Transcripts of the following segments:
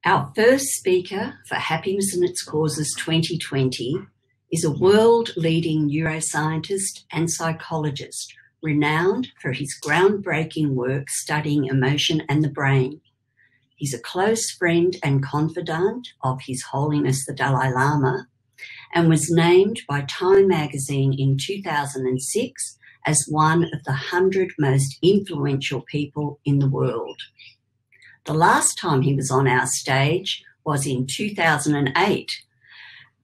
Our first speaker for Happiness and Its Causes 2020 is a world-leading neuroscientist and psychologist, renowned for his groundbreaking work studying emotion and the brain. He's a close friend and confidant of His Holiness the Dalai Lama and was named by Time magazine in 2006 as one of the 100 most influential people in the world. The last time he was on our stage was in 2008,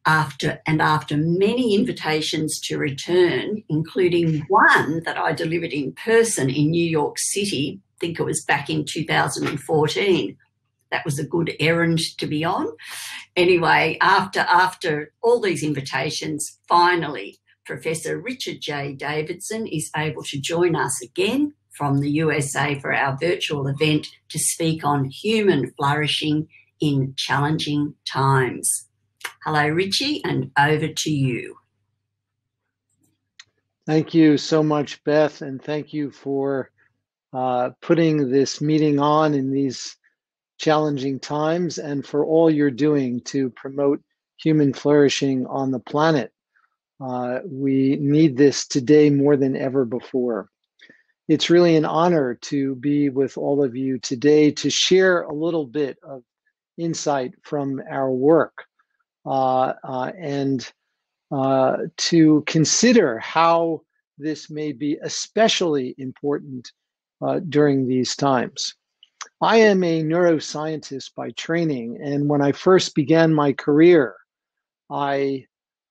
after many invitations to return, including one that I delivered in person in New York City. I think it was back in 2014. That was a good errand to be on. Anyway, after all these invitations, finally, Professor Richard J Davidson is able to join us again from the USA for our virtual event to speak on human flourishing in challenging times. Hello, Richie, and over to you. Thank you so much, Beth, and thank you for putting this meeting on in these challenging times and for all you're doing to promote human flourishing on the planet. We need this today more than ever before. It's really an honor to be with all of you today to share a little bit of insight from our work and to consider how this may be especially important during these times. I am a neuroscientist by training, and when I first began my career, I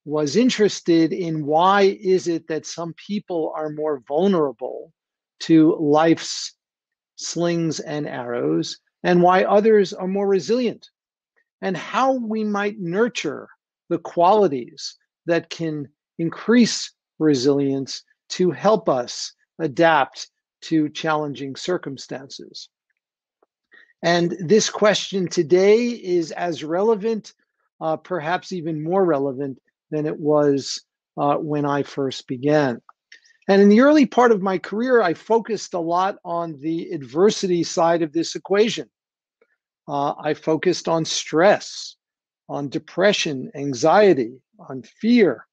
was interested in why is it that some people are more vulnerable to life's slings and arrows, and why others are more resilient, and how we might nurture the qualities that can increase resilience to help us adapt to challenging circumstances. And this question today is as relevant, perhaps even more relevant than it was when I first began. And in the early part of my career, I focused a lot on the adversity side of this equation. I focused on stress, on depression, anxiety, on fear.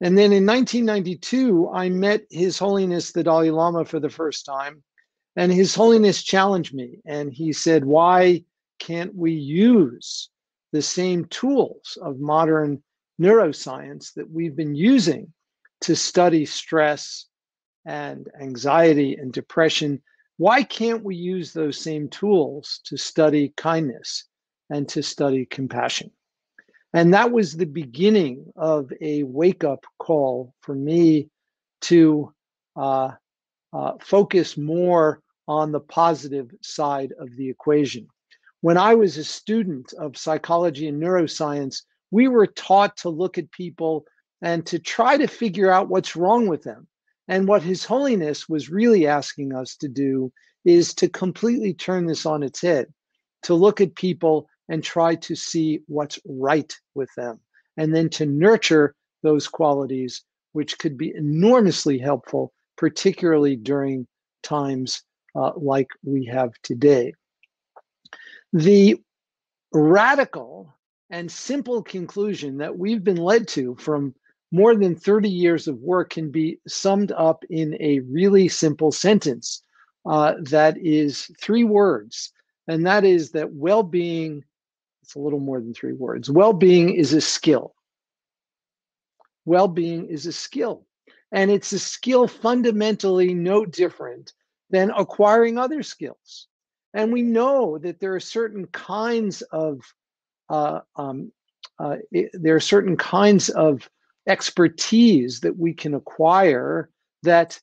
And then in 1992, I met His Holiness the Dalai Lama for the first time. And His Holiness challenged me. And he said, why can't we use the same tools of modern neuroscience that we've been using to study stress and anxiety and depression? Why can't we use those same tools to study kindness and to study compassion? And that was the beginning of a wake-up call for me to focus more on the positive side of the equation. When I was a student of psychology and neuroscience, we were taught to look at people and to try to figure out what's wrong with them. And what His Holiness was really asking us to do is to completely turn this on its head, to look at people and try to see what's right with them, and then to nurture those qualities, which could be enormously helpful, particularly during times like we have today. The radical and simple conclusion that we've been led to from more than 30 years of work can be summed up in a really simple sentence that is 3 words, and that is that well-being, it's a little more than 3 words, well-being is a skill. Well-being is a skill, and it's a skill fundamentally no different than acquiring other skills. And we know that there are certain kinds of expertise that we can acquire that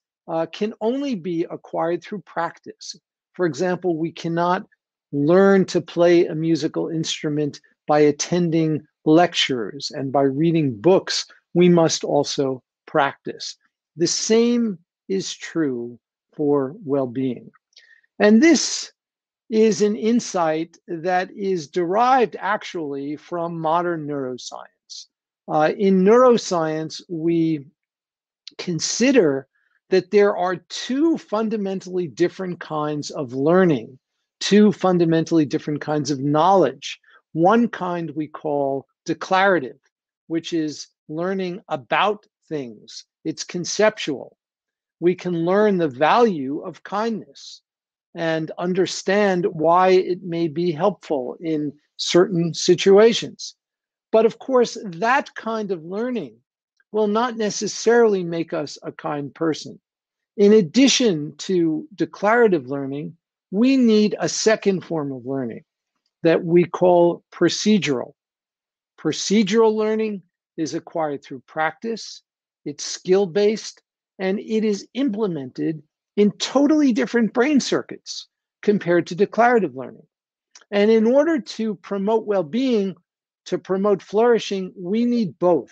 can only be acquired through practice. For example, we cannot learn to play a musical instrument by attending lectures and by reading books. We must also practice. The same is true for well-being. And this is an insight that is derived actually from modern neuroscience. In neuroscience, we consider that there are 2 fundamentally different kinds of learning, 2 fundamentally different kinds of knowledge. One kind we call declarative, which is learning about things. It's conceptual. We can learn the value of kindness and understand why it may be helpful in certain situations. But of course, that kind of learning will not necessarily make us a kind person. In addition to declarative learning, we need a second form of learning that we call procedural. Procedural learning is acquired through practice, it's skill-based, and it is implemented in totally different brain circuits compared to declarative learning. And in order to promote well-being, to promote flourishing, we need both.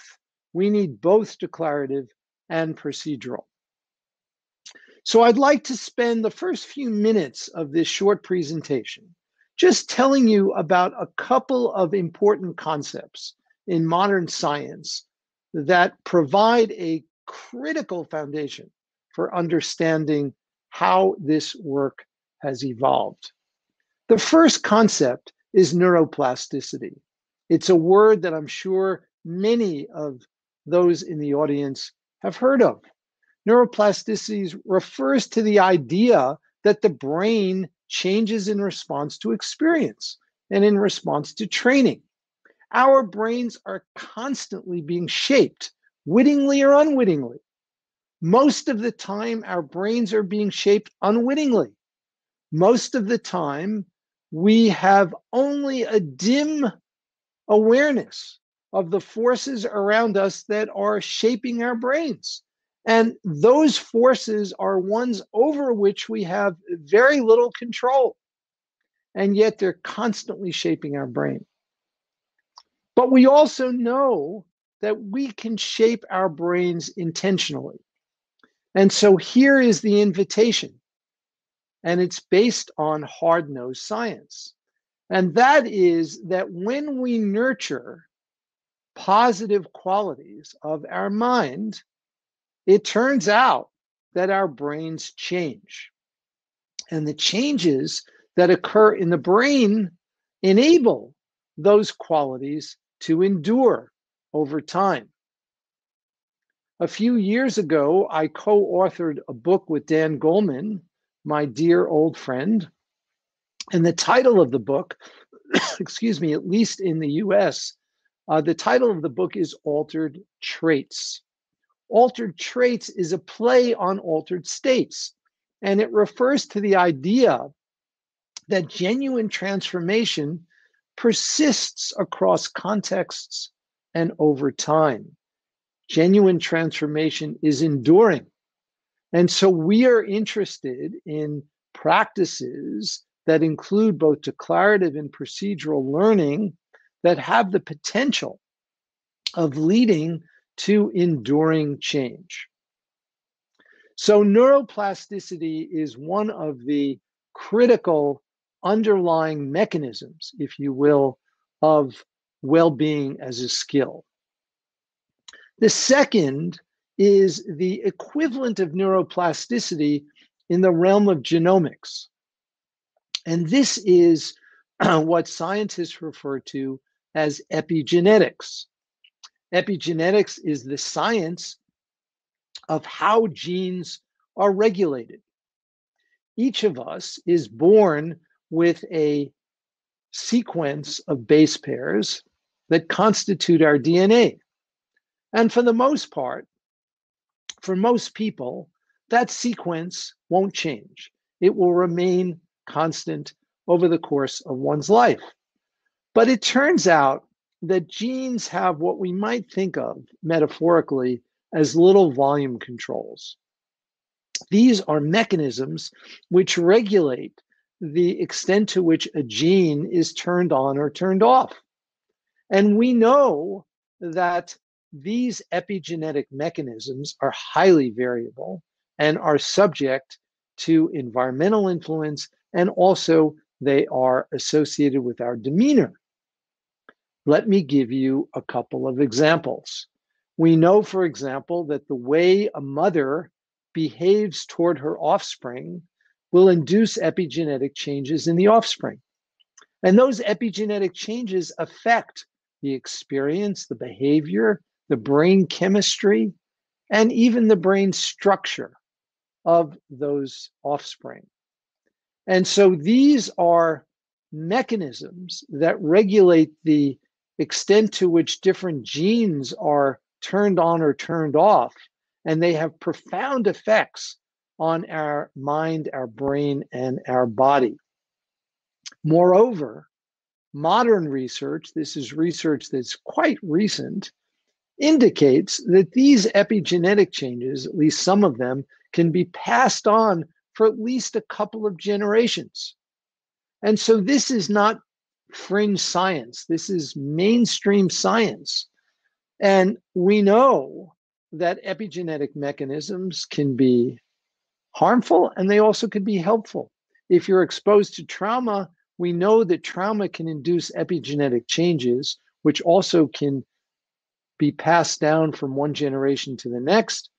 We need both declarative and procedural. So I'd like to spend the first few minutes of this short presentation just telling you about a couple of important concepts in modern science that provide a critical foundation for understanding how this work has evolved. The first concept is neuroplasticity. It's a word that I'm sure many of those in the audience have heard of. Neuroplasticity refers to the idea that the brain changes in response to experience and in response to training. Our brains are constantly being shaped, wittingly or unwittingly. Most of the time, our brains are being shaped unwittingly. Most of the time, we have only a dim awareness of the forces around us that are shaping our brains. And those forces are ones over which we have very little control. And yet they're constantly shaping our brain. But we also know that we can shape our brains intentionally. And so here is the invitation. And it's based on hard-nosed science. And that is that when we nurture positive qualities of our mind, it turns out that our brains change. And the changes that occur in the brain enable those qualities to endure over time. A few years ago, I co-authored a book with Dan Goleman, my dear old friend. And the title of the book, excuse me, at least in the US, the title of the book is Altered Traits. Altered Traits is a play on altered states, and it refers to the idea that genuine transformation persists across contexts and over time. Genuine transformation is enduring. And so we are interested in practices that include both declarative and procedural learning that have the potential of leading to enduring change. So neuroplasticity is one of the critical underlying mechanisms, if you will, of well-being as a skill. The second is the equivalent of neuroplasticity in the realm of genomics. And this is what scientists refer to as epigenetics. Epigenetics is the science of how genes are regulated. Each of us is born with a sequence of base pairs that constitute our DNA. And for the most part, for most people, that sequence won't change. It will remain constant over the course of one's life. But it turns out that genes have what we might think of metaphorically as little volume controls. These are mechanisms which regulate the extent to which a gene is turned on or turned off. And we know that these epigenetic mechanisms are highly variable and are subject to environmental influence, and also they are associated with our demeanor. Let me give you a couple of examples. We know, for example, that the way a mother behaves toward her offspring will induce epigenetic changes in the offspring. And those epigenetic changes affect the experience, the behavior, the brain chemistry, and even the brain structure of those offspring. And so these are mechanisms that regulate the extent to which different genes are turned on or turned off, and they have profound effects on our mind, our brain, and our body. Moreover, modern research, this is research that's quite recent, indicates that these epigenetic changes, at least some of them, can be passed on for at least a couple of generations. And so this is not fringe science. This is mainstream science. And we know that epigenetic mechanisms can be harmful and they also can be helpful. If you're exposed to trauma, we know that trauma can induce epigenetic changes, which also can be passed down from one generation to the next.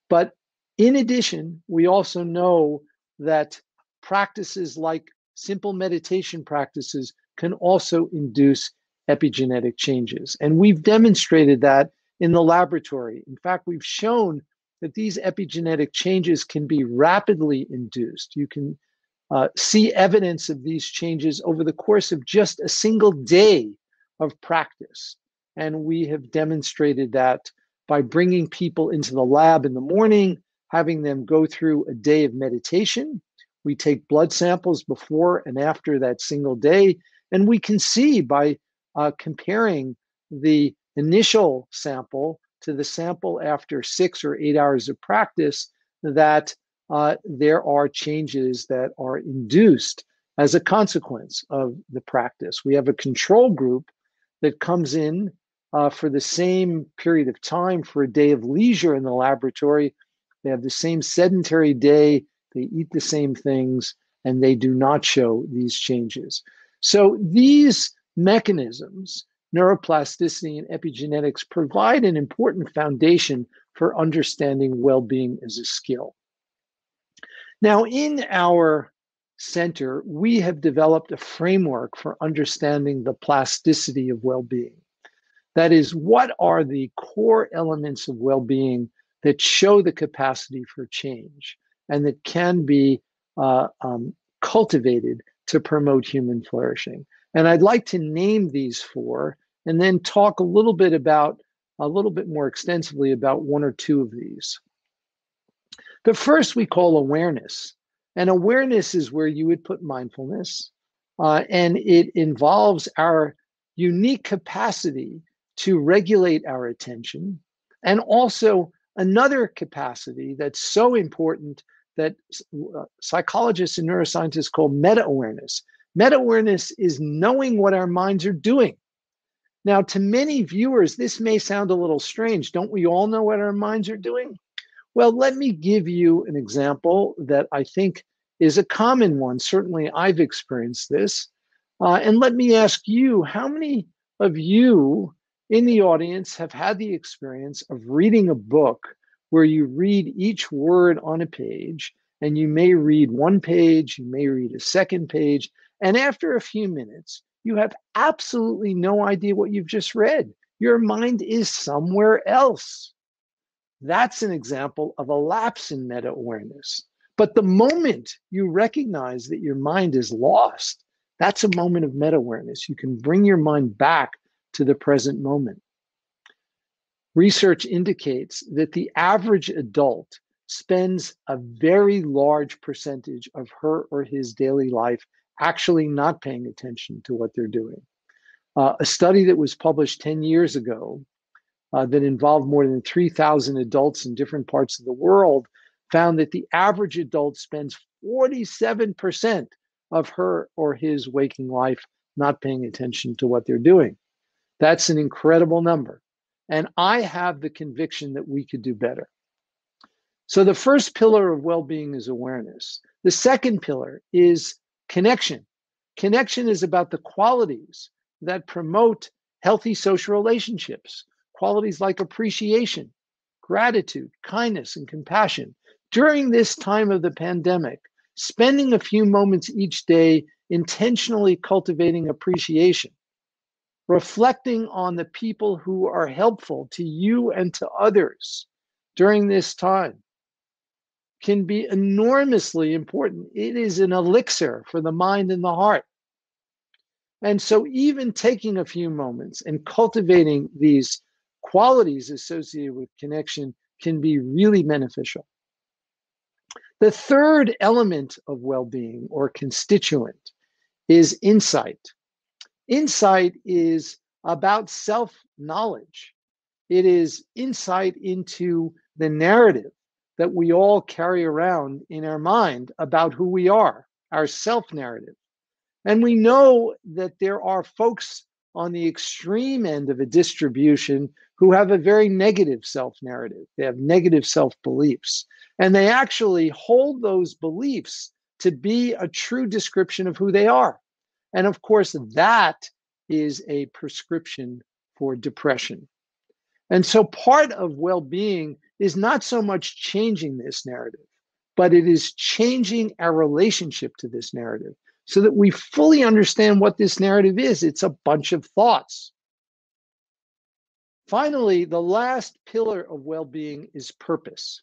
But in addition, we also know that practices like simple meditation practices can also induce epigenetic changes. And we've demonstrated that in the laboratory. In fact, we've shown that these epigenetic changes can be rapidly induced. You can see evidence of these changes over the course of just a single day of practice. And we have demonstrated that by bringing people into the lab in the morning, having them go through a day of meditation. We take blood samples before and after that single day, and we can see by comparing the initial sample to the sample after 6 or 8 hours of practice that there are changes that are induced as a consequence of the practice. We have a control group that comes in for the same period of time for a day of leisure in the laboratory. They have the same sedentary day, they eat the same things, and they do not show these changes. So these mechanisms, neuroplasticity and epigenetics, provide an important foundation for understanding well-being as a skill. Now, in our center, we have developed a framework for understanding the plasticity of well-being. That is, what are the core elements of well-being that show the capacity for change and that can be cultivated to promote human flourishing? And I'd like to name these 4 and then talk a little bit more extensively about 1 or 2 of these. The first we call awareness. And awareness is where you would put mindfulness, and it involves our unique capacity to regulate our attention, and also another capacity that's so important that psychologists and neuroscientists call meta-awareness. Meta-awareness is knowing what our minds are doing. Now, to many viewers, this may sound a little strange. Don't we all know what our minds are doing? Well, let me give you an example that I think is a common one. Certainly, I've experienced this. And let me ask you, how many of you in the audience have had the experience of reading a book where you read each word on a page, and you may read 1 page, you may read a second page, and after a few minutes, you have absolutely no idea what you've just read. Your mind is somewhere else. That's an example of a lapse in meta-awareness. But the moment you recognize that your mind is lost, that's a moment of meta-awareness. You can bring your mind back to the present moment. Research indicates that the average adult spends a very large percentage of her or his daily life actually not paying attention to what they're doing. A study that was published 10 years ago that involved more than 3,000 adults in different parts of the world found that the average adult spends 47% of her or his waking life not paying attention to what they're doing. That's an incredible number. And I have the conviction that we could do better. So the first pillar of well-being is awareness. The second pillar is connection. Connection is about the qualities that promote healthy social relationships, qualities like appreciation, gratitude, kindness, and compassion. During this time of the pandemic, spending a few moments each day intentionally cultivating appreciation, reflecting on the people who are helpful to you and to others during this time can be enormously important. It is an elixir for the mind and the heart. And so even taking a few moments and cultivating these qualities associated with connection can be really beneficial. The third element of well-being or constituent is insight. Insight is about self-knowledge. It is insight into the narrative that we all carry around in our mind about who we are, our self-narrative. And we know that there are folks on the extreme end of a distribution who have a very negative self-narrative. They have negative self-beliefs. And they actually hold those beliefs to be a true description of who they are. And of course, that is a prescription for depression. And so part of well-being is not so much changing this narrative, but it is changing our relationship to this narrative so that we fully understand what this narrative is. It's a bunch of thoughts. Finally, the last pillar of well-being is purpose.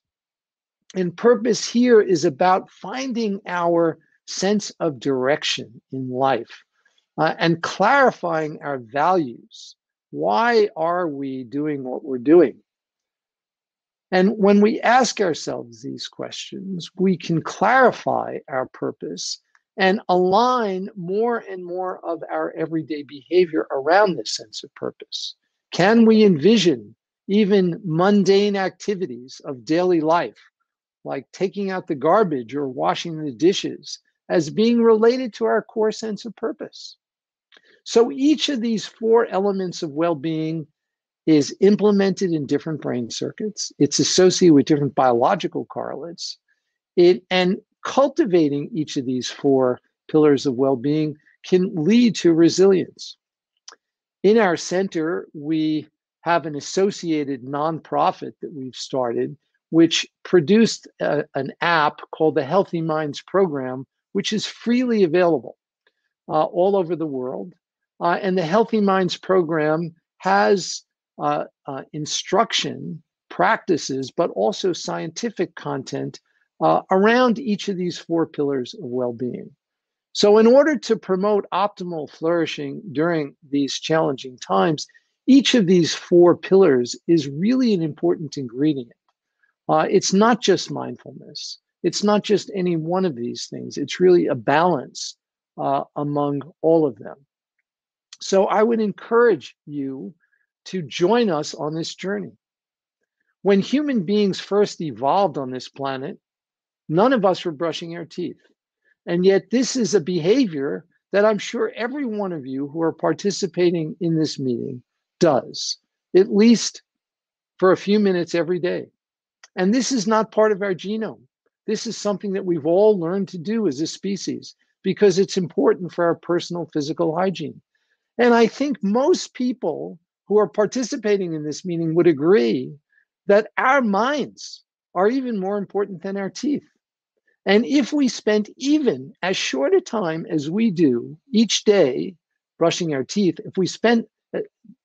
And purpose here is about finding our sense of direction in life and clarifying our values. Why are we doing what we're doing? And when we ask ourselves these questions, we can clarify our purpose and align more and more of our everyday behavior around this sense of purpose. Can we envision even mundane activities of daily life, like taking out the garbage or washing the dishes, as being related to our core sense of purpose? So each of these four elements of well-being is implemented in different brain circuits. It's associated with different biological correlates. And cultivating each of these four pillars of well-being can lead to resilience. In our center, we have an associated nonprofit that we've started, which produced an app called the Healthy Minds Program, which is freely available all over the world. And the Healthy Minds Program has instruction, practices, but also scientific content around each of these four pillars of well-being. So in order to promote optimal flourishing during these challenging times, each of these four pillars is really an important ingredient. It's not just mindfulness. It's not just any one of these things. It's really a balance among all of them. So I would encourage you to join us on this journey. When human beings first evolved on this planet, none of us were brushing our teeth. And yet this is a behavior that I'm sure every one of you who are participating in this meeting does, at least for a few minutes every day. And this is not part of our genome. This is something that we've all learned to do as a species because it's important for our personal physical hygiene. And I think most people who are participating in this meeting would agree that our minds are even more important than our teeth. And if we spent even as short a time as we do each day brushing our teeth, if we spent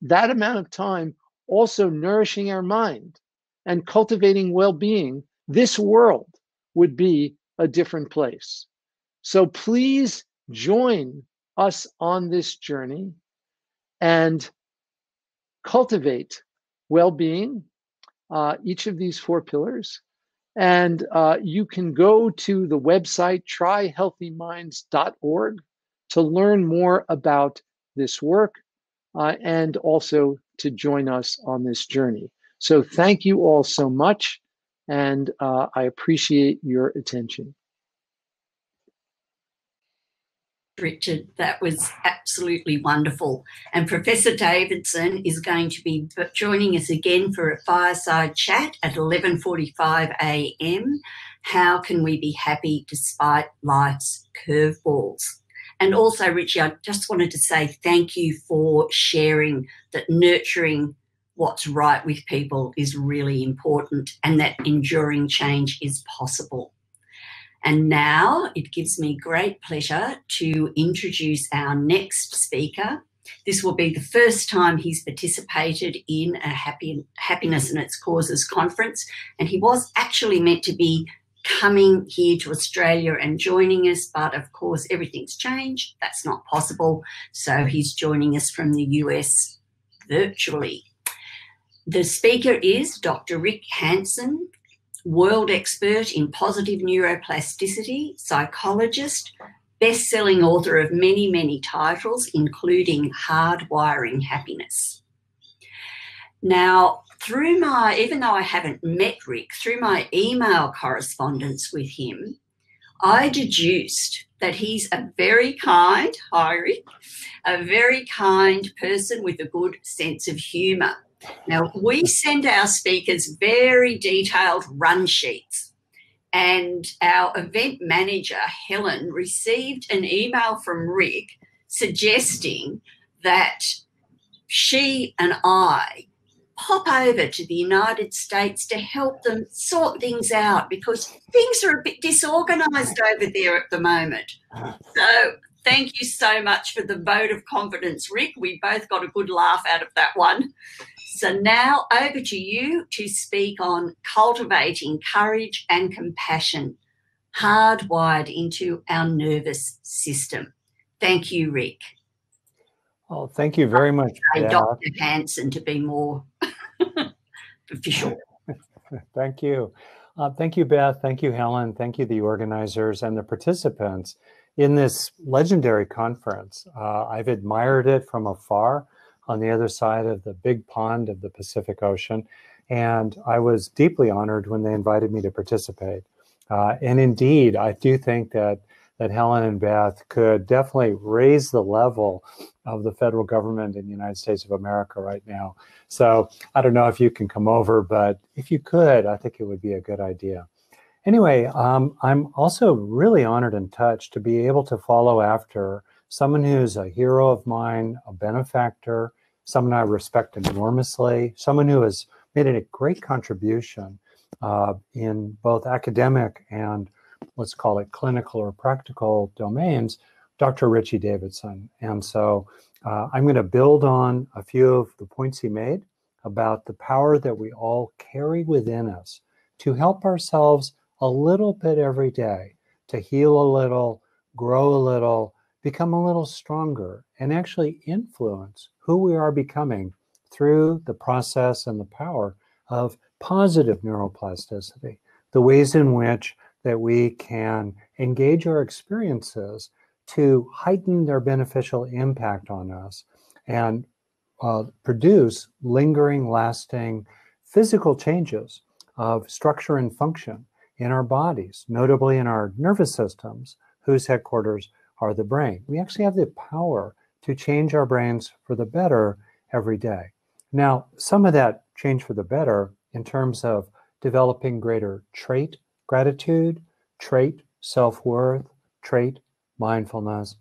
that amount of time also nourishing our mind and cultivating well-being, this world would be a different place. So please join us on this journey and cultivate well-being, each of these four pillars. And you can go to the website tryhealthyminds.org to learn more about this work and also to join us on this journey. So thank you all so much, and I appreciate your attention. Richard, that was absolutely wonderful. And Professor Davidson is going to be joining us again for a fireside chat at 11:45 a.m. How can we be happy despite life's curveballs? And also, Richie, I just wanted to say thank you for sharing that nurturing what's right with people is really important and that enduring change is possible. And now it gives me great pleasure to introduce our next speaker. This will be the first time he's participated in a Happiness and Its Causes conference, and he was actually meant to be coming here to Australia and joining us, but of course everything's changed. That's not possible. So he's joining us from the US virtually. The speaker is Dr. Rick Hanson, world expert in positive neuroplasticity, psychologist, best-selling author of many, many titles, including Hardwiring Happiness. Now, even though I haven't met Rick, through my email correspondence with him, I deduced that he's a very kind, hi Rick, a very kind person with a good sense of humour. Now, we send our speakers very detailed run sheets, and our event manager, Helen, received an email from Rick suggesting that she and I pop over to the United States to help them sort things out, because things are a bit disorganised over there at the moment. So thank you so much for the vote of confidence, Rick. We both got a good laugh out of that one. So now over to you to speak on cultivating courage and compassion, hardwired into our nervous system. Thank you, Rick. Oh, thank you very much, Beth. Dr. Hanson, to be more official. Thank you. Thank you, Beth. Thank you, Helen. Thank you, the organizers and the participants in this legendary conference. I've admired it from afar on the other side of the big pond of the Pacific Ocean, and I was deeply honored when they invited me to participate. And indeed, I do think that Helen and Beth could definitely raise the level of the federal government in the United States of America right now. So I don't know if you can come over, but if you could, I think it would be a good idea. Anyway, I'm also really honored and touched to be able to follow after someone who's a hero of mine, a benefactor, someone I respect enormously, someone who has made a great contribution in both academic and let's call it clinical or practical domains, Dr. Richie Davidson. And so I'm going to build on a few of the points he made about the power that we all carry within us to help ourselves a little bit every day, to heal a little, grow a little, become a little stronger, and actually influence who we are becoming through the process and the power of positive neuroplasticity, the ways in which that we can engage our experiences to heighten their beneficial impact on us and produce lingering, lasting physical changes of structure and function in our bodies, notably in our nervous systems, whose headquarters are the brain. We actually have the power to change our brains for the better every day. Now, some of that change for the better in terms of developing greater trait gratitude, trait self-worth, trait mindfulness.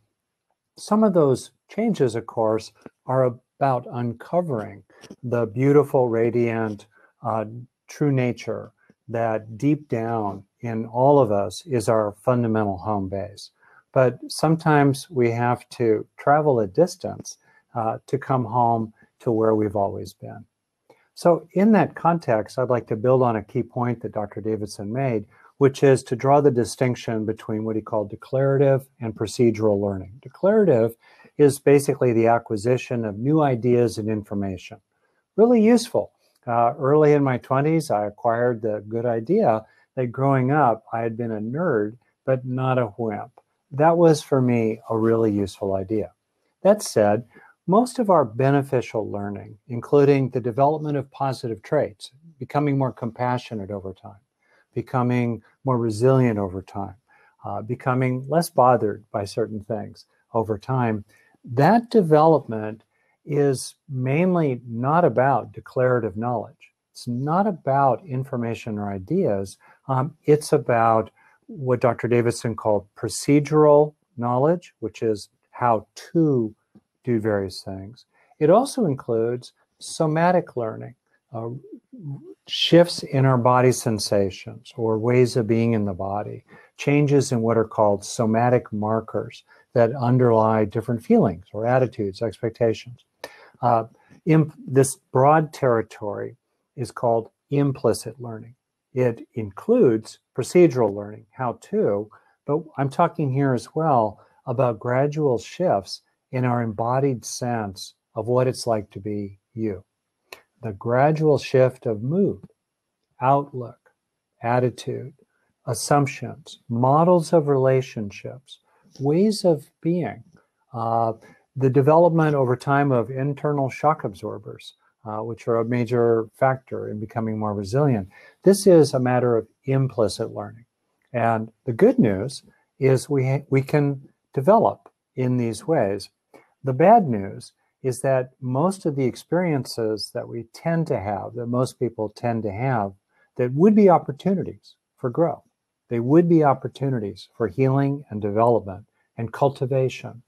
Some of those changes, of course, are about uncovering the beautiful, radiant, true nature that deep down in all of us is our fundamental home base. But sometimes we have to travel a distance to come home to where we've always been. So in that context, I'd like to build on a key point that Dr. Davidson made, which is to draw the distinction between what he called declarative and procedural learning. Declarative is basically the acquisition of new ideas and information. Really useful. Early in my 20s, I acquired the good idea that growing up, I had been a nerd, but not a wimp. That was, for me, a really useful idea. That said, most of our beneficial learning, including the development of positive traits, becoming more compassionate over time, becoming more resilient over time, becoming less bothered by certain things over time, that development is mainly not about declarative knowledge. It's not about information or ideas. It's about what Dr. Davidson called procedural knowledge, which is how to do various things. It also includes somatic learning, shifts in our body sensations or ways of being in the body, changes in what are called somatic markers that underlie different feelings or attitudes, expectations. This broad territory is called implicit learning. It includes procedural learning, how to, but I'm talking here as well about gradual shifts in our embodied sense of what it's like to be you. The gradual shift of mood, outlook, attitude, assumptions, models of relationships, ways of being, the development over time of internal shock absorbers, which are a major factor in becoming more resilient. This is a matter of implicit learning. And the good news is we can develop in these ways. The bad news is that most of the experiences that we tend to have, that most people tend to have, that would be opportunities for growth. They would be opportunities for healing and development and cultivation.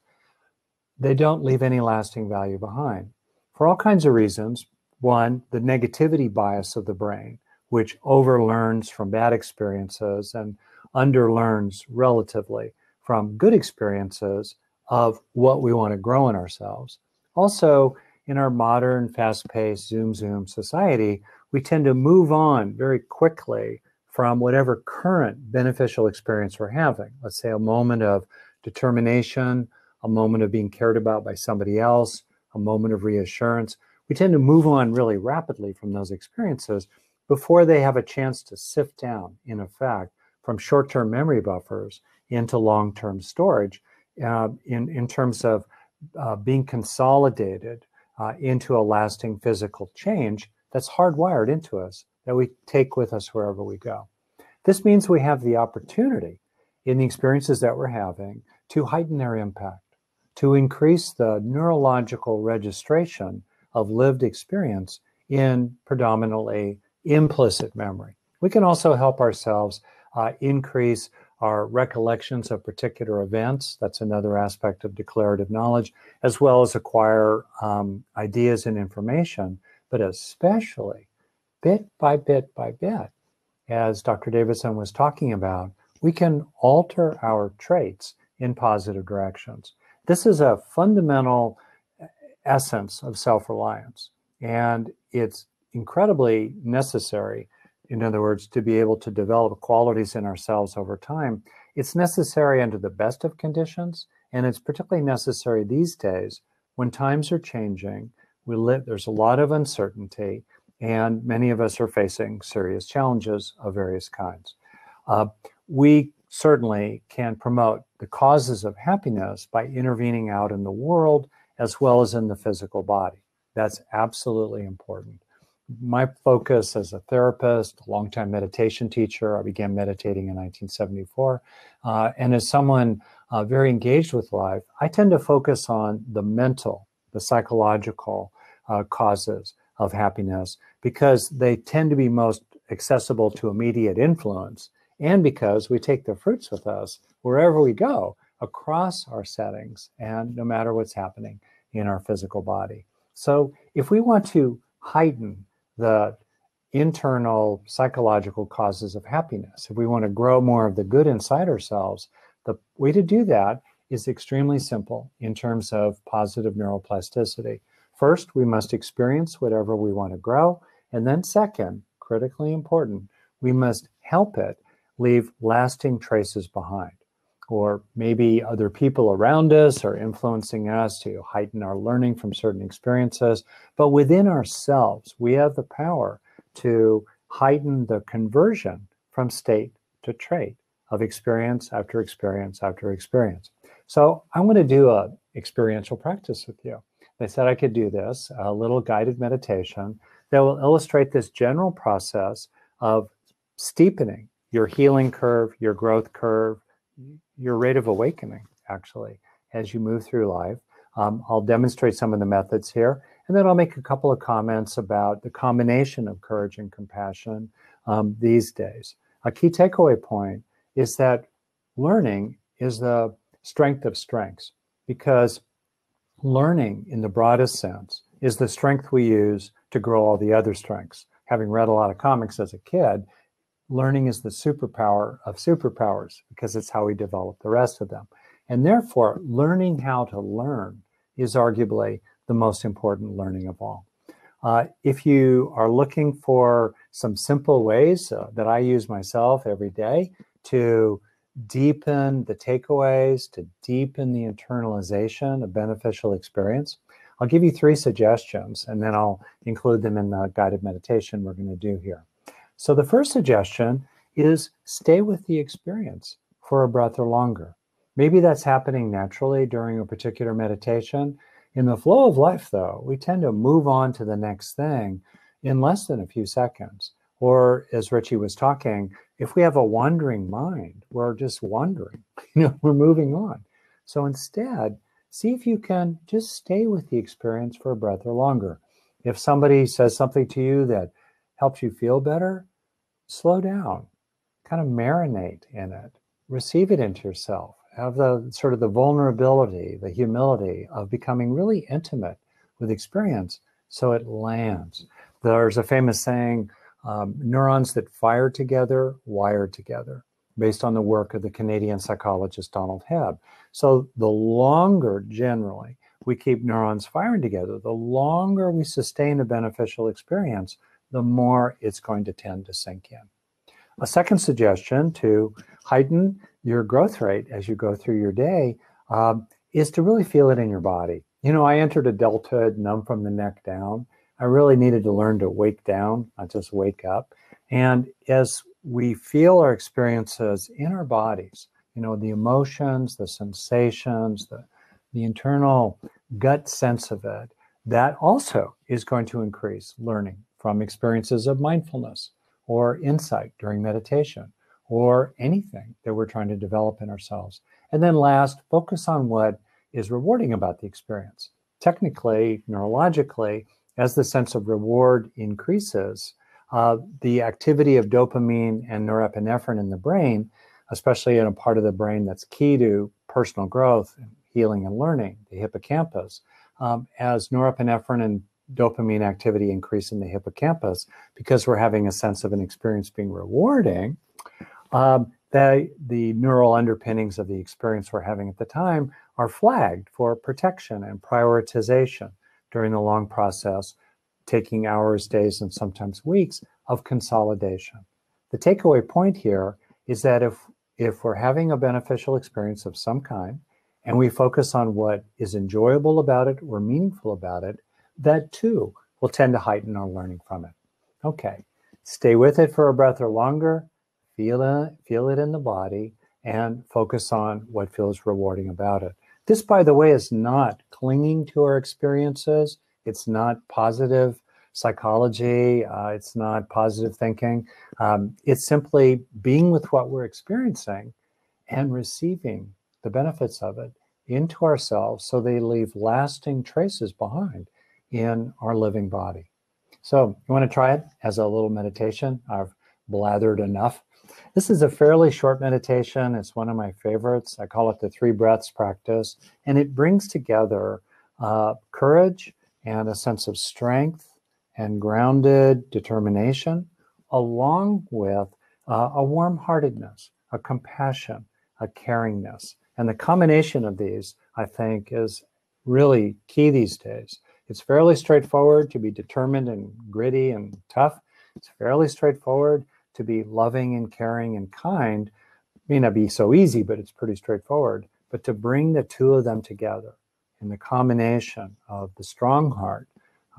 They don't leave any lasting value behind for all kinds of reasons. One, the negativity bias of the brain, which overlearns from bad experiences and underlearns relatively from good experiences of what we want to grow in ourselves. Also, in our modern, fast-paced, zoom society, we tend to move on very quickly from whatever current beneficial experience we're having. Let's say a moment of determination, a moment of being cared about by somebody else, a moment of reassurance. We tend to move on really rapidly from those experiences before they have a chance to sift down, in effect, from short-term memory buffers into long-term storage in terms of being consolidated into a lasting physical change that's hardwired into us, that we take with us wherever we go. This means we have the opportunity in the experiences that we're having to heighten their impact, to increase the neurological registration of lived experience in predominantly implicit memory. We can also help ourselves increase our recollections of particular events. That's another aspect of declarative knowledge, as well as acquire ideas and information, but especially bit by bit by bit, as Dr. Davidson was talking about, we can alter our traits in positive directions. This is a fundamental essence of self-reliance, and it's incredibly necessary. In other words, to be able to develop qualities in ourselves over time, it's necessary under the best of conditions, and it's particularly necessary these days when times are changing. There's a lot of uncertainty, and many of us are facing serious challenges of various kinds. We certainly can promote the causes of happiness by intervening out in the world as well as in the physical body. That's absolutely important. My focus as a therapist, a longtime meditation teacher, I began meditating in 1974, and as someone very engaged with life, I tend to focus on the mental, the psychological causes of happiness because they tend to be most accessible to immediate influence, and because we take the fruits with us wherever we go across our settings and no matter what's happening in our physical body. So if we want to heighten the internal psychological causes of happiness, if we want to grow more of the good inside ourselves, the way to do that is extremely simple in terms of positive neuroplasticity. First, we must experience whatever we want to grow. And then second, critically important, we must help it leave lasting traces behind. Or maybe other people around us are influencing us to heighten our learning from certain experiences. But within ourselves, we have the power to heighten the conversion from state to trait of experience after experience after experience. So I want to do an experiential practice with you. They said I could do this, a little guided meditation that will illustrate this general process of steepening your healing curve, your growth curve, your rate of awakening, actually, as you move through life. I'll demonstrate some of the methods here, and then I'll make a couple of comments about the combination of courage and compassion these days. A key takeaway point is that learning is the strength of strengths, because learning in the broadest sense is the strength we use to grow all the other strengths. Having read a lot of comics as a kid, learning is the superpower of superpowers because it's how we develop the rest of them. And therefore, learning how to learn is arguably the most important learning of all. If you are looking for some simple ways that I use myself every day to deepen the takeaways, to deepen the internalization of beneficial experience, I'll give you 3 suggestions, and then I'll include them in the guided meditation we're going to do here. So the first suggestion is stay with the experience for a breath or longer. Maybe that's happening naturally during a particular meditation. In the flow of life, though, we tend to move on to the next thing in less than a few seconds. Or, as Richie was talking, if we have a wandering mind, we're just wandering, we're moving on. So instead, see if you can just stay with the experience for a breath or longer. If somebody says something to you that helps you feel better, slow down, kind of marinate in it, receive it into yourself. Have the sort of the vulnerability, the humility of becoming really intimate with experience so it lands. There's a famous saying, neurons that fire together, wire together, based on the work of the Canadian psychologist Donald Hebb. So the longer, generally, we keep neurons firing together, the longer we sustain a beneficial experience, the more it's going to tend to sink in. A second suggestion to heighten your growth rate as you go through your day is to really feel it in your body. I entered adulthood numb from the neck down. I really needed to learn to wake down, not just wake up. And as we feel our experiences in our bodies, the emotions, the sensations, the internal gut sense of it, that also is going to increase learning from experiences of mindfulness or insight during meditation or anything that we're trying to develop in ourselves. And then last, focus on what is rewarding about the experience. Technically, neurologically, as the sense of reward increases, the activity of dopamine and norepinephrine in the brain, especially in a part of the brain that's key to personal growth, healing, and learning, the hippocampus, as norepinephrine and dopamine activity increase in the hippocampus, because we're having a sense of an experience being rewarding, the neural underpinnings of the experience we're having at the time are flagged for protection and prioritization during the long process, taking hours, days, and sometimes weeks of consolidation. The takeaway point here is that if we're having a beneficial experience of some kind, and we focus on what is enjoyable about it or meaningful about it, that too will tend to heighten our learning from it. Okay, stay with it for a breath or longer, feel it in the body, and focus on what feels rewarding about it. This, by the way, is not clinging to our experiences. It's not positive psychology. It's not positive thinking. It's simply being with what we're experiencing and receiving the benefits of it into ourselves so they leave lasting traces behind in our living body. So you want to try it as a little meditation? I've blathered enough. This is a fairly short meditation. It's one of my favorites. I call it the 3 breaths practice, and it brings together courage and a sense of strength and grounded determination, along with a warm-heartedness, a compassion, a caringness. And the combination of these, I think, is really key these days. It's fairly straightforward to be determined and gritty and tough. It's fairly straightforward to be loving and caring and kind. May not be so easy, but it's pretty straightforward. But to bring the two of them together in the combination of the strong heart,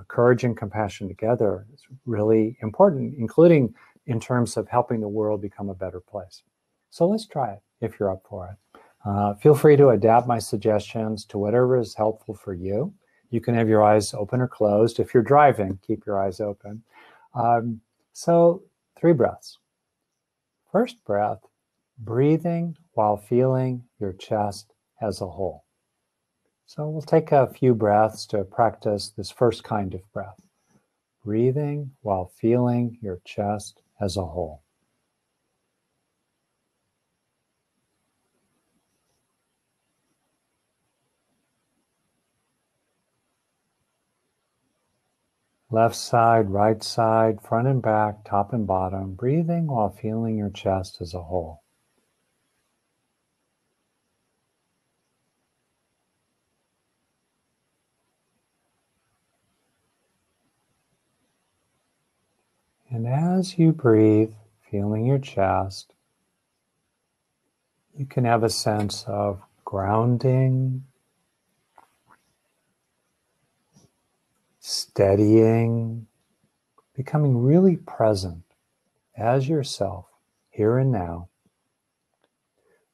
courage and compassion together is really important, including in terms of helping the world become a better place. So let's try it if you're up for it. Feel free to adapt my suggestions to whatever is helpful for you. You can have your eyes open or closed. If you're driving, keep your eyes open. So 3 breaths. First breath, breathing while feeling your chest as a whole. So we'll take a few breaths to practice this first kind of breath. Breathing while feeling your chest as a whole. Left side, right side, front and back, top and bottom, breathing while feeling your chest as a whole. And as you breathe, feeling your chest, you can have a sense of grounding, steadying, becoming really present as yourself, here and now,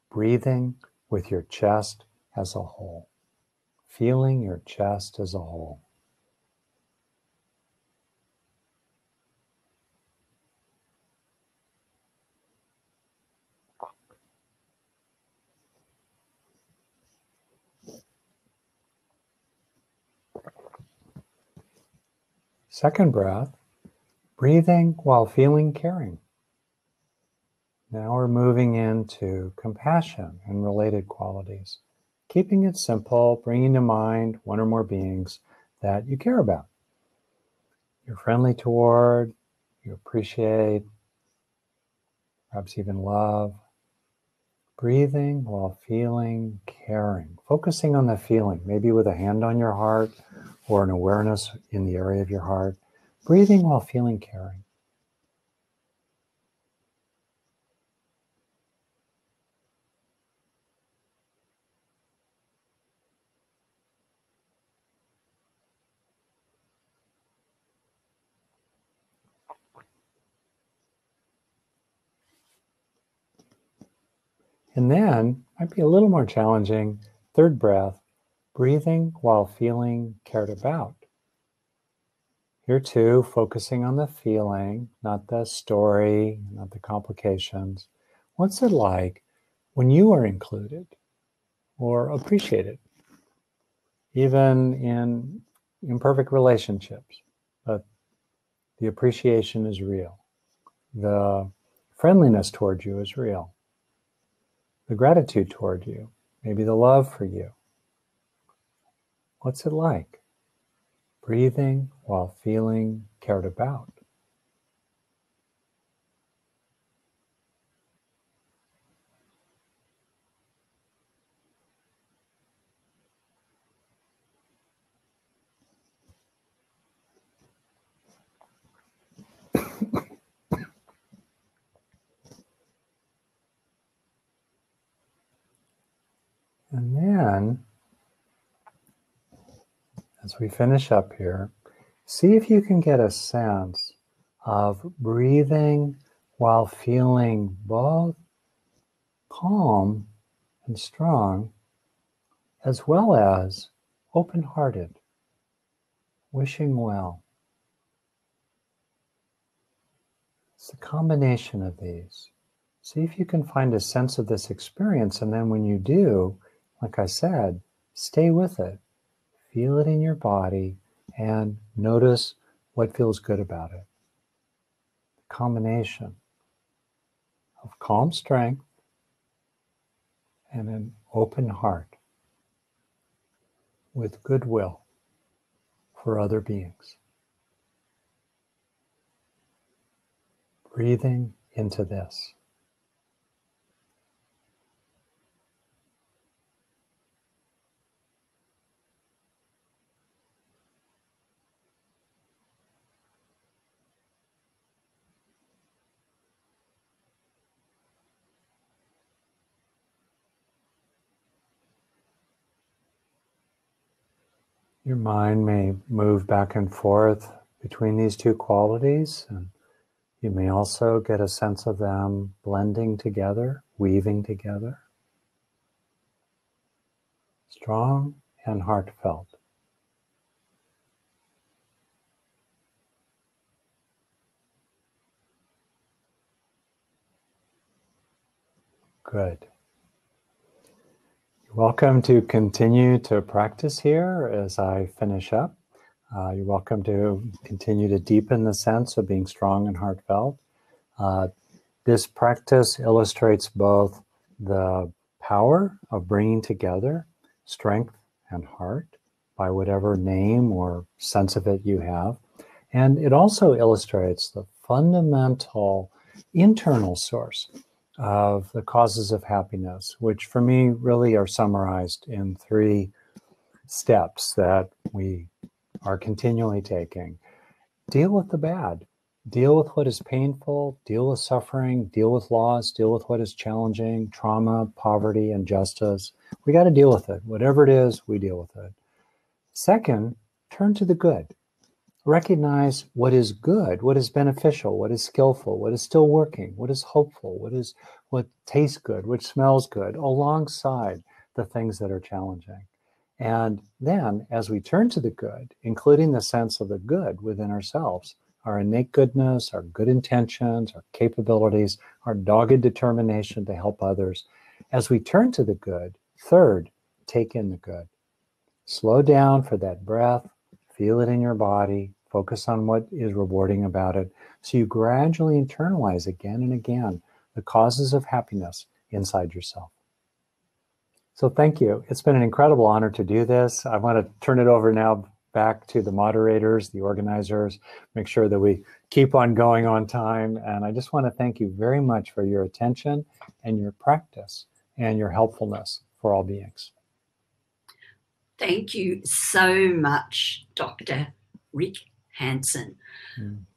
breathing with your chest as a whole, feeling your chest as a whole. Second breath, breathing while feeling caring. Now we're moving into compassion and related qualities, keeping it simple, bringing to mind one or more beings that you care about. You're friendly toward, you appreciate, perhaps even love. Breathing while feeling caring, focusing on the feeling, maybe with a hand on your heart or an awareness in the area of your heart. Breathing while feeling caring. And then, might be a little more challenging, third breath, breathing while feeling cared about. Here too, focusing on the feeling, not the story, not the complications. What's it like when you are included or appreciated, even in imperfect relationships, but the appreciation is real. The friendliness toward you is real. The gratitude toward you, maybe the love for you. What's it like? Breathing while feeling cared about. And then, as we finish up here, see if you can get a sense of breathing while feeling both calm and strong, as well as open-hearted, wishing well. It's a combination of these. See if you can find a sense of this experience, and then when you do, like I said, stay with it. Feel it in your body and notice what feels good about it. The combination of calm strength and an open heart with goodwill for other beings. Breathing into this. Your mind may move back and forth between these two qualities, and you may also get a sense of them blending together, weaving together. Strong and heartfelt. Good. You're welcome to continue to practice here as I finish up. You're welcome to continue to deepen the sense of being strong and heartfelt. This practice illustrates both the power of bringing together strength and heart by whatever name or sense of it you have, And it also illustrates the fundamental internal source of the causes of happiness, which for me really are summarized in 3 steps that we are continually taking. Deal with the bad. Deal with what is painful, deal with suffering, deal with loss, deal with what is challenging, trauma, poverty, injustice. We got to deal with it. Whatever it is, we deal with it. Second, turn to the good. Recognize what is good, what is beneficial, what is skillful, what is still working, what is hopeful, what tastes good, what smells good, alongside the things that are challenging. And then, as we turn to the good, including the sense of the good within ourselves, our innate goodness, our good intentions, our capabilities, our dogged determination to help others, as we turn to the good, third, take in the good. Slow down for that breath, feel it in your body, focus on what is rewarding about it, so you gradually internalize again and again the causes of happiness inside yourself. So thank you. It's been an incredible honor to do this. I want to turn it over now back to the moderators, the organizers, make sure that we keep on going on time. And I just want to thank you very much for your attention and your practice and your helpfulness for all beings. Thank you so much, Dr. Rick Hanson.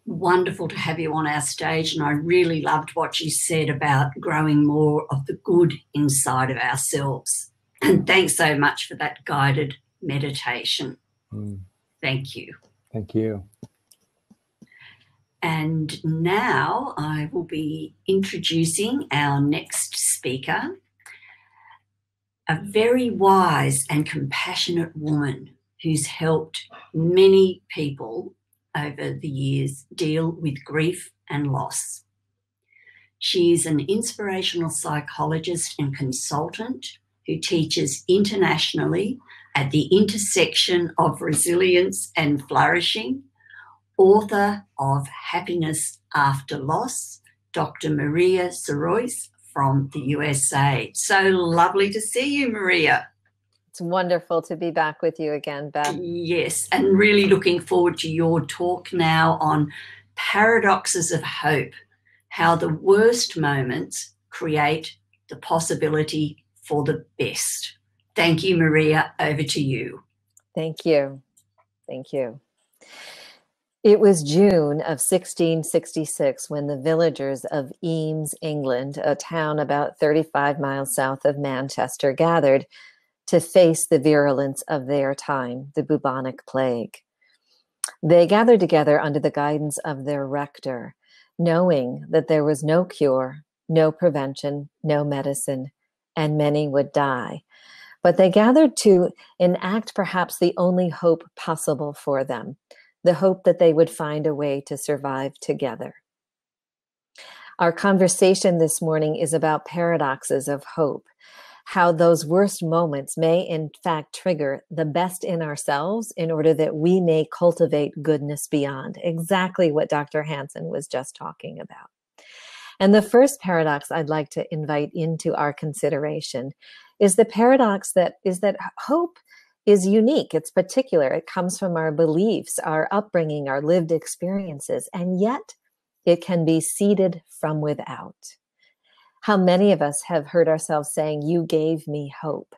Wonderful to have you on our stage, and I really loved what you said about growing more of the good inside of ourselves. And thanks so much for that guided meditation. Thank you. Thank you. And now I will be introducing our next speaker, a very wise and compassionate woman who's helped many people over the years deal with grief and loss. She is an inspirational psychologist and consultant who teaches internationally at the intersection of resilience and flourishing, author of Happiness After Loss, Dr. Maria Sirois from the USA. So lovely to see you, Maria. It's wonderful to be back with you again, Beth. Yes, and really looking forward to your talk now on paradoxes of hope, how the worst moments create the possibility for the best. Thank you, Maria. Over to you. Thank you. Thank you. It was June of 1666 when the villagers of Eames, England, a town about 35 miles south of Manchester, gathered to face the virulence of their time, the bubonic plague. They gathered together under the guidance of their rector, knowing that there was no cure, no prevention, no medicine, and many would die. But they gathered to enact perhaps the only hope possible for them, the hope that they would find a way to survive together. Our conversation this morning is about paradoxes of hope, how those worst moments may in fact trigger the best in ourselves in order that we may cultivate goodness beyond, exactly what Dr. Hanson was just talking about. And the first paradox I'd like to invite into our consideration is the paradox that hope is unique. It's particular. It comes from our beliefs, our upbringing, our lived experiences, and yet it can be seeded from without. How many of us have heard ourselves saying, "You gave me hope."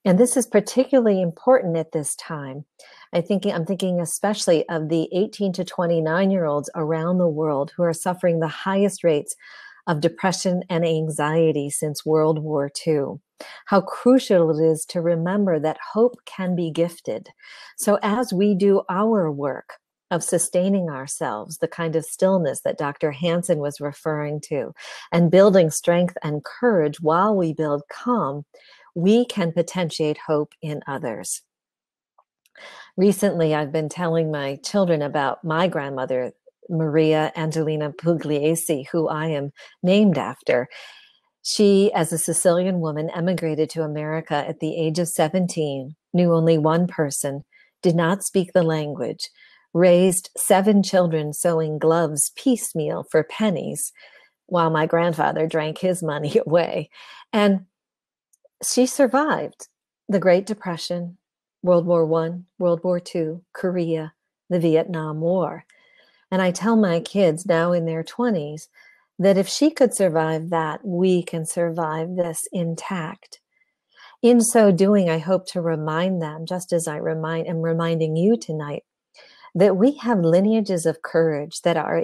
And this is particularly important at this time. I'm thinking especially of the 18 to 29-year-olds around the world who are suffering the highest rates of depression and anxiety since World War II. How crucial it is to remember that hope can be gifted. So as we do our work of sustaining ourselves, the kind of stillness that Dr. Hanson was referring to, and building strength and courage while we build calm, we can potentiate hope in others. Recently, I've been telling my children about my grandmother, Maria Angelina Pugliese, who I am named after. She, as a Sicilian woman, emigrated to America at the age of 17, knew only one person, did not speak the language, raised 7 children sewing gloves piecemeal for pennies, while my grandfather drank his money away. And she survived the Great Depression, World War I, World War II, Korea, the Vietnam War. And I tell my kids now in their 20s that if she could survive that, we can survive this intact. In so doing, I hope to remind them, just as I am reminding you tonight, that we have lineages of courage that are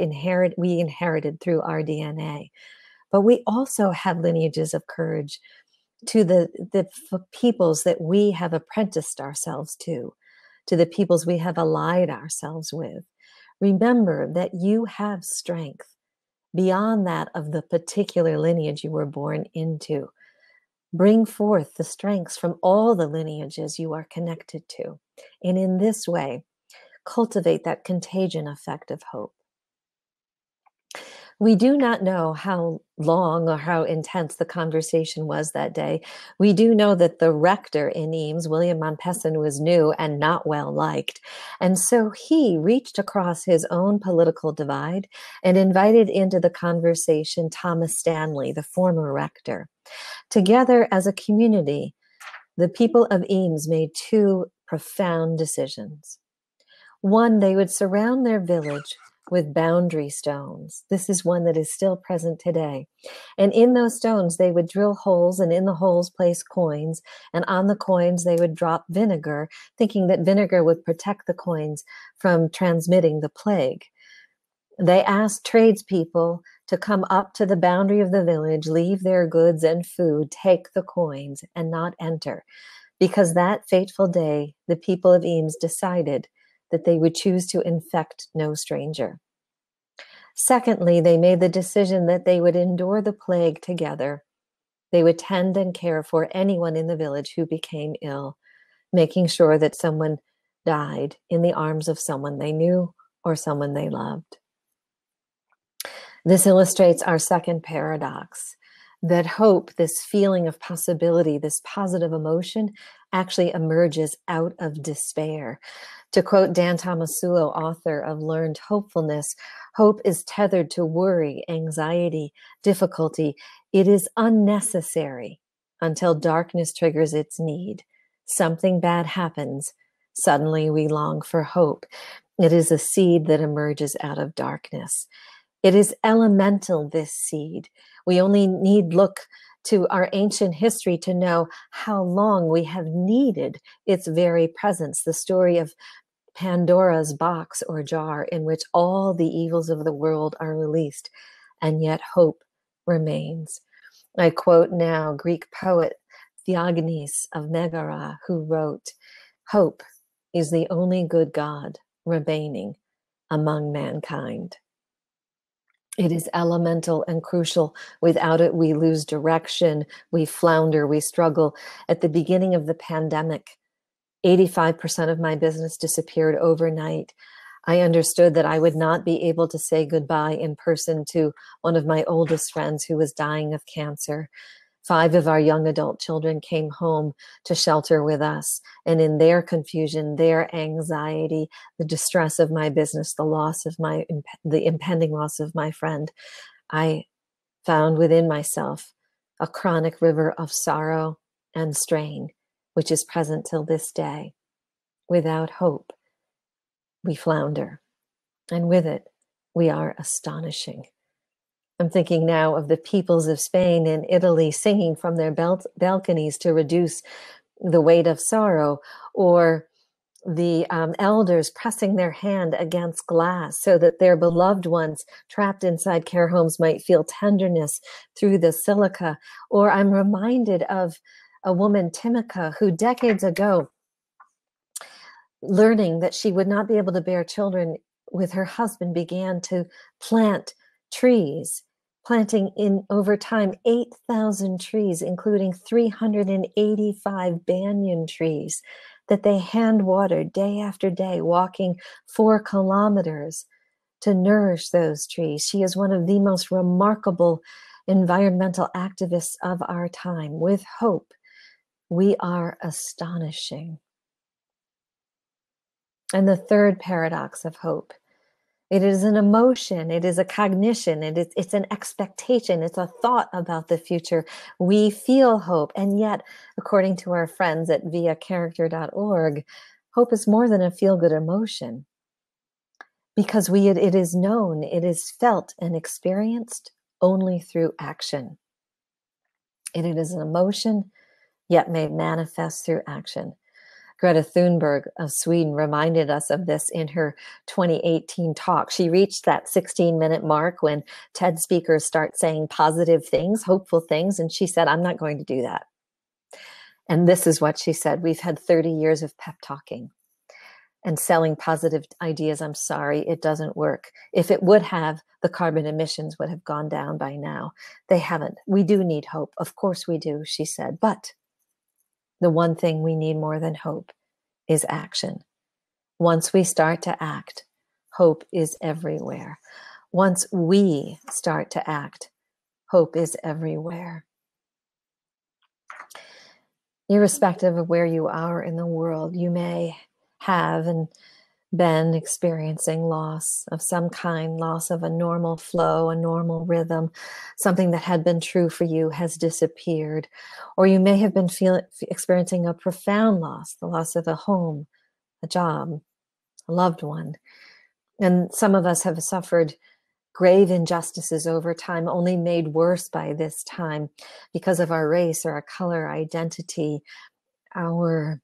we inherited through our DNA. But we also have lineages of courage to the peoples that we have apprenticed ourselves to the peoples we have allied ourselves with. Remember that you have strength beyond that of the particular lineage you were born into. Bring forth the strengths from all the lineages you are connected to. And in this way, cultivate that contagion effect of hope. We do not know how long or how intense the conversation was that day. We do know that the rector in Eames, William Montpesson, was new and not well liked. And so he reached across his own political divide and invited into the conversation Thomas Stanley, the former rector. Together as a community, the people of Eames made two profound decisions. One, they would surround their village with boundary stones. This is one that is still present today. And in those stones, they would drill holes, and in the holes place coins. And on the coins, they would drop vinegar, thinking that vinegar would protect the coins from transmitting the plague. They asked tradespeople to come up to the boundary of the village, leave their goods and food, take the coins, and not enter. Because that fateful day, the people of Eames decided that they would choose to infect no stranger. Secondly, they made the decision that they would endure the plague together. They would tend and care for anyone in the village who became ill, making sure that someone died in the arms of someone they knew or someone they loved. This illustrates our second paradox, that hope, this feeling of possibility, this positive emotion, actually emerges out of despair. To quote Dan Tomasulo, author of Learned Hopefulness, hope is tethered to worry, anxiety, difficulty. It is unnecessary until darkness triggers its need. Something bad happens. Suddenly we long for hope. It is a seed that emerges out of darkness. It is elemental, this seed. We only need look to our ancient history to know how long we have needed its very presence. The story of Pandora's box or jar in which all the evils of the world are released, and yet hope remains. I quote now Greek poet Theognis of Megara, who wrote, "Hope is the only good God remaining among mankind." It is elemental and crucial. Without it, we lose direction, we flounder, we struggle. At the beginning of the pandemic, 85% of my business disappeared overnight. I understood that I would not be able to say goodbye in person to one of my oldest friends who was dying of cancer. 5 of our young adult children came home to shelter with us. And in their confusion, their anxiety, the distress of my business, the impending loss of my friend, I found within myself a chronic river of sorrow and strain, which is present till this day. Without hope, we flounder. And with it, we are astonishing. I'm thinking now of the peoples of Spain and Italy singing from their balconies to reduce the weight of sorrow, or the elders pressing their hand against glass so that their beloved ones trapped inside care homes might feel tenderness through the silica. Or I'm reminded of a woman, Timica, who decades ago, learning that she would not be able to bear children with her husband, began to plant trees, planting in over time 8,000 trees, including 385 banyan trees that they hand watered day after day, walking 4 kilometers to nourish those trees. She is one of the most remarkable environmental activists of our time. With hope, we are astonishing. And the third paradox of hope, it is an emotion, it is a cognition, it's an expectation, it's a thought about the future. We feel hope, and yet, according to our friends at viacharacter.org, hope is more than a feel-good emotion. because it is known, it is felt and experienced only through action. It is an emotion, yet made manifest through action. Greta Thunberg of Sweden reminded us of this in her 2018 talk. She reached that 16-minute mark when TED speakers start saying positive things, hopeful things, and she said, I'm not going to do that. And this is what she said: we've had 30 years of pep talking and selling positive ideas. I'm sorry, it doesn't work. If it would have, the carbon emissions would have gone down by now. They haven't. We do need hope. Of course we do, she said. But the one thing we need more than hope is action. Once we start to act, hope is everywhere. Once we start to act, hope is everywhere. Irrespective of where you are in the world, you may have and been experiencing loss of some kind, loss of a normal flow, a normal rhythm. Something that had been true for you has disappeared. Or you may have been experiencing a profound loss, the loss of a home, a job, a loved one. And some of us have suffered grave injustices over time, only made worse by this time because of our race or our color, identity, our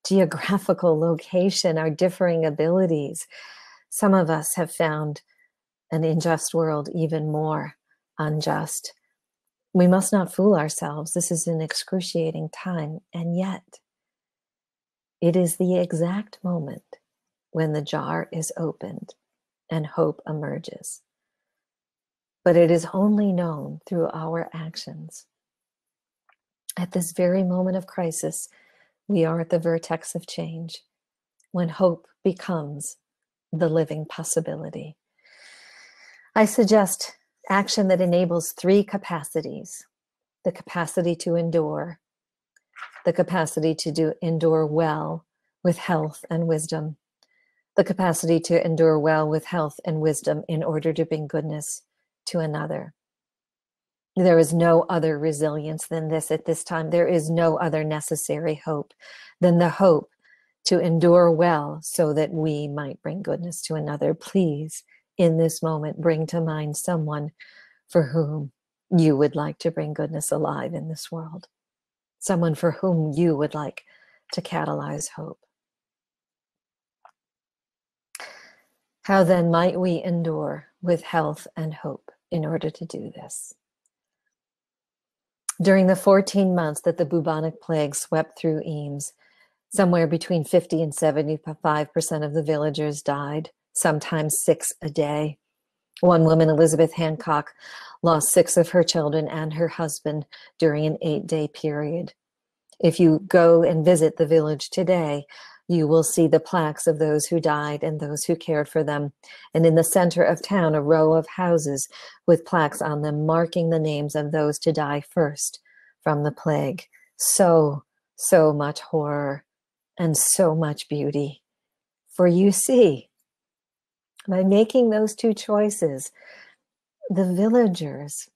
geographical location, our differing abilities. Some of us have found an unjust world even more unjust. We must not fool ourselves. This is an excruciating time, and yet it is the exact moment when the jar is opened and hope emerges. But it is only known through our actions. At this very moment of crisis, we are at the vertex of change, when hope becomes the living possibility. I suggest action that enables 3 capacities: the capacity to endure, the capacity to endure well with health and wisdom, the capacity to endure well with health and wisdom in order to bring goodness to another. There is no other resilience than this at this time. There is no other necessary hope than the hope to endure well so that we might bring goodness to another. Please, in this moment, bring to mind someone for whom you would like to bring goodness alive in this world. Someone for whom you would like to catalyze hope. How then might we endure with health and hope in order to do this? During the 14 months that the bubonic plague swept through Eames, somewhere between 50 and 75% of the villagers died, sometimes 6 a day. One woman, Elizabeth Hancock, lost 6 of her children and her husband during an 8-day period. If you go and visit the village today, you will see the plaques of those who died and those who cared for them. And in the center of town, a row of houses with plaques on them marking the names of those to die first from the plague. So much horror and so much beauty. For you see, by making those 2 choices, the villagers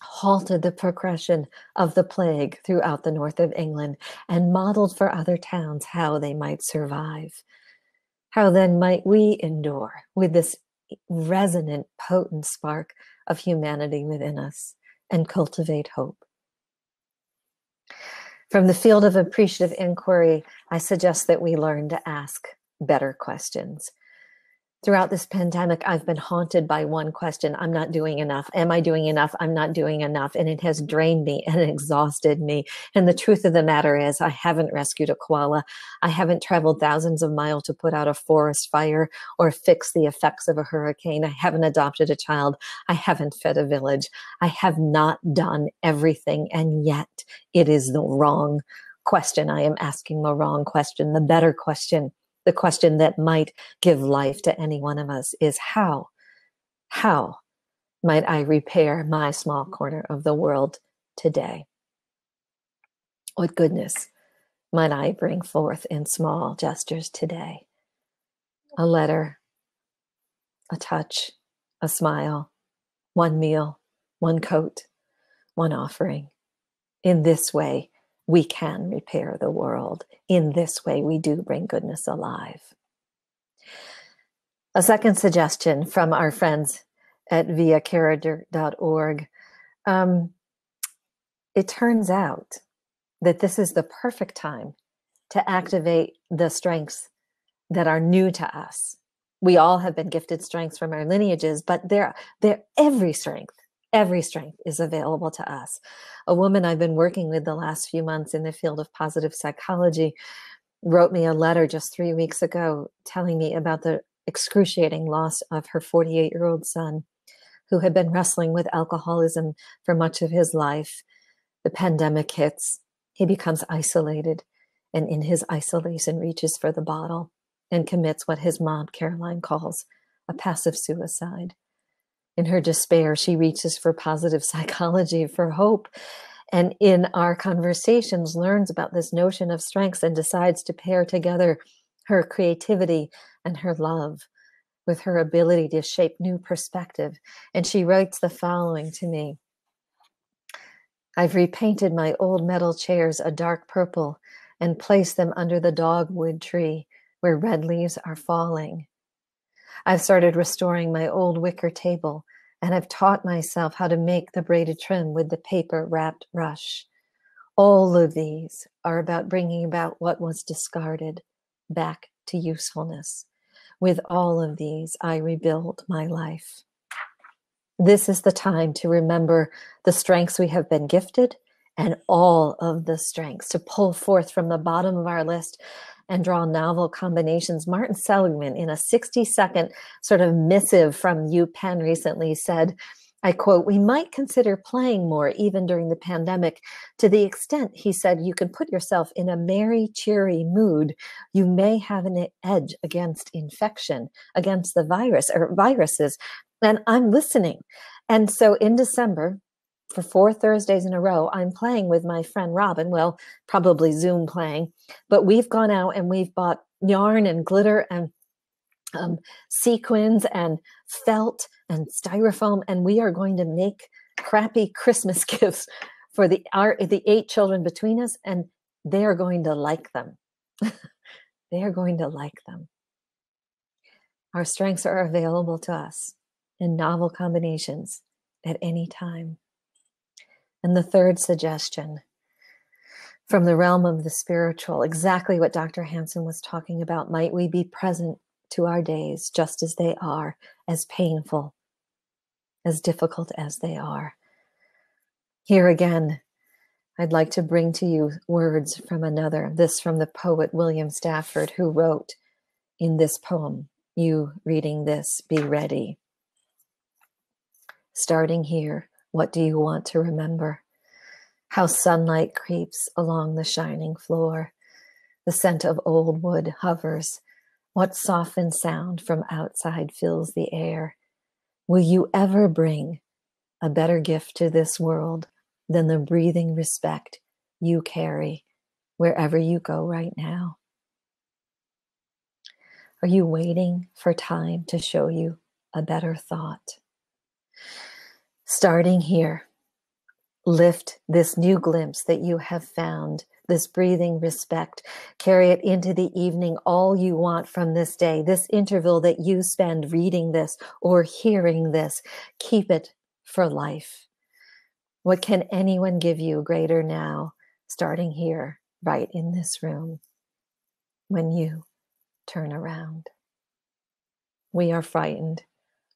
halted the progression of the plague throughout the north of England and modeled for other towns how they might survive. How then might we endure with this resonant, potent spark of humanity within us and cultivate hope? From the field of appreciative inquiry, I suggest that we learn to ask better questions. Throughout this pandemic, I've been haunted by one question: I'm not doing enough. Am I doing enough? I'm not doing enough. And it has drained me and exhausted me. And the truth of the matter is, I haven't rescued a koala. I haven't traveled thousands of miles to put out a forest fire or fix the effects of a hurricane. I haven't adopted a child. I haven't fed a village. I have not done everything. And yet it is the wrong question. I am asking the wrong question. The better question, the question that might give life to any one of us, is how might I repair my small corner of the world today? What goodness might I bring forth in small gestures today? A letter, a touch, a smile, one meal, one coat, one offering. In this way, we can repair the world. In this way, we do bring goodness alive. A second suggestion from our friends at viacharacter.org. It turns out that this is the perfect time to activate the strengths that are new to us. We all have been gifted strengths from our lineages, but every strength is available to us. A woman I've been working with the last few months in the field of positive psychology wrote me a letter just 3 weeks ago telling me about the excruciating loss of her 48-year-old son, who had been wrestling with alcoholism for much of his life. The pandemic hits. He becomes isolated, and in his isolation reaches for the bottle and commits what his mom, Caroline, calls a passive suicide. In her despair, she reaches for positive psychology, for hope, and in our conversations learns about this notion of strengths and decides to pair together her creativity and her love with her ability to shape new perspective. And she writes the following to me. I've repainted my old metal chairs a dark purple and placed them under the dogwood tree where red leaves are falling. I've started restoring my old wicker table, and I've taught myself how to make the braided trim with the paper wrapped rush. All of these are about bringing about what was discarded back to usefulness. With all of these, I rebuild my life. This is the time to remember the strengths we have been gifted and all of the strengths to pull forth from the bottom of our list and draw novel combinations. Martin Seligman, in a 60-second sort of missive from UPenn recently said, I quote, "We might consider playing more even during the pandemic to the extent," he said, "you can put yourself in a merry, cheery mood. You may have an edge against infection, against the virus or viruses." And I'm listening. And so in December, for 4 Thursdays in a row, I'm playing with my friend Robin, well, probably Zoom playing, but we've gone out and we've bought yarn and glitter and sequins and felt and styrofoam, and we are going to make crappy Christmas gifts for the 8 children between us, and they are going to like them. They are going to like them. Our strengths are available to us in novel combinations at any time. And the third suggestion, from the realm of the spiritual, exactly what Dr. Hanson was talking about. Might we be present to our days just as they are, as painful, as difficult as they are. Here again, I'd like to bring to you words from another, this from the poet William Stafford, who wrote in this poem, you reading this, be ready. Starting here, what do you want to remember? How sunlight creeps along the shining floor. The scent of old wood hovers. What softened sound from outside fills the air? Will you ever bring a better gift to this world than the breathing respect you carry wherever you go right now? Are you waiting for time to show you a better thought? Starting here, lift this new glimpse that you have found, this breathing respect, carry it into the evening, all you want from this day, this interval that you spend reading this or hearing this, keep it for life. What can anyone give you greater now, starting here, right in this room, when you turn around? We are frightened,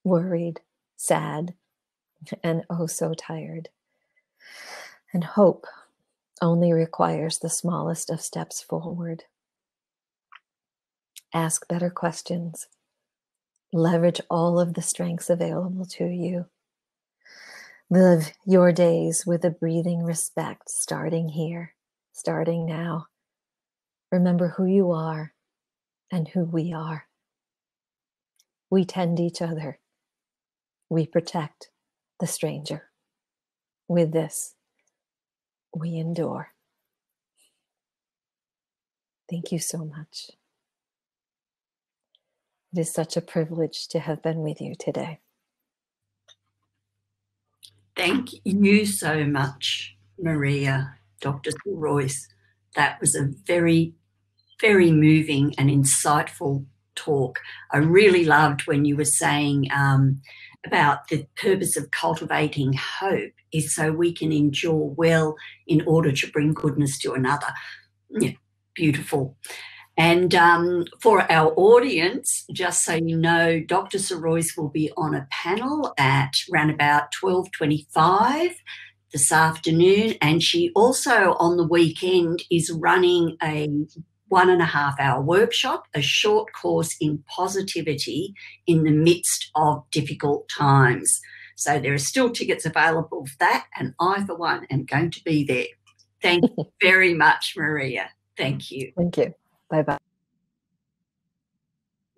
worried, sad, and oh so tired. And hope only requires the smallest of steps forward. Ask better questions. Leverage all of the strengths available to you. Live your days with a breathing respect, starting here, starting now. Remember who you are and who we are. We tend each other. We protect the stranger. With this, we endure. Thank you so much. It is such a privilege to have been with you today. Thank you so much, Maria, Dr. Sirois. That was a very, very moving and insightful talk. I really loved when you were saying about the purpose of cultivating hope is so we can endure well in order to bring goodness to another. Yeah, beautiful. And for our audience, just so you know, Dr. Sirois will be on a panel at around about 12:25 this afternoon, and she also on the weekend is running a 1.5-hour workshop, a short course in positivity in the midst of difficult times. So there are still tickets available for that, and I, for one, am going to be there. Thank you very much, Maria. Thank you. Thank you. Bye-bye.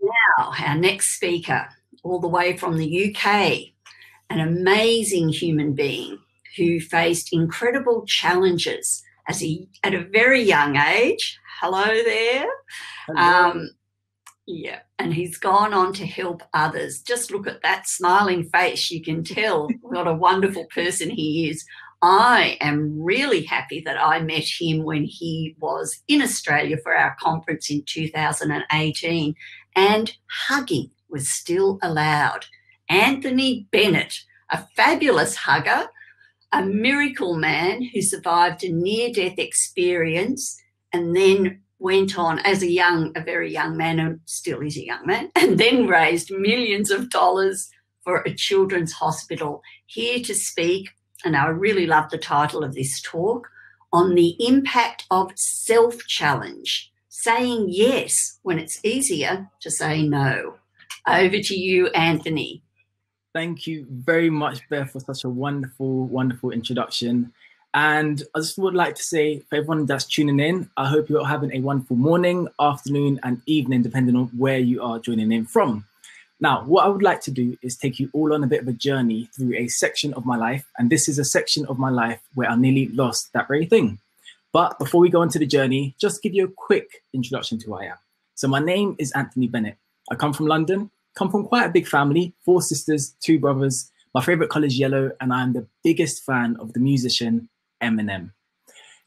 Now, our next speaker, all the way from the UK, an amazing human being who faced incredible challenges at a very young age. Hello there. Hello. Yeah, and he's gone on to help others. Just look at that smiling face. You can tell what a wonderful person he is. I am really happy that I met him when he was in Australia for our conference in 2018, and hugging was still allowed. Anthony Bennett, a fabulous hugger, a miracle man who survived a near-death experience and then went on as a very young man, and still is a young man, and then raised millions of dollars for a children's hospital. Here to speak, and I really love the title of this talk, on the impact of self-challenge, saying yes when it's easier to say no. Over to you, Anthony. Thank you very much, Beth, for such a wonderful, wonderful introduction. And I just would like to say, for everyone that's tuning in, I hope you're having a wonderful morning, afternoon, and evening, depending on where you are joining in from. Now, what I would like to do is take you all on a bit of a journey through a section of my life. And this is a section of my life where I nearly lost that very thing. But before we go into the journey, just give you a quick introduction to who I am. So my name is Anthony Bennett. I come from London, come from quite a big family, 4 sisters, 2 brothers. My favorite color is yellow, and I'm the biggest fan of the musician Eminem.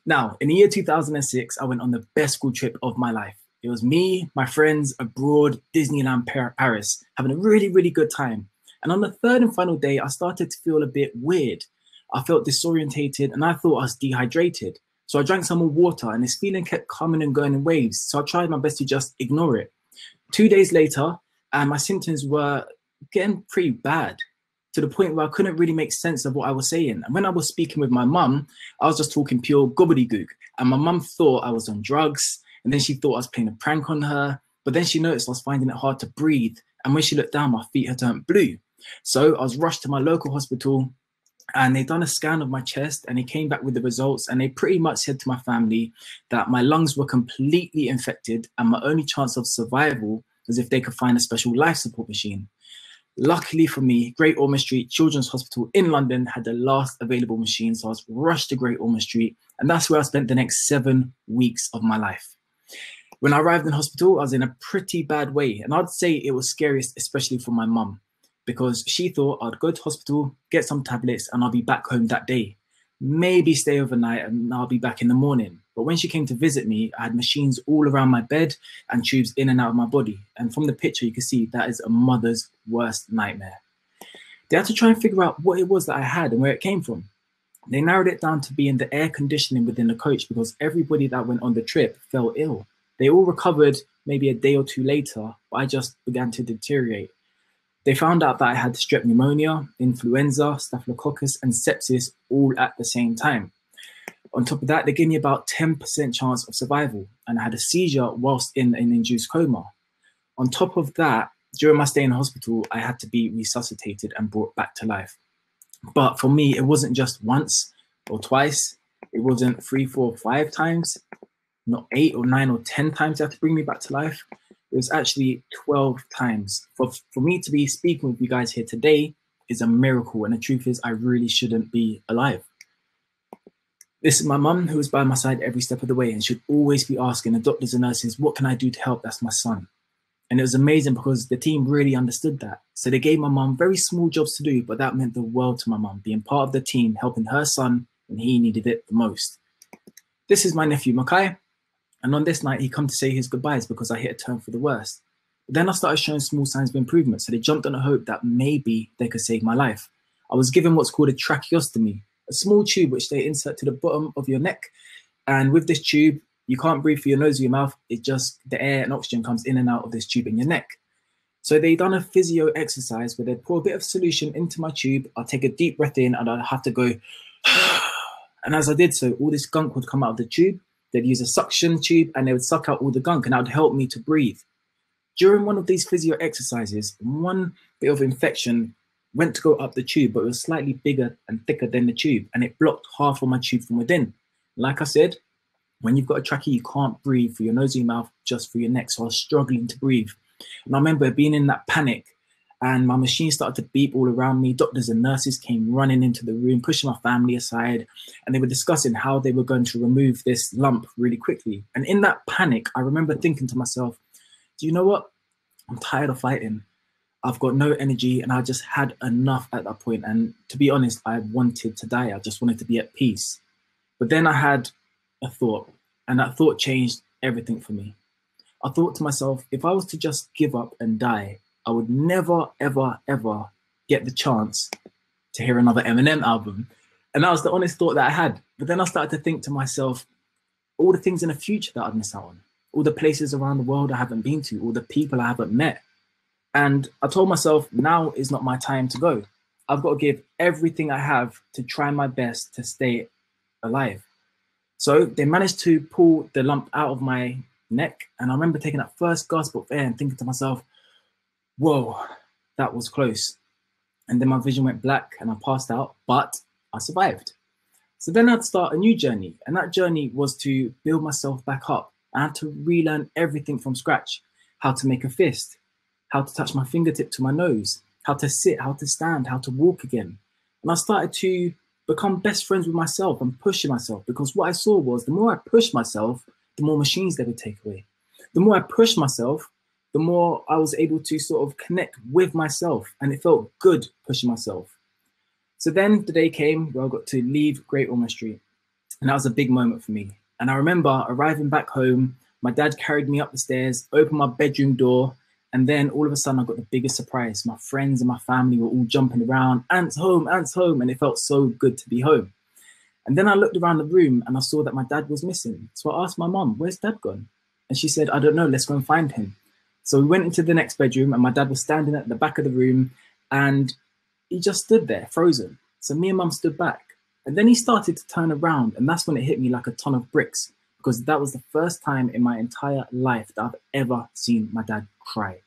Now, in the year 2006, I went on the best school trip of my life. It was me, my friends, abroad, Disneyland, Paris, having a really, really good time. And on the 3rd and final day, I started to feel a bit weird. I felt disorientated and I thought I was dehydrated. So I drank some more water and this feeling kept coming and going in waves. So I tried my best to just ignore it. 2 days later, my symptoms were getting pretty bad, to the point where I couldn't really make sense of what I was saying. And when I was speaking with my mum, I was just talking pure gobbledygook. And my mum thought I was on drugs. And then she thought I was playing a prank on her. But then she noticed I was finding it hard to breathe. And when she looked down, my feet had turned blue. So I was rushed to my local hospital and they done a scan of my chest and they came back with the results. And they pretty much said to my family that my lungs were completely infected and my only chance of survival was if they could find a special life support machine. Luckily for me, Great Ormond Street Children's Hospital in London had the last available machine. So I was rushed to Great Ormond Street, and that's where I spent the next 7 weeks of my life. When I arrived in hospital, I was in a pretty bad way. And I'd say it was scariest, especially for my mum, because she thought I'd go to hospital, get some tablets, and I'll be back home that day. Maybe stay overnight and I'll be back in the morning. But when she came to visit me, I had machines all around my bed and tubes in and out of my body. And from the picture, you can see that is a mother's worst nightmare. They had to try and figure out what it was that I had and where it came from. They narrowed it down to being the air conditioning within the coach because everybody that went on the trip fell ill. They all recovered maybe a day or 2 later, but I just began to deteriorate. They found out that I had strep pneumonia, influenza, staphylococcus, and sepsis all at the same time. On top of that, they gave me about 10% chance of survival, and I had a seizure whilst in an induced coma. On top of that, during my stay in hospital, I had to be resuscitated and brought back to life. But for me, it wasn't just once or twice. It wasn't 3, 4, 5 times, not 8 or 9 or 10 times they had to bring me back to life. It was actually 12 times. For me to be speaking with you guys here today is a miracle. And the truth is, I really shouldn't be alive. This is my mum, who is by my side every step of the way and should always be asking the doctors and nurses, what can I do to help? That's my son. And it was amazing because the team really understood that. So they gave my mum very small jobs to do, but that meant the world to my mum, being part of the team, helping her son when he needed it the most. This is my nephew, Makai. And on this night, he come to say his goodbyes because I hit a turn for the worst. Then I started showing small signs of improvement. So they jumped on the hope that maybe they could save my life. I was given what's called a tracheostomy, a small tube which they insert to the bottom of your neck. And with this tube, you can't breathe through your nose or your mouth. It just, the air and oxygen comes in and out of this tube in your neck. So they done a physio exercise where they'd pour a bit of solution into my tube. I'd take a deep breath in and I'd have to go, and as I did so, all this gunk would come out of the tube. They'd use a suction tube and they would suck out all the gunk, and that would help me to breathe. During one of these physio exercises, one bit of infection went to go up the tube, but it was slightly bigger and thicker than the tube, and it blocked half of my tube from within. Like I said, when you've got a trachea, you can't breathe through your nose or your mouth, just through your neck. So I was struggling to breathe. And I remember being in that panic, and my machine started to beep all around me. Doctors and nurses came running into the room, pushing my family aside, and they were discussing how they were going to remove this lump really quickly. And in that panic, I remember thinking to myself, do you know what? I'm tired of fighting. I've got no energy, and I just had enough at that point. And to be honest, I wanted to die. I just wanted to be at peace. But then I had a thought, and that thought changed everything for me. I thought to myself, if I was to just give up and die, I would never, ever, ever get the chance to hear another Eminem album. And that was the honest thought that I had. But then I started to think to myself, all the things in the future that I'd miss out on, all the places around the world I haven't been to, all the people I haven't met. And I told myself, now is not my time to go. I've got to give everything I have to try my best to stay alive. So they managed to pull the lump out of my neck. And I remember taking that first gasp of air and thinking to myself, whoa, that was close. And then my vision went black and I passed out, but I survived. So then I'd start a new journey. And that journey was to build myself back up. I had to relearn everything from scratch: how to make a fist, how to touch my fingertip to my nose, how to sit, how to stand, how to walk again. And I started to become best friends with myself and pushing myself, because what I saw was the more I pushed myself, the more machines they would take away. The more I pushed myself, the more I was able to sort of connect with myself, and it felt good pushing myself. So then the day came where I got to leave Great Ormond Street, and that was a big moment for me. And I remember arriving back home, my dad carried me up the stairs, opened my bedroom door, and then all of a sudden I got the biggest surprise. My friends and my family were all jumping around, Ant's home, and it felt so good to be home. And then I looked around the room and I saw that my dad was missing. So I asked my mum, where's dad gone? And she said, I don't know, let's go and find him. So we went into the next bedroom and my dad was standing at the back of the room and he just stood there frozen. So me and mum stood back, and then he started to turn around, and that's when it hit me like a ton of bricks, because that was the first time in my entire life that I've ever seen my dad cry.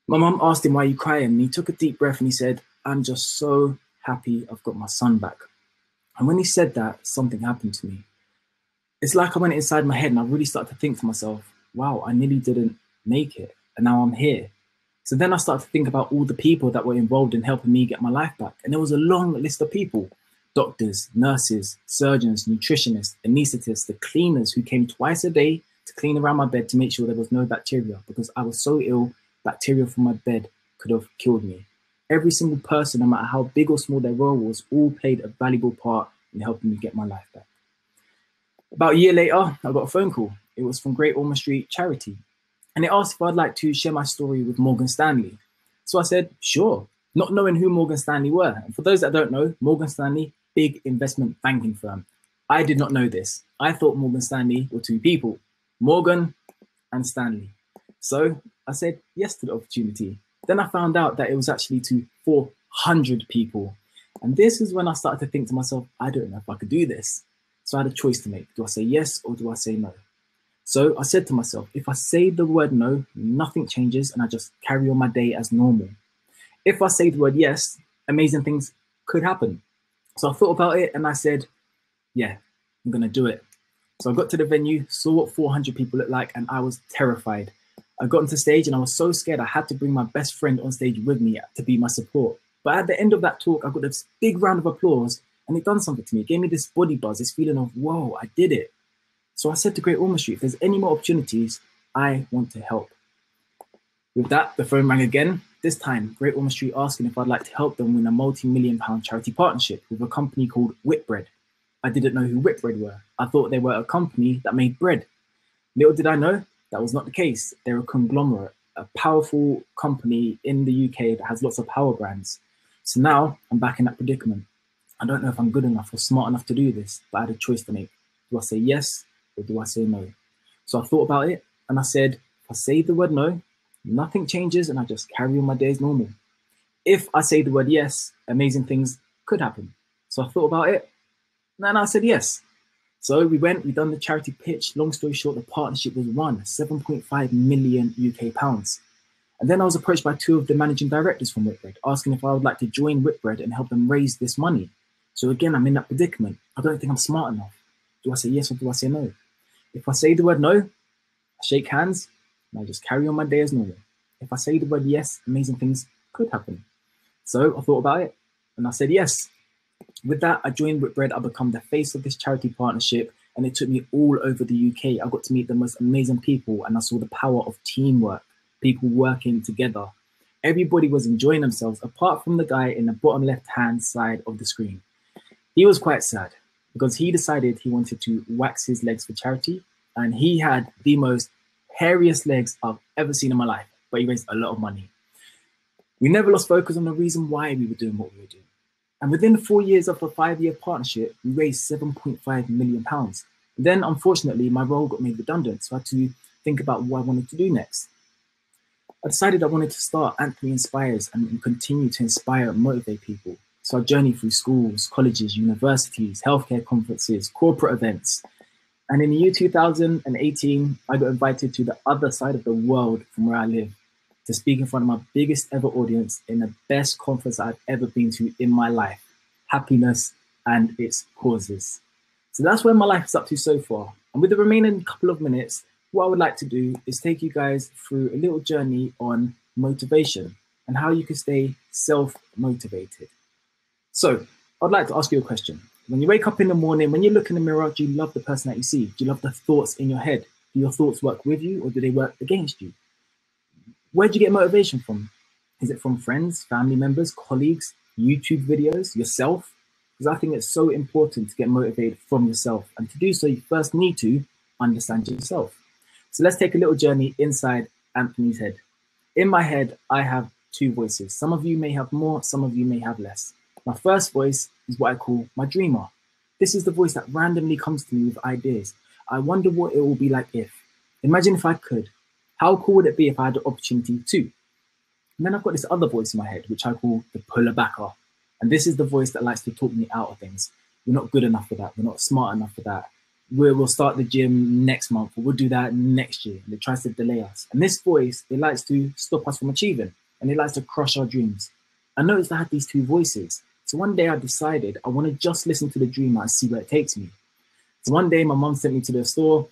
My mum asked him, why are you crying? And he took a deep breath and he said, I'm just so happy I've got my son back. And when he said that, something happened to me. It's like I went inside my head and I really started to think to myself, wow, I nearly didn't make it, and now I'm here. So then I started to think about all the people that were involved in helping me get my life back. And there was a long list of people: doctors, nurses, surgeons, nutritionists, anaesthetists, the cleaners who came twice a day to clean around my bed to make sure there was no bacteria, because I was so ill, bacteria from my bed could have killed me. Every single person, no matter how big or small their role was, all played a valuable part in helping me get my life back. About a year later, I got a phone call. It was from Great Ormond Street Charity. And it asked if I'd like to share my story with Morgan Stanley. So I said, sure, not knowing who Morgan Stanley were. And for those that don't know, Morgan Stanley, big investment banking firm. I did not know this. I thought Morgan Stanley were two people, Morgan and Stanley. So I said yes to the opportunity. Then I found out that it was actually to 400 people. And this is when I started to think to myself, I don't know if I could do this. So I had a choice to make. Do I say yes or do I say no? So I said to myself, if I say the word no, nothing changes and I just carry on my day as normal. If I say the word yes, amazing things could happen. So I thought about it and I said, yeah, I'm going to do it. So I got to the venue, saw what 400 people looked like, and I was terrified. I got onto stage and I was so scared I had to bring my best friend on stage with me to be my support. But at the end of that talk, I got this big round of applause and it done something to me. It gave me this body buzz, this feeling of, whoa, I did it. So I said to Great Ormond Street, if there's any more opportunities, I want to help. With that, the phone rang again. This time, Great Ormond Street asking if I'd like to help them win a multi-million-pound charity partnership with a company called Whitbread. I didn't know who Whitbread were. I thought they were a company that made bread. Little did I know, that was not the case. They're a conglomerate. a powerful company in the UK that has lots of power brands. So now I'm back in that predicament. I don't know if I'm good enough or smart enough to do this, but I had a choice to make. Do I say yes or do I say no? So I thought about it and I said, if I say the word no, nothing changes and I just carry on my day as normal. If I say the word yes, amazing things could happen. So I thought about it and I said yes. So we done the charity pitch. Long story short, the partnership was won, 7.5 million UK pounds. And then I was approached by 2 of the managing directors from Whitbread, asking if I would like to join Whitbread and help them raise this money. So again, I'm in that predicament. I don't think I'm smart enough. Do I say yes or do I say no? If I say the word no, I shake hands and I just carry on my day as normal. If I say the word yes, amazing things could happen. So I thought about it and I said yes. With that, I joined Whitbread. I become the face of this charity partnership, and it took me all over the UK. I got to meet the most amazing people, and I saw the power of teamwork, people working together. Everybody was enjoying themselves, apart from the guy in the bottom left-hand side of the screen. He was quite sad because he decided he wanted to wax his legs for charity, and he had the most hairiest legs I've ever seen in my life, but he raised a lot of money. We never lost focus on the reason why we were doing what we were doing. And within 4 years of the 5-year partnership, we raised £7.5 million. Then, unfortunately, my role got made redundant, so I had to think about what I wanted to do next. I decided I wanted to start Anthony Inspires and continue to inspire and motivate people. So I journeyed through schools, colleges, universities, healthcare conferences, corporate events. And in the year 2018, I got invited to the other side of the world from where I live, to speak in front of my biggest ever audience in the best conference I've ever been to in my life, Happiness and its Causes. So that's where my life is up to so far. And with the remaining couple of minutes, what I would like to do is take you guys through a little journey on motivation and how you can stay self-motivated. So I'd like to ask you a question. When you wake up in the morning, when you look in the mirror, do you love the person that you see? Do you love the thoughts in your head? Do your thoughts work with you or do they work against you? Where do you get motivation from? Is it from friends, family members, colleagues, YouTube videos, yourself? Because I think it's so important to get motivated from yourself. And to do so, you first need to understand yourself. So let's take a little journey inside Anthony's head. In my head, I have 2 voices. Some of you may have more, some of you may have less. My first voice is what I call my dreamer. This is the voice that randomly comes to me with ideas. I wonder what it will be like if. Imagine if I could. How cool would it be if I had the opportunity to? And then I've got this other voice in my head, which I call the puller backer. And this is the voice that likes to talk me out of things. We're not good enough for that. We're not smart enough for that. We'll start the gym next month, or we'll do that next year. And it tries to delay us. And this voice, it likes to stop us from achieving. And it likes to crush our dreams. I noticed I had these 2 voices. So one day I decided I want to just listen to the dreamer and see where it takes me. So one day my mum sent me to the store.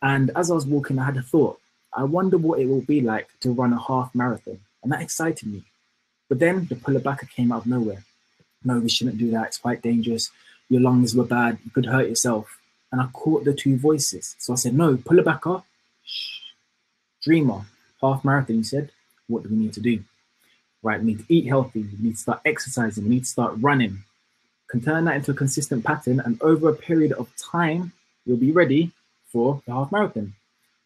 And as I was walking, I had a thought. I wonder what it will be like to run a half marathon. And that excited me. But then the puller backer came out of nowhere. No, we shouldn't do that. It's quite dangerous. Your lungs were bad. You could hurt yourself. And I caught the 2 voices. So I said, no, puller backer, shh. Dreamer, half marathon, you said. What do we need to do? Right, we need to eat healthy. We need to start exercising. We need to start running. Can turn that into a consistent pattern. And over a period of time, you'll be ready for the half marathon.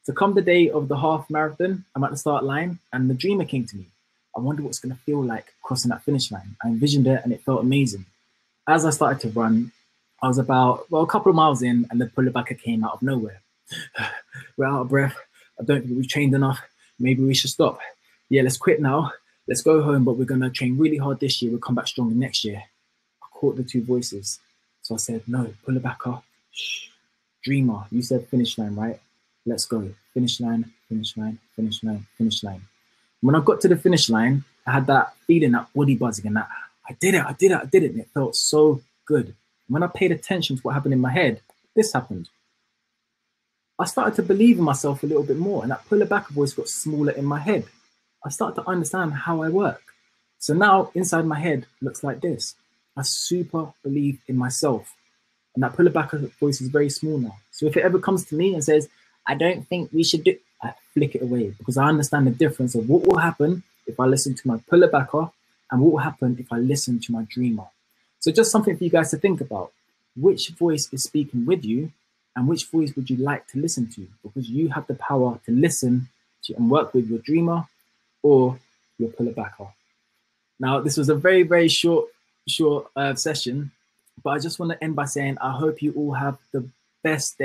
So come the day of the half marathon, I'm at the start line and the dreamer came to me. I wonder what it's going to feel like crossing that finish line. I envisioned it and it felt amazing. As I started to run, I was about, a couple of miles in and the puller backer came out of nowhere. We're out of breath. I don't think we've trained enough. Maybe we should stop. Yeah, let's quit now. Let's go home, but we're going to train really hard this year. We'll come back stronger next year. I caught the 2 voices. So I said, no, puller backer, shh. Dreamer, you said finish line, right? Let's go. Finish line, finish line, finish line, finish line. When I got to the finish line, I had that feeling, that body buzzing and that, I did it, I did it, I did it. And it felt so good. When I paid attention to what happened in my head, this happened. I started to believe in myself a little bit more and that puller backer voice got smaller in my head. I started to understand how I work. So now inside my head looks like this. I super believe in myself. And that puller backer voice is very small now. So if it ever comes to me and says, I don't think we should do, I flick it away because I understand the difference of what will happen if I listen to my puller backer and what will happen if I listen to my dreamer. So just something for you guys to think about. Which voice is speaking with you and which voice would you like to listen to? Because you have the power to listen to and work with your dreamer or you'll pull it back off. Now, this was a very, very short session, but I just want to end by saying I hope you all have the best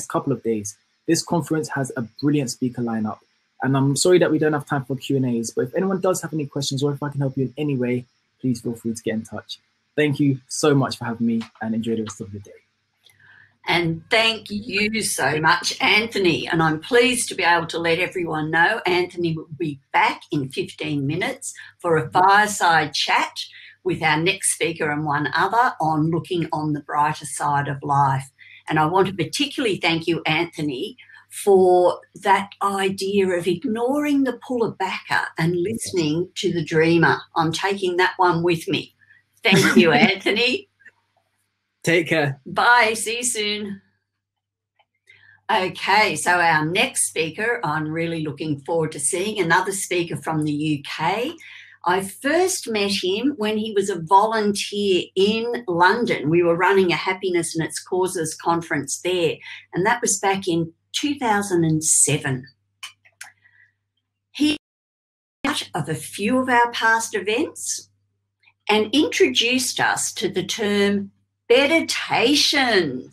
couple of days. This conference has a brilliant speaker lineup, and I'm sorry that we don't have time for Q&As, but if anyone does have any questions or if I can help you in any way, please feel free to get in touch. Thank you so much for having me, and enjoy the rest of the day. And thank you so much, Anthony. And I'm pleased to be able to let everyone know Anthony will be back in 15 minutes for a fireside chat with our next speaker and one other on looking on the brighter side of life. And I want to particularly thank you, Anthony, for that idea of ignoring the puller backer and listening to the dreamer. I'm taking that one with me. Thank you, Anthony. Take care. Bye. See you soon. Okay, so our next speaker, I'm really looking forward to seeing another speaker from the UK. I first met him when he was a volunteer in London. We were running a Happiness and Its Causes conference there, and that was back in 2007. He was part of a few of our past events and introduced us to the term meditation.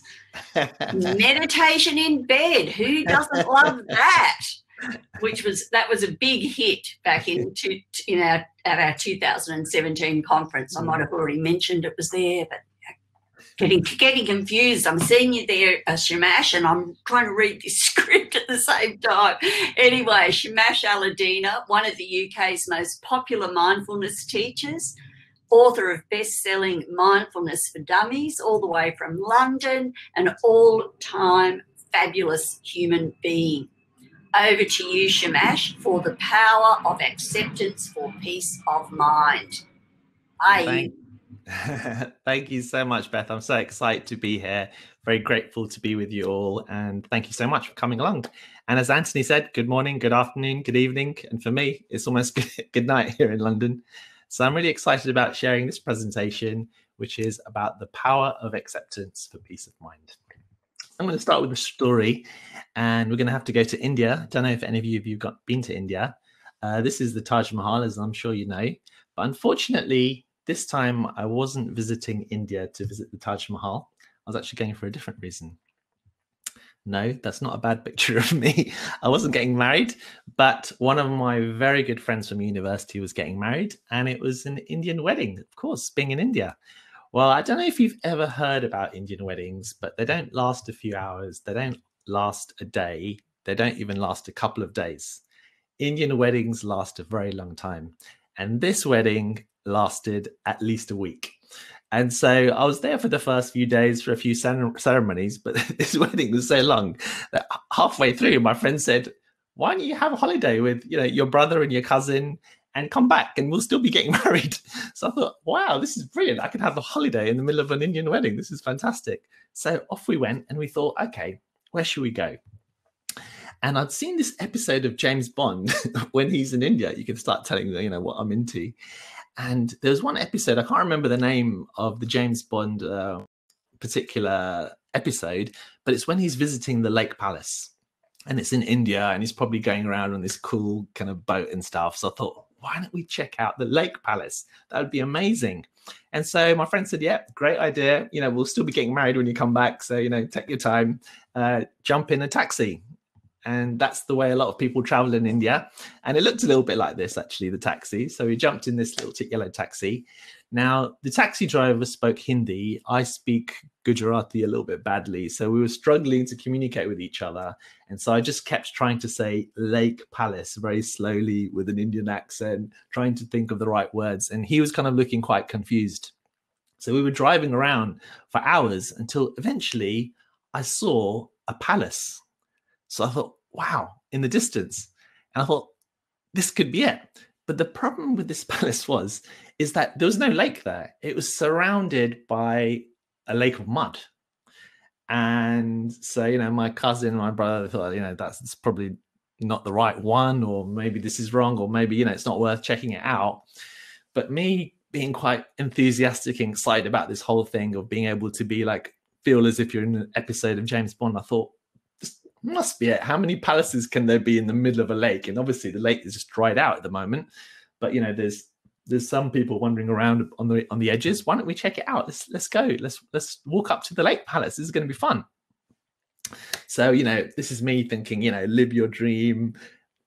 Meditation in bed. Who doesn't love that? That was a big hit back at our 2017 conference. I might have already mentioned it was there, but getting confused. I'm seeing you there, Shamash, and I'm trying to read this script at the same time. Anyway, Shamash Aladina, one of the UK's most popular mindfulness teachers, author of best-selling Mindfulness for Dummies, all the way from London, an all-time fabulous human being. Over to you, Shamash, for the power of acceptance for peace of mind. Thank you so much, Beth. I'm so excited to be here. Very grateful to be with you all. And thank you so much for coming along. And as Anthony said, good morning, good afternoon, good evening. And for me, it's almost good night here in London. So I'm really excited about sharing this presentation, which is about the power of acceptance for peace of mind. I'm going to start with a story, and we're going to have to go to India. Don't know if any of you have been to India. This is the Taj Mahal, as I'm sure you know. But unfortunately, this time I wasn't visiting India to visit the Taj Mahal. I was actually going for a different reason. No, that's not a bad picture of me. I wasn't getting married, but one of my very good friends from university was getting married, and it was an Indian wedding, of course, being in India. Well, I don't know if you've ever heard about Indian weddings, but they don't last a few hours. They don't last a day. They don't even last a couple of days. Indian weddings last a very long time. And this wedding lasted at least a week. And so I was there for the first few days for a few ceremonies, but this wedding was so long that halfway through, my friend said, why don't you have a holiday with your brother and your cousin and come back and we'll still be getting married. So I thought, wow, this is brilliant. I can have a holiday in the middle of an Indian wedding. This is fantastic. So off we went and we thought, okay, where should we go? And I'd seen this episode of James Bond when he's in India. You can start telling what I'm into. And there was one episode, I can't remember the name of the James Bond particular episode, but it's when he's visiting the Lake Palace. And it's in India, and he's probably going around on this cool kind of boat and stuff. So I thought, why don't we check out the Lake Palace? That would be amazing. And so my friend said, yeah, great idea. We'll still be getting married when you come back. So, take your time, jump in a taxi. And that's the way a lot of people travel in India. And it looked a little bit like this, actually, the taxi. So we jumped in this little yellow taxi. Now, the taxi driver spoke Hindi. I speak Gujarati a little bit badly. So we were struggling to communicate with each other. And so I just kept trying to say Lake Palace very slowly with an Indian accent, trying to think of the right words. And he was kind of looking quite confused. So we were driving around for hours until eventually I saw a palace. So I thought, wow, in the distance. And I thought, this could be it. But the problem with this palace is that there was no lake there. It was surrounded by a lake of mud. And so, my cousin and my brother thought, that's probably not the right one, or maybe this is wrong, or maybe, it's not worth checking it out. But me being quite enthusiastic and excited about this whole thing of being able to be feel as if you're in an episode of James Bond, I thought, Must be it. How many palaces can there be in the middle of a lake? And obviously the lake is just dried out at the moment. But you know, there's some people wandering around on the edges. Why don't we check it out? Let's go. Let's walk up to the lake palace. This is going to be fun. So, you know, this is me thinking, you know, live your dream,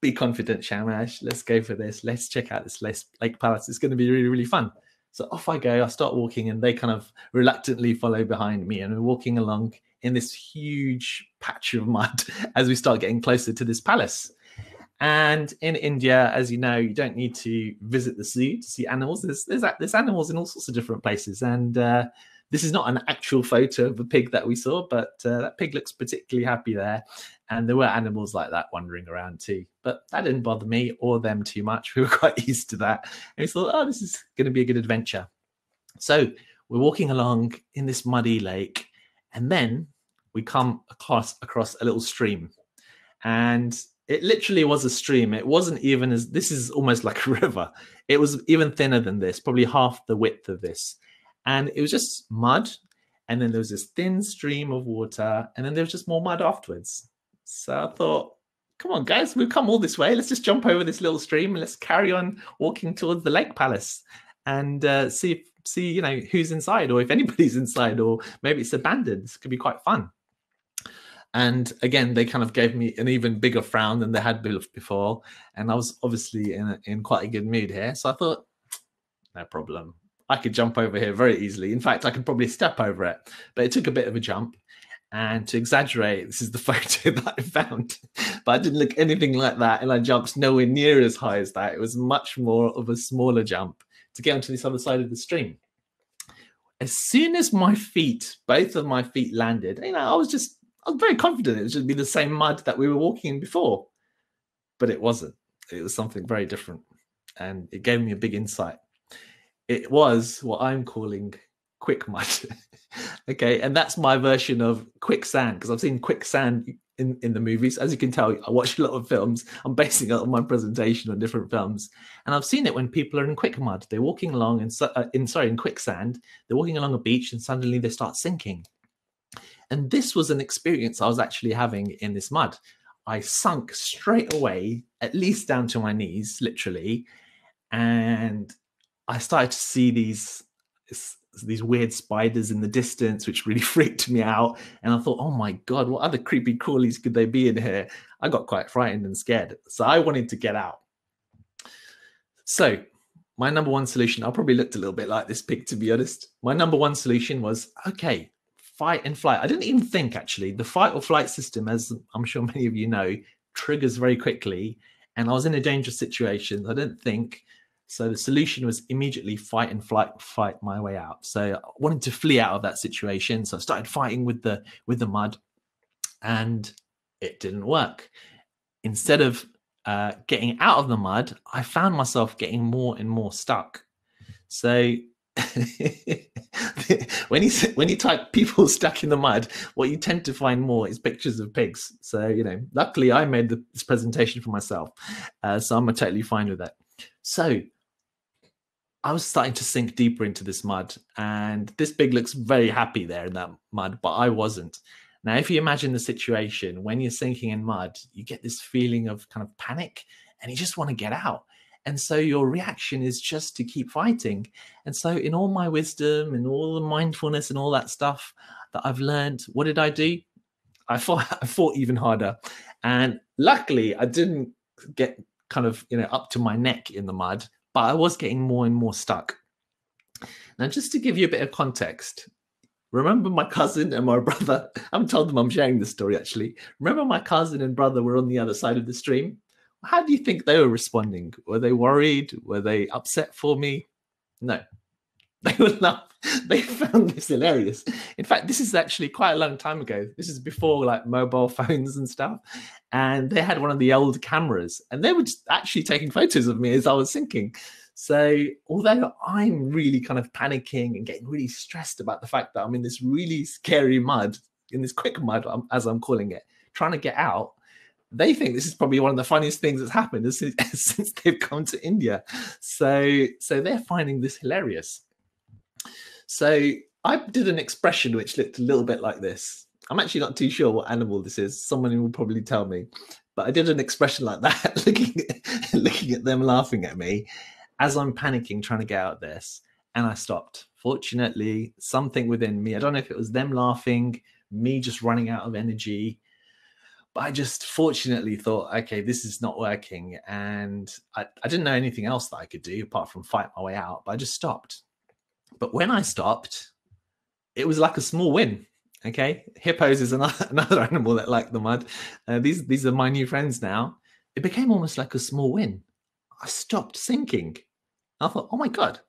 be confident, Shamash. Let's go for this. Let's check out this lake palace. It's going to be really, really fun. So off I go. I start walking, and they kind of reluctantly follow behind me, and we're walking along in this huge patch of mud as we start getting closer to this palace. And in India, as you know, you don't need to visit the zoo to see animals. There's animals in all sorts of different places. And this is not an actual photo of a pig that we saw, but that pig looks particularly happy there. And there were animals like that wandering around too. But that didn't bother me or them too much. We were quite used to that. And we thought, oh, this is going to be a good adventure. So we're walking along in this muddy lake, and then we come across a little stream. And it literally was a stream. It wasn't even as, this is almost like a river. It was even thinner than this, probably half the width of this. And it was just mud. And then there was this thin stream of water. And then there was just more mud afterwards. So I thought, come on, guys, we've come all this way. Let's just jump over this little stream and let's carry on walking towards the lake palace and see, you know, who's inside, or if anybody's inside, or maybe it's abandoned. This could be quite fun. And again, they kind of gave me an even bigger frown than they had before. And I was obviously in quite a good mood here. So I thought, no problem. I could jump over here very easily. In fact, I could probably step over it. But it took a bit of a jump. And to exaggerate, this is the photo that I found. But I didn't look anything like that. And I jumped nowhere near as high as that. It was much more of a smaller jump to get onto this other side of the stream. As soon as my feet, both of my feet landed, you know, I was very confident it would just be the same mud that we were walking in before. But it wasn't. It was something very different. And it gave me a big insight. It was what I'm calling quick mud. Okay, and that's my version of quicksand, because I've seen quicksand in the movies. As you can tell, I watch a lot of films. I'm basing it on my presentation on different films. And I've seen it when people are in quick mud. They're walking along in quicksand. They're walking along a beach and suddenly they start sinking. And this was an experience I was actually having in this mud. I sunk straight away, at least down to my knees, literally. And I started to see these weird spiders in the distance, which really freaked me out. And I thought, oh my God, what other creepy crawlies could they be in here? I got quite frightened and scared. So I wanted to get out. So my number one solution, I probably looked a little bit like this pig, to be honest. My number one solution was, okay, fight and flight. I didn't even think, actually. The fight or flight system, as I'm sure many of you know, triggers very quickly. And I was in a dangerous situation. I didn't think. So the solution was immediately fight and fight my way out. So I wanted to flee out of that situation. So I started fighting with the mud, and it didn't work. Instead of getting out of the mud, I found myself getting more and more stuck. So when you type people stuck in the mud, what you tend to find more is pictures of pigs. So, you know, luckily I made this presentation for myself. So I'm totally fine with that. So I was starting to sink deeper into this mud, and this pig looks very happy there in that mud, but I wasn't. Now, if you imagine the situation, when you're sinking in mud, you get this feeling of kind of panic and you just want to get out. And so your reaction is just to keep fighting. And so in all my wisdom and all the mindfulness and all that stuff that I've learned, what did I do? I fought even harder. And luckily I didn't get kind of, you know, up to my neck in the mud, but I was getting more and more stuck. Now, just to give you a bit of context, remember my cousin and my brother? I haven't told them I'm sharing this story, actually. Remember my cousin and brother were on the other side of the stream? How do you think they were responding? Were they worried? Were they upset for me? No, they were not. They found this hilarious. In fact, this is actually quite a long time ago. This is before like mobile phones and stuff. And they had one of the old cameras, and they were just actually taking photos of me as I was sinking. So although I'm really kind of panicking and getting really stressed about the fact that I'm in this really scary mud, in this quick mud, as I'm calling it, trying to get out, they think this is probably one of the funniest things that's happened since they've come to India. So they're finding this hilarious. So I did an expression which looked a little bit like this. I'm actually not too sure what animal this is. Someone will probably tell me. But I did an expression like that, looking at them laughing at me as I'm panicking, trying to get out of this. And I stopped. Fortunately, something within me, I don't know if it was them laughing, me just running out of energy, but I just fortunately thought, okay, this is not working. And I didn't know anything else that I could do apart from fight my way out, but I just stopped. But when I stopped, it was like a small win. Okay, hippos is another animal that like the mud. These are my new friends now. It became almost like a small win. I stopped sinking. I thought, oh my God,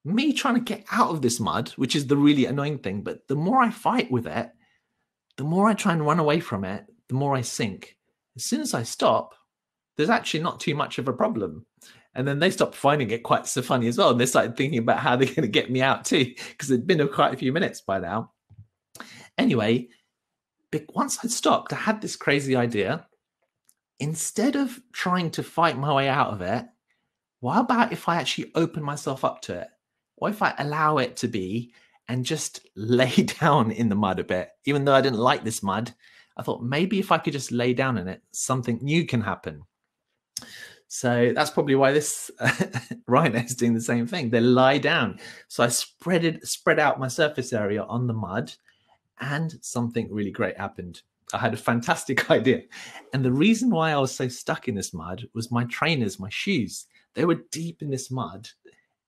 me trying to get out of this mud, which is the really annoying thing. But the more I fight with it, the more I try and run away from it, the more I sink. As soon as I stop, there's actually not too much of a problem. And then they stopped finding it quite so funny as well. And they started thinking about how they're going to get me out too, because it'd been quite a few minutes by now. Anyway, once I stopped, I had this crazy idea. Instead of trying to fight my way out of it, what about if I actually open myself up to it? What if I allow it to be and just lay down in the mud a bit? Even though I didn't like this mud, I thought maybe if I could just lay down in it, something new can happen. So that's probably why this rhino is doing the same thing. They lie down. So I spread out my surface area on the mud, and something really great happened. I had a fantastic idea. And the reason why I was so stuck in this mud was my trainers, my shoes. They were deep in this mud,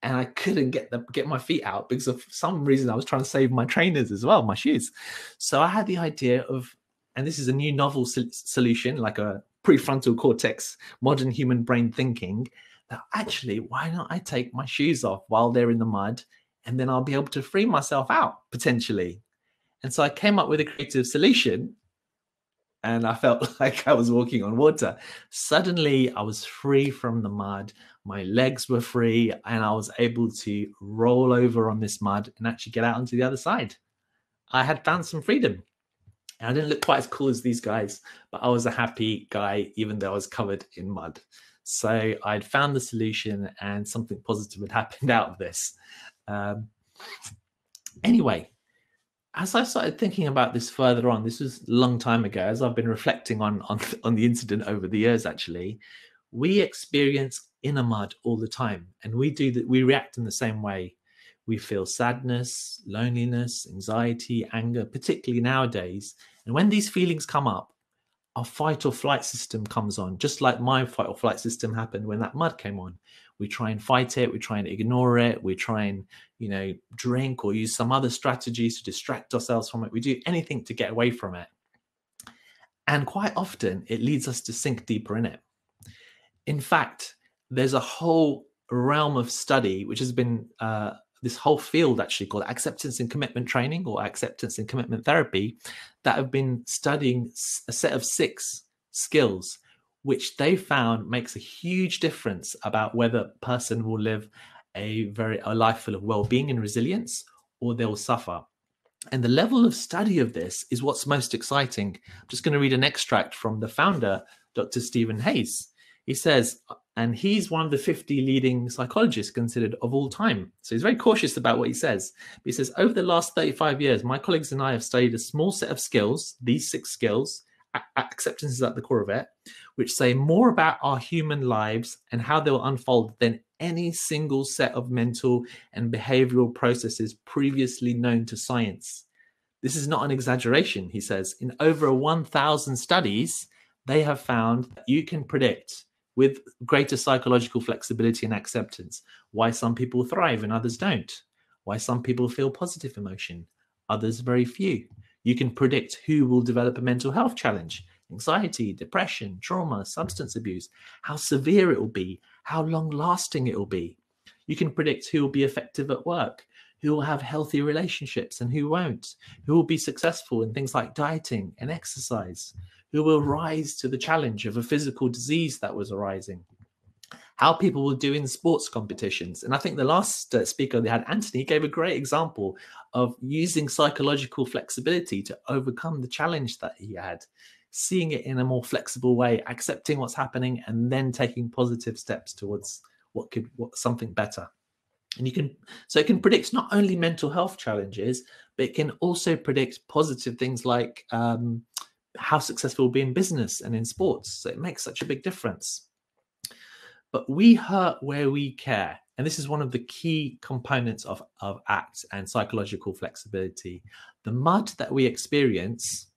and I couldn't get my feet out because of some reason I was trying to save my trainers as well, my shoes. So I had the idea of, and this is a new novel solution, like a prefrontal cortex, modern human brain thinking, that actually, why not I take my shoes off while they're in the mud, and then I'll be able to free myself out potentially. And so I came up with a creative solution, and I felt like I was walking on water. Suddenly I was free from the mud. My legs were free, and I was able to roll over on this mud and actually get out onto the other side. I had found some freedom. And I didn't look quite as cool as these guys, but I was a happy guy, even though I was covered in mud. So I'd found the solution, and something positive had happened out of this. Anyway, as I started thinking about this further on, this was a long time ago, as I've been reflecting on the incident over the years, actually, we experience inner mud all the time, and we react in the same way. We feel sadness, loneliness, anxiety, anger, particularly nowadays. And when these feelings come up, our fight or flight system comes on, just like my fight or flight system happened when that mud came on. We try and fight it. We try and ignore it. We try and, drink or use some other strategies to distract ourselves from it. We do anything to get away from it. And quite often it leads us to sink deeper in it. In fact, there's a whole realm of study, which has been this whole field actually called acceptance and commitment training, or acceptance and commitment therapy, that have been studying a set of 6 skills, which they found makes a huge difference about whether a person will live a life full of well-being and resilience, or they'll suffer. And the level of study of this is what's most exciting. I'm just going to read an extract from the founder, Dr. Stephen Hayes. He says, and he's one of the 50 leading psychologists considered of all time. So he's very cautious about what he says. But he says, over the last 35 years, my colleagues and I have studied a small set of skills, these 6 skills, acceptance is at the core of it, which say more about our human lives and how they will unfold than any single set of mental and behavioral processes previously known to science. This is not an exaggeration, he says. In over 1,000 studies, they have found that you can predict with greater psychological flexibility and acceptance why some people thrive and others don't, why some people feel positive emotion, others very few. You can predict who will develop a mental health challenge, anxiety, depression, trauma, substance abuse, how severe it will be, how long-lasting it will be. You can predict who will be effective at work, who will have healthy relationships and who won't, who will be successful in things like dieting and exercise, who will rise to the challenge of a physical disease that was arising, how people will do in sports competitions. And I think the last speaker they had, Anthony, gave a great example of using psychological flexibility to overcome the challenge that he had, seeing it in a more flexible way, accepting what's happening, and then taking positive steps towards something better. And it can predict not only mental health challenges, but it can also predict positive things like how successful we'll be in business and in sports. So it makes such a big difference. But we hurt where we care. And this is one of the key components of ACT and psychological flexibility. The mud that we experience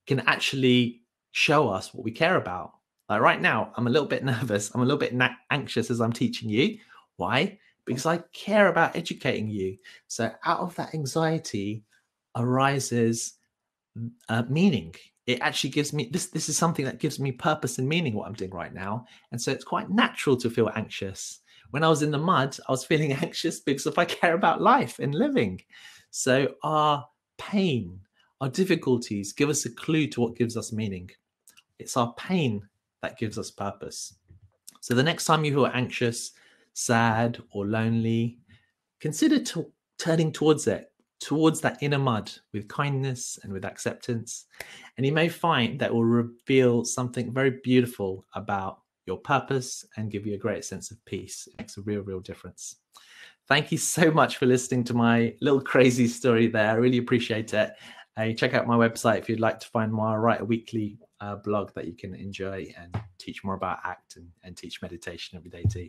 can actually show us what we care about. Like right now, I'm a little bit nervous. I'm a little bit anxious as I'm teaching you. Why? Because I care about educating you. So out of that anxiety arises meaning. It actually gives me, this is something that gives me purpose and meaning, what I'm doing right now. And so it's quite natural to feel anxious. When I was in the mud, I was feeling anxious because if I care about life and living. So our pain, our difficulties give us a clue to what gives us meaning. It's our pain that gives us purpose. So the next time you feel anxious, sad, or lonely, consider turning towards it, towards that inner mud with kindness and with acceptance. And you may find that will reveal something very beautiful about your purpose and give you a great sense of peace. It makes a real, real difference. Thank you so much for listening to my little crazy story there. I really appreciate it. Check out my website if you'd like to find more. I write a weekly blog that you can enjoy and teach more about ACT and teach meditation every day too.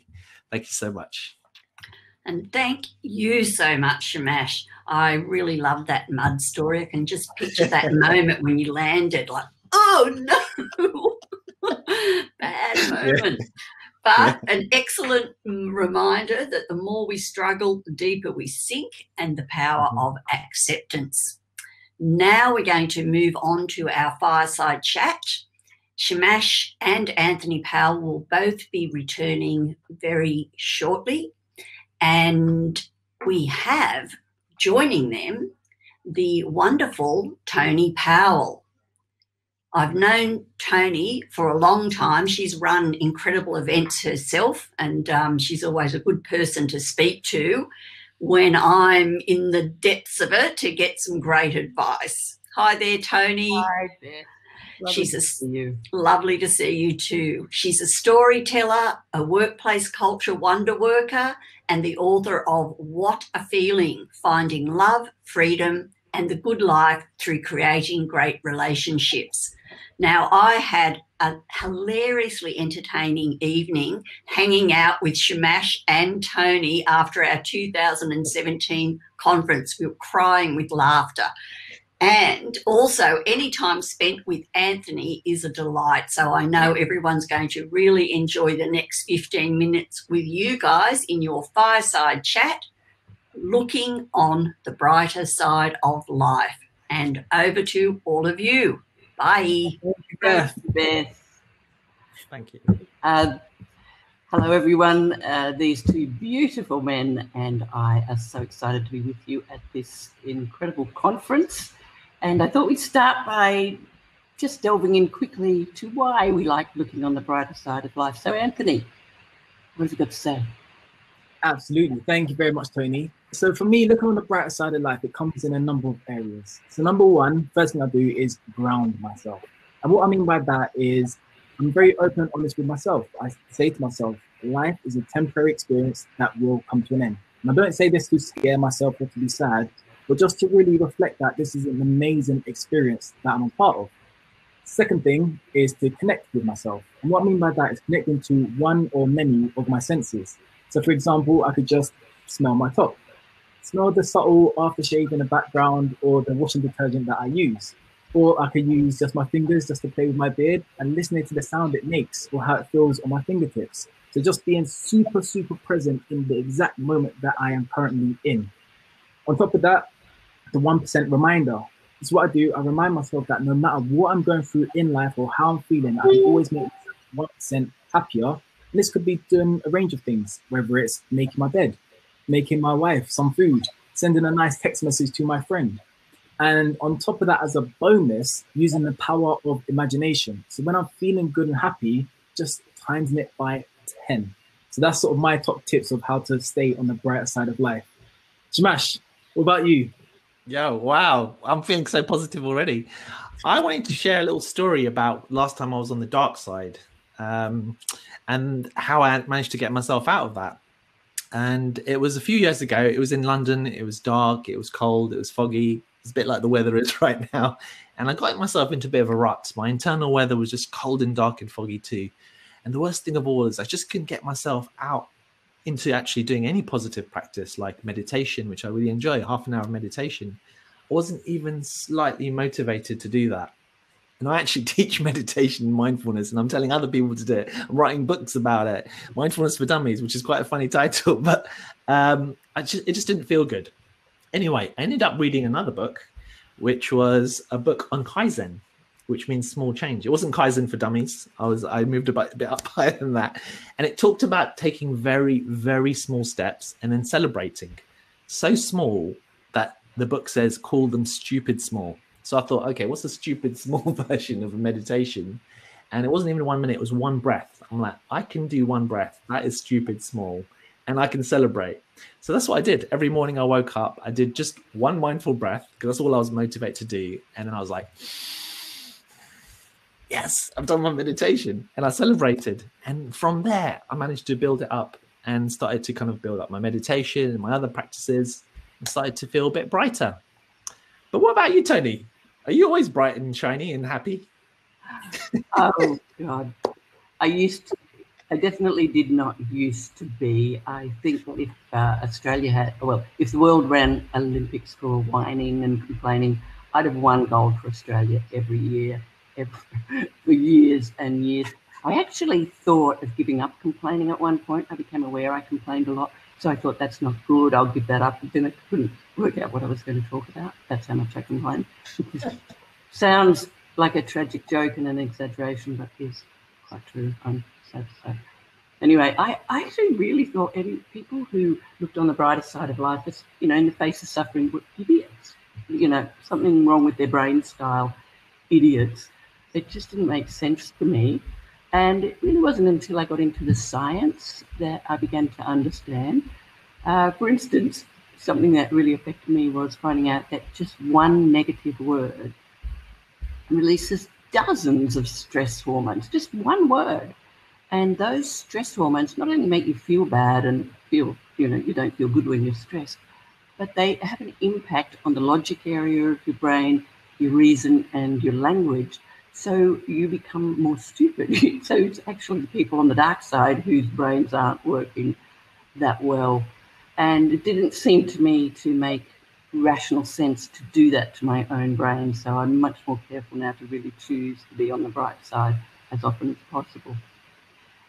Thank you so much. And thank you so much, Shamash. I really love that mud story. I can just picture that moment when you landed, like, oh no, bad moment. But an excellent reminder that the more we struggle, the deeper we sink, and the power of acceptance. Now we're going to move on to our fireside chat. Shamash and Anthony Powell will both be returning very shortly. And we have joining them the wonderful Tony Powell. I've known Tony for a long time. She's run incredible events herself, and she's always a good person to speak to when I'm in the depths of it to get some great advice. Hi there, Tony. Hi, Beth. Lovely to see you too. She's a storyteller, a workplace culture wonder worker, and the author of What a Feeling: Finding Love, Freedom, and the Good Life Through Creating Great Relationships. Now, I had a hilariously entertaining evening hanging out with Shamash and Tony after our 2017 conference. We were crying with laughter. And also, any time spent with Anthony is a delight. So I know everyone's going to really enjoy the next 15 minutes with you guys in your fireside chat, looking on the brighter side of life. And over to all of you. Bye. Beth. Thank you. Hello, everyone. These two beautiful men and I are so excited to be with you at this incredible conference. And I thought we'd start by just delving in quickly to why we like looking on the brighter side of life. So, Anthony, what have you got to say? Absolutely. Thank you very much, Tony. So for me, looking on the brighter side of life, it comes in a number of areas. So number one, first thing I do is ground myself. And what I mean by that is I'm very open and honest with myself. I say to myself, life is a temporary experience that will come to an end. And I don't say this to scare myself or to be sad, but just to really reflect that this is an amazing experience that I'm a part of. Second thing is to connect with myself. And what I mean by that is connecting to one or many of my senses. So for example, I could just smell my top, smell the subtle aftershave in the background or the washing detergent that I use. Or I could use just my fingers just to play with my beard and listening to the sound it makes or how it feels on my fingertips. So just being super, super present in the exact moment that I am currently in. On top of that, the 1% reminder. This is what I do. I remind myself that no matter what I'm going through in life or how I'm feeling, I can always make myself 1% happier. And this could be doing a range of things, whether it's making my bed, making my wife some food, sending a nice text message to my friend. And on top of that, as a bonus, using the power of imagination. So when I'm feeling good and happy, just times it by 10. So that's sort of my top tips of how to stay on the brighter side of life. Shamash, what about you? Yo, wow. I'm feeling so positive already. I wanted to share a little story about last time I was on the dark side and how I managed to get myself out of that. And it was a few years ago. It was in London. It was dark. It was cold. It was foggy. It's a bit like the weather is right now. And I got myself into a bit of a rut. My internal weather was just cold and dark and foggy too. And the worst thing of all is I just couldn't get myself out into actually doing any positive practice like meditation, which I really enjoy, half an hour of meditation. I wasn't even slightly motivated to do that. And I actually teach meditation and mindfulness, and I'm telling other people to do it. I'm writing books about it, Mindfulness for Dummies, which is quite a funny title, but it just didn't feel good. Anyway, I ended up reading another book, which was a book on Kaizen, which means small change. It wasn't Kaizen for Dummies. I moved a bit up higher than that. And it talked about taking very, very small steps and then celebrating. So small that the book says, call them stupid small. So I thought, okay, what's the stupid small version of a meditation? And it wasn't even 1 minute, it was one breath. I'm like, I can do one breath. That is stupid small. And I can celebrate. So that's what I did. Every morning I woke up, I did just one mindful breath because that's all I was motivated to do. And then I was like, yes, I've done my meditation. And I celebrated. And from there, I managed to build it up and started to kind of build up my meditation and my other practices and started to feel a bit brighter. But what about you, Tony? Are you always bright and shiny and happy? Oh, God. I definitely did not used to be. I think that if Australia if the world ran Olympics for whining and complaining, I'd have won gold for Australia every year, for years and years. I actually thought of giving up complaining at one point. I became aware I complained a lot. So I thought, that's not good, I'll give that up. But then I couldn't work out what I was going to talk about. That's how much I complained. Sounds like a tragic joke and an exaggeration, but is quite true, I'm sad to say. Anyway, I actually really thought people who looked on the brighter side of life, as, in the face of suffering, were idiots. Something wrong with their brain style, idiots. It just didn't make sense to me. And it really wasn't until I got into the science that I began to understand. For instance, something that really affected me was finding out that just one negative word releases dozens of stress hormones, just one word. And those stress hormones not only make you feel bad and feel, you don't feel good when you're stressed, but they have an impact on the logic area of your brain, your reason, and your language. So you become more stupid. So it's actually the people on the dark side whose brains aren't working that well. And it didn't seem to me to make rational sense to do that to my own brain. So I'm much more careful now to really choose to be on the bright side as often as possible.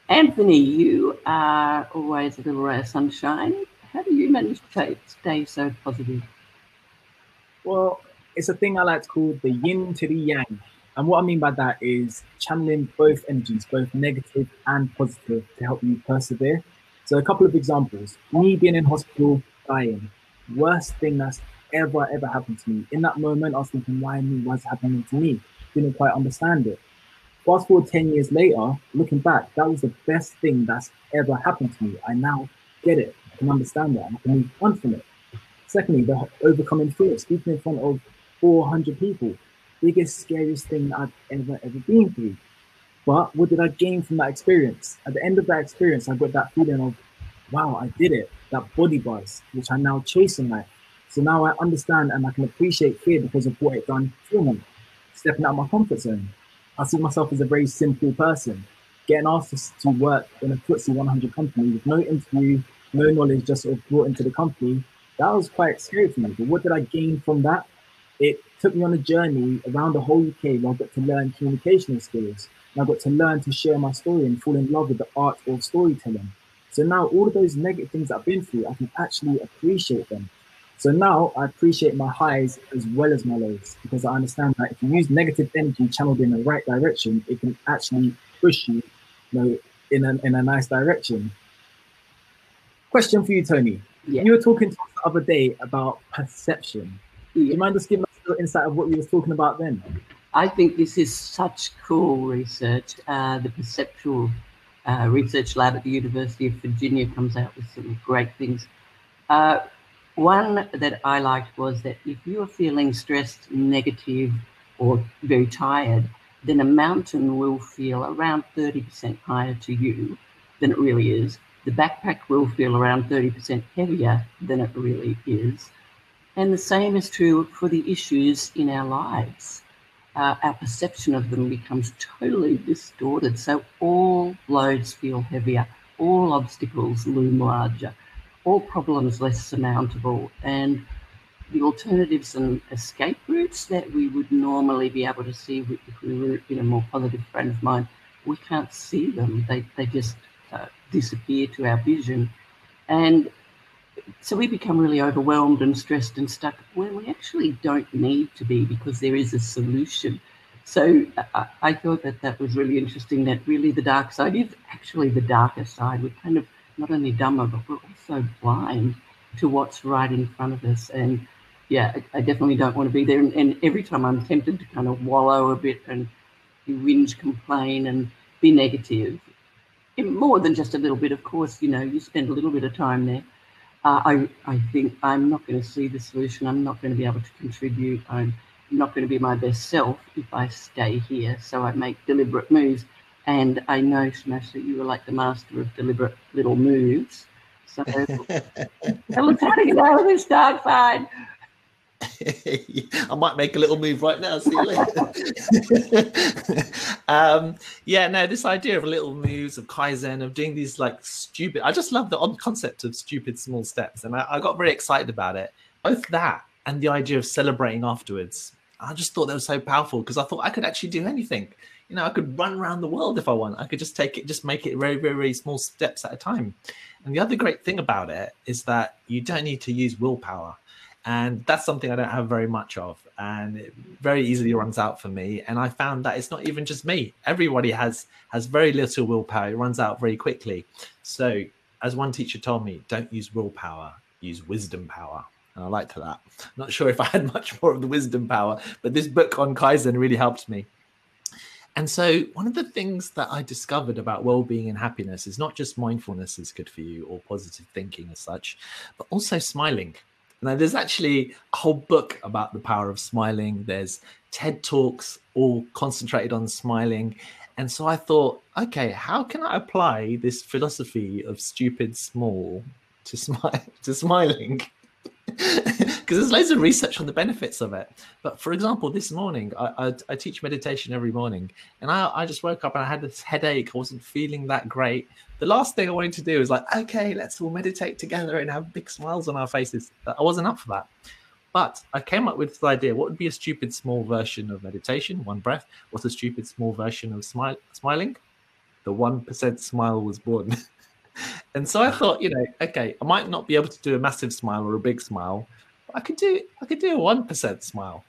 Anthony, you are always a little ray of sunshine. How do you manage to stay so positive? Well, it's a thing I like to call the yin to the yang. And what I mean by that is channeling both energies, both negative and positive, to help you persevere. So a couple of examples. Me being in hospital, dying. Worst thing that's ever happened to me. In that moment, I was thinking, why me? What's happening to me? Didn't quite understand it. Fast forward 10 years later, looking back, that was the best thing that's ever happened to me. I now get it. I can understand that. I can move on from it. Secondly, the overcoming fear, speaking in front of 400 people. Biggest, scariest thing I've ever been through. But what did I gain from that experience? At the end of that experience, I got that feeling of, wow, I did it. That body buzz, which I now chase in life. So now I understand and I can appreciate fear because of what it done for me. Stepping out of my comfort zone. I see myself as a very simple person. Getting asked to work in a FTSE 100 company with no interview, no knowledge, just sort of brought into the company. That was quite scary for me. But what did I gain from that? It took me on a journey around the whole UK where I got to learn communication skills. And I got to learn to share my story and fall in love with the art of storytelling. So now all of those negative things that I've been through, I can actually appreciate them. So now I appreciate my highs as well as my lows, because I understand that if you use negative energy channeled in the right direction, it can actually push you, in a nice direction. Question for you, Tony. Yeah. You were talking to us the other day about perception. Do you mind just giving us a little insight of what we were talking about then? I think this is such cool research. The Perceptual Research Lab at the University of Virginia comes out with some great things. One that I liked was that if you are feeling stressed, negative, or very tired, then a mountain will feel around 30% higher to you than it really is. The backpack will feel around 30% heavier than it really is. And the same is true for the issues in our lives. Our perception of them becomes totally distorted. So all loads feel heavier, all obstacles loom larger, all problems less surmountable, and the alternatives and escape routes that we would normally be able to see if we were in a more positive frame of mind, we can't see them. They just disappear to our vision. And so we become really overwhelmed and stressed and stuck when we actually don't need to be, because there is a solution. So I thought that was really interesting, that really the dark side is actually the darker side. We're kind of not only dumber, but we're also blind to what's right in front of us. And yeah, I definitely don't want to be there. And every time I'm tempted to kind of wallow a bit and whinge, complain and be negative, more than just a little bit, of course, you know, you spend a little bit of time there. I think I'm not going to see the solution. I'm not going to be able to contribute. I'm not going to be my best self if I stay here. So I make deliberate moves. And I know, Smash, that you are like the master of deliberate little moves. So tell us how to get out of this dark side. I might make a little move right now. See you later. Yeah, no, this idea of little moves, of Kaizen, of doing these like stupid, I just love the odd concept of stupid small steps. And I got very excited about it. Both that and the idea of celebrating afterwards. I just thought that was so powerful, because I thought I could actually do anything. You know, I could run around the world if I want. I could just make it very, very, very small steps at a time. And the other great thing about it is that you don't need to use willpower. And that's something I don't have very much of, and it very easily runs out for me. And I found that it's not even just me. Everybody has very little willpower. It runs out very quickly. So as one teacher told me, don't use willpower, use wisdom power. And I liked that. Not sure if I had much more of the wisdom power, but this book on Kaizen really helped me. And so one of the things that I discovered about well-being and happiness is not just mindfulness is good for you or positive thinking as such, but also smiling. Now, there's actually a whole book about the power of smiling. There's TED Talks all concentrated on smiling. And so I thought, okay, how can I apply this philosophy of stupid small to smiling? Because there's loads of research on the benefits of it. But for example, this morning, I teach meditation every morning, and I just woke up and I had this headache. I wasn't feeling that great. The last thing I wanted to do was like, okay, let's all meditate together and have big smiles on our faces. I wasn't up for that. But I came up with this idea. What would be a stupid small version of meditation? One breath. What's a stupid small version of smiling? The 1% smile was born. And so I thought, you know, okay, I might not be able to do a massive smile or a big smile, but I could do a 1% smile.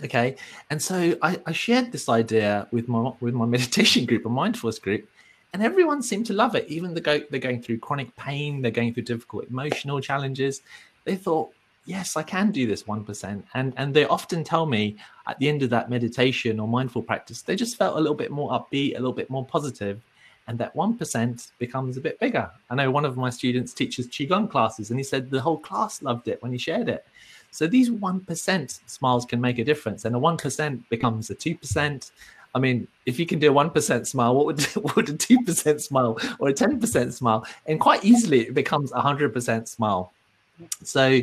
Okay. And so I shared this idea with my meditation group, a mindfulness group, and everyone seemed to love it. Even they're going through chronic pain, they're going through difficult emotional challenges. They thought, yes, I can do this 1%. And they often tell me at the end of that meditation or mindful practice, they just felt a little bit more upbeat, a little bit more positive. And that 1% becomes a bit bigger. I know one of my students teaches Qigong classes, and he said the whole class loved it when he shared it. So these 1% smiles can make a difference, and a 1% becomes a 2%. I mean, if you can do a 1% smile, what would a 2% smile or a 10% smile? And quite easily it becomes a 100% smile. So,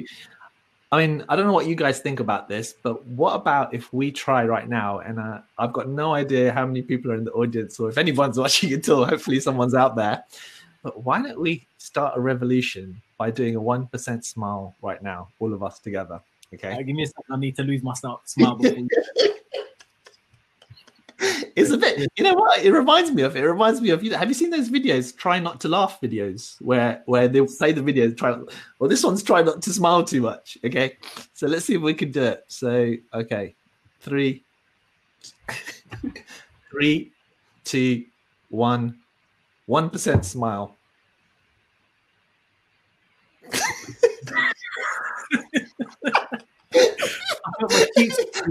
I mean, I don't know what you guys think about this, but what about if we try right now? And I've got no idea how many people are in the audience, or if anyone's watching at all. Hopefully someone's out there. But why don't we start a revolution by doing a 1% smile right now, all of us together? Okay. Give me a second. I need to lose my smile before you. It's a bit, you know what? It reminds me of, you know, have you seen those videos, try not to laugh videos, where they'll play the video, well, this one's try not to smile too much. Okay. So let's see if we can do it. So, okay. 3, 2, 1, 1% smile.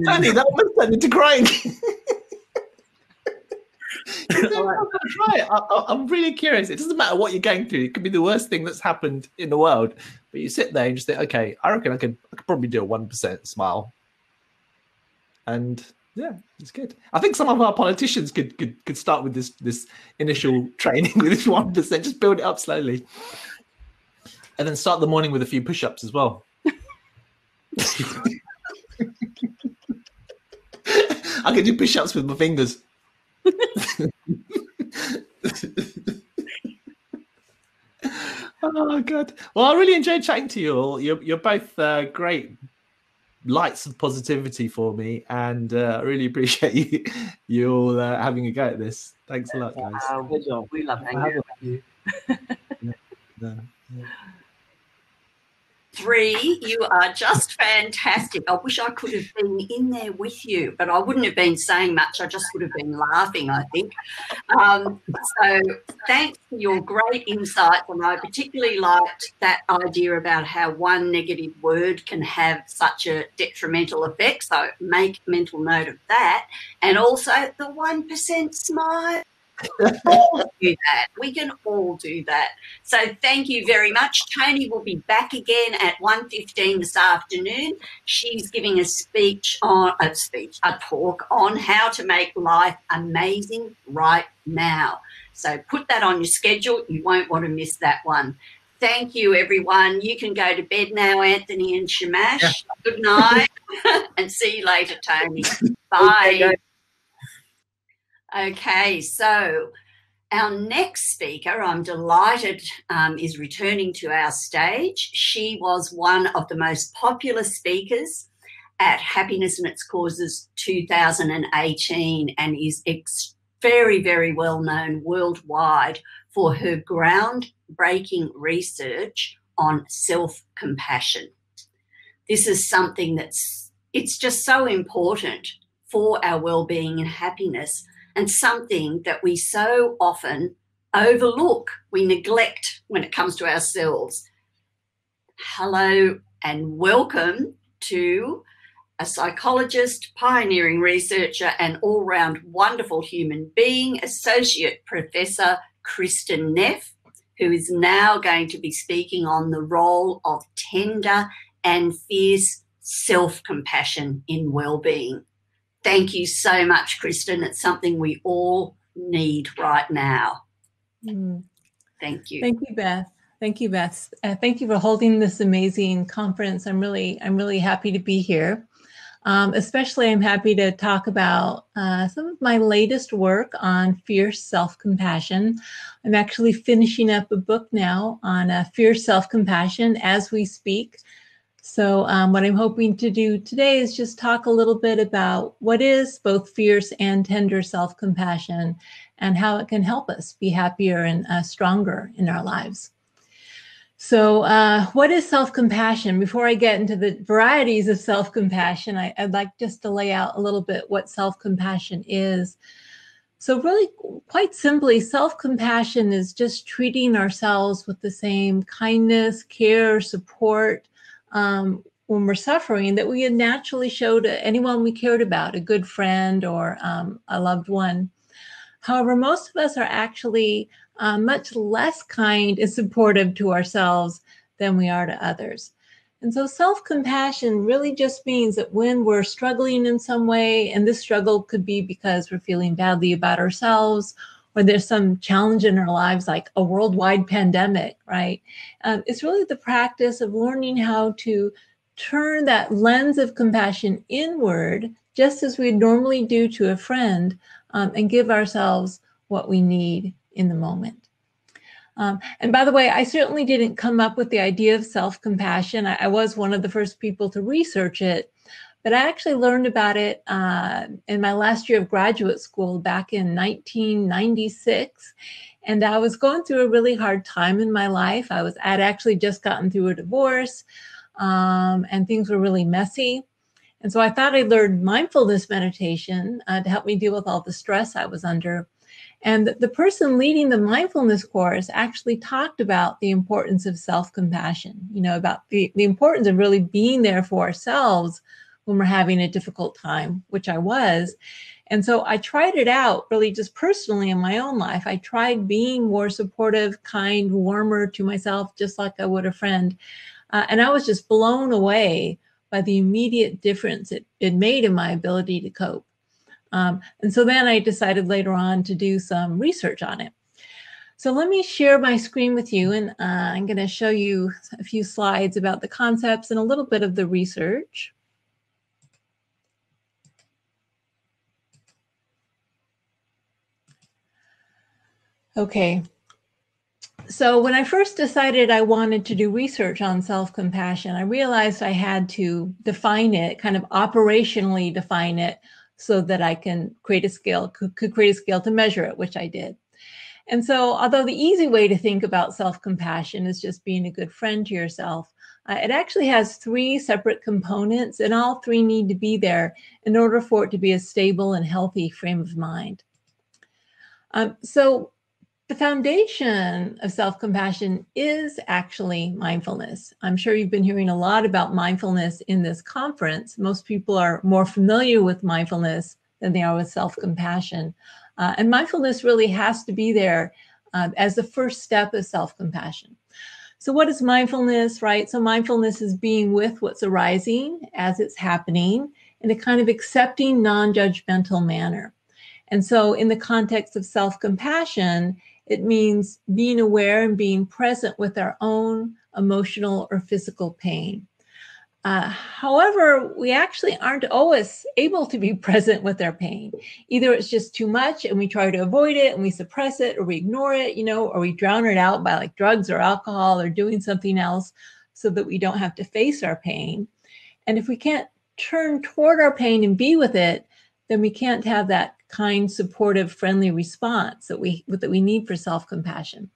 Honey, that was turned into crying. Try it. I'm really curious. It doesn't matter what you're going through. It could be the worst thing that's happened in the world, but you sit there and just think, okay, I reckon I could probably do a 1% smile. And Yeah, it's good. I think some of our politicians could start with this initial training with this 1%, just build it up slowly. And then start the morning with a few push-ups as well. I can do push-ups with my fingers. Oh God! Well, I really enjoyed chatting to you all. You're both great lights of positivity for me, and I really appreciate you all having a go at this. Thanks a lot, guys. We love hanging out with you. Yeah. 3, you are just fantastic. I wish I could have been in there with you, but I wouldn't have been saying much. I just would have been laughing, I think. So thanks for your great insights, and I particularly liked that idea about how one negative word can have such a detrimental effect. So make mental note of that. And also the 1% smile. All do that. We can all do that. So thank you very much. Tony will be back again at 1:15 this afternoon. She's giving a talk on how to make life amazing right now. So put that on your schedule. You won't want to miss that one. Thank you, everyone. You can go to bed now, Anthony and Shamash. Yeah. Good night. And see you later, Tony. Bye. Okay, so our next speaker, I'm delighted, is returning to our stage. She was one of the most popular speakers at Happiness and Its Causes 2018 and is very, very well known worldwide for her groundbreaking research on self-compassion. This is something it's just so important for our well-being and happiness, and something that we so often overlook, we neglect when it comes to ourselves. Hello and welcome to a psychologist, pioneering researcher, and all-round wonderful human being, Associate Professor Kristin Neff, who is now going to be speaking on the role of tender and fierce self-compassion in well-being. Thank you so much, Kristin. It's something we all need right now. Thank you. Thank you, Beth. Thank you, Beth. Thank you for holding this amazing conference. I'm really happy to be here. Especially, I'm happy to talk about some of my latest work on fierce self-compassion. I'm actually finishing up a book now on fierce self-compassion as we speak. So what I'm hoping to do today is just talk a little bit about what is both fierce and tender self-compassion and how it can help us be happier and stronger in our lives. So what is self-compassion? Before I get into the varieties of self-compassion, I'd like just to lay out a little bit what self-compassion is. So really, quite simply, self-compassion is just treating ourselves with the same kindness, care, support, when we're suffering that we would naturally show to anyone we cared about, a good friend or a loved one. However, most of us are actually much less kind and supportive to ourselves than we are to others. And so self-compassion really just means that when we're struggling in some way, and this struggle could be because we're feeling badly about ourselves, or there's some challenge in our lives like a worldwide pandemic, right? It's really the practice of learning how to turn that lens of compassion inward, just as we normally do to a friend, and give ourselves what we need in the moment. And by the way, I certainly didn't come up with the idea of self-compassion. I was one of the first people to research it, but I actually learned about it in my last year of graduate school back in 1996. And I was going through a really hard time in my life. I'd actually just gotten through a divorce, and things were really messy. And so I thought I'd learn mindfulness meditation to help me deal with all the stress I was under. And the person leading the mindfulness course actually talked about the importance of self-compassion, about the importance of really being there for ourselves when we're having a difficult time, which I was. And so I tried it out really just personally in my own life. I tried being more supportive, kind, warmer to myself, just like I would a friend. And I was just blown away by the immediate difference it made in my ability to cope. And so then I decided later on to do some research on it. So let me share my screen with you, and I'm going to show you a few slides about the concepts and a little bit of the research. Okay. So when I first decided I wanted to do research on self-compassion, I realized I had to define it, kind of operationally define it, so that I can create a scale, could create a scale to measure it, which I did. And so although the easy way to think about self-compassion is just being a good friend to yourself, it actually has three separate components, and all three need to be there in order for it to be a stable and healthy frame of mind. So the foundation of self-compassion is actually mindfulness. I'm sure you've been hearing a lot about mindfulness in this conference. Most people are more familiar with mindfulness than they are with self-compassion. And mindfulness really has to be there as the first step of self-compassion. So what is mindfulness, right? So mindfulness is being with what's arising as it's happening in a kind of accepting, non-judgmental manner. And so in the context of self-compassion, it means being aware and being present with our own emotional or physical pain. However, we actually aren't always able to be present with our pain. Either it's just too much and we try to avoid it and we suppress it, or we ignore it, or we drown it out by like drugs or alcohol or doing something else so that we don't have to face our pain. And if we can't turn toward our pain and be with it, then we can't have that kind, supportive, friendly response that we need for self-compassion.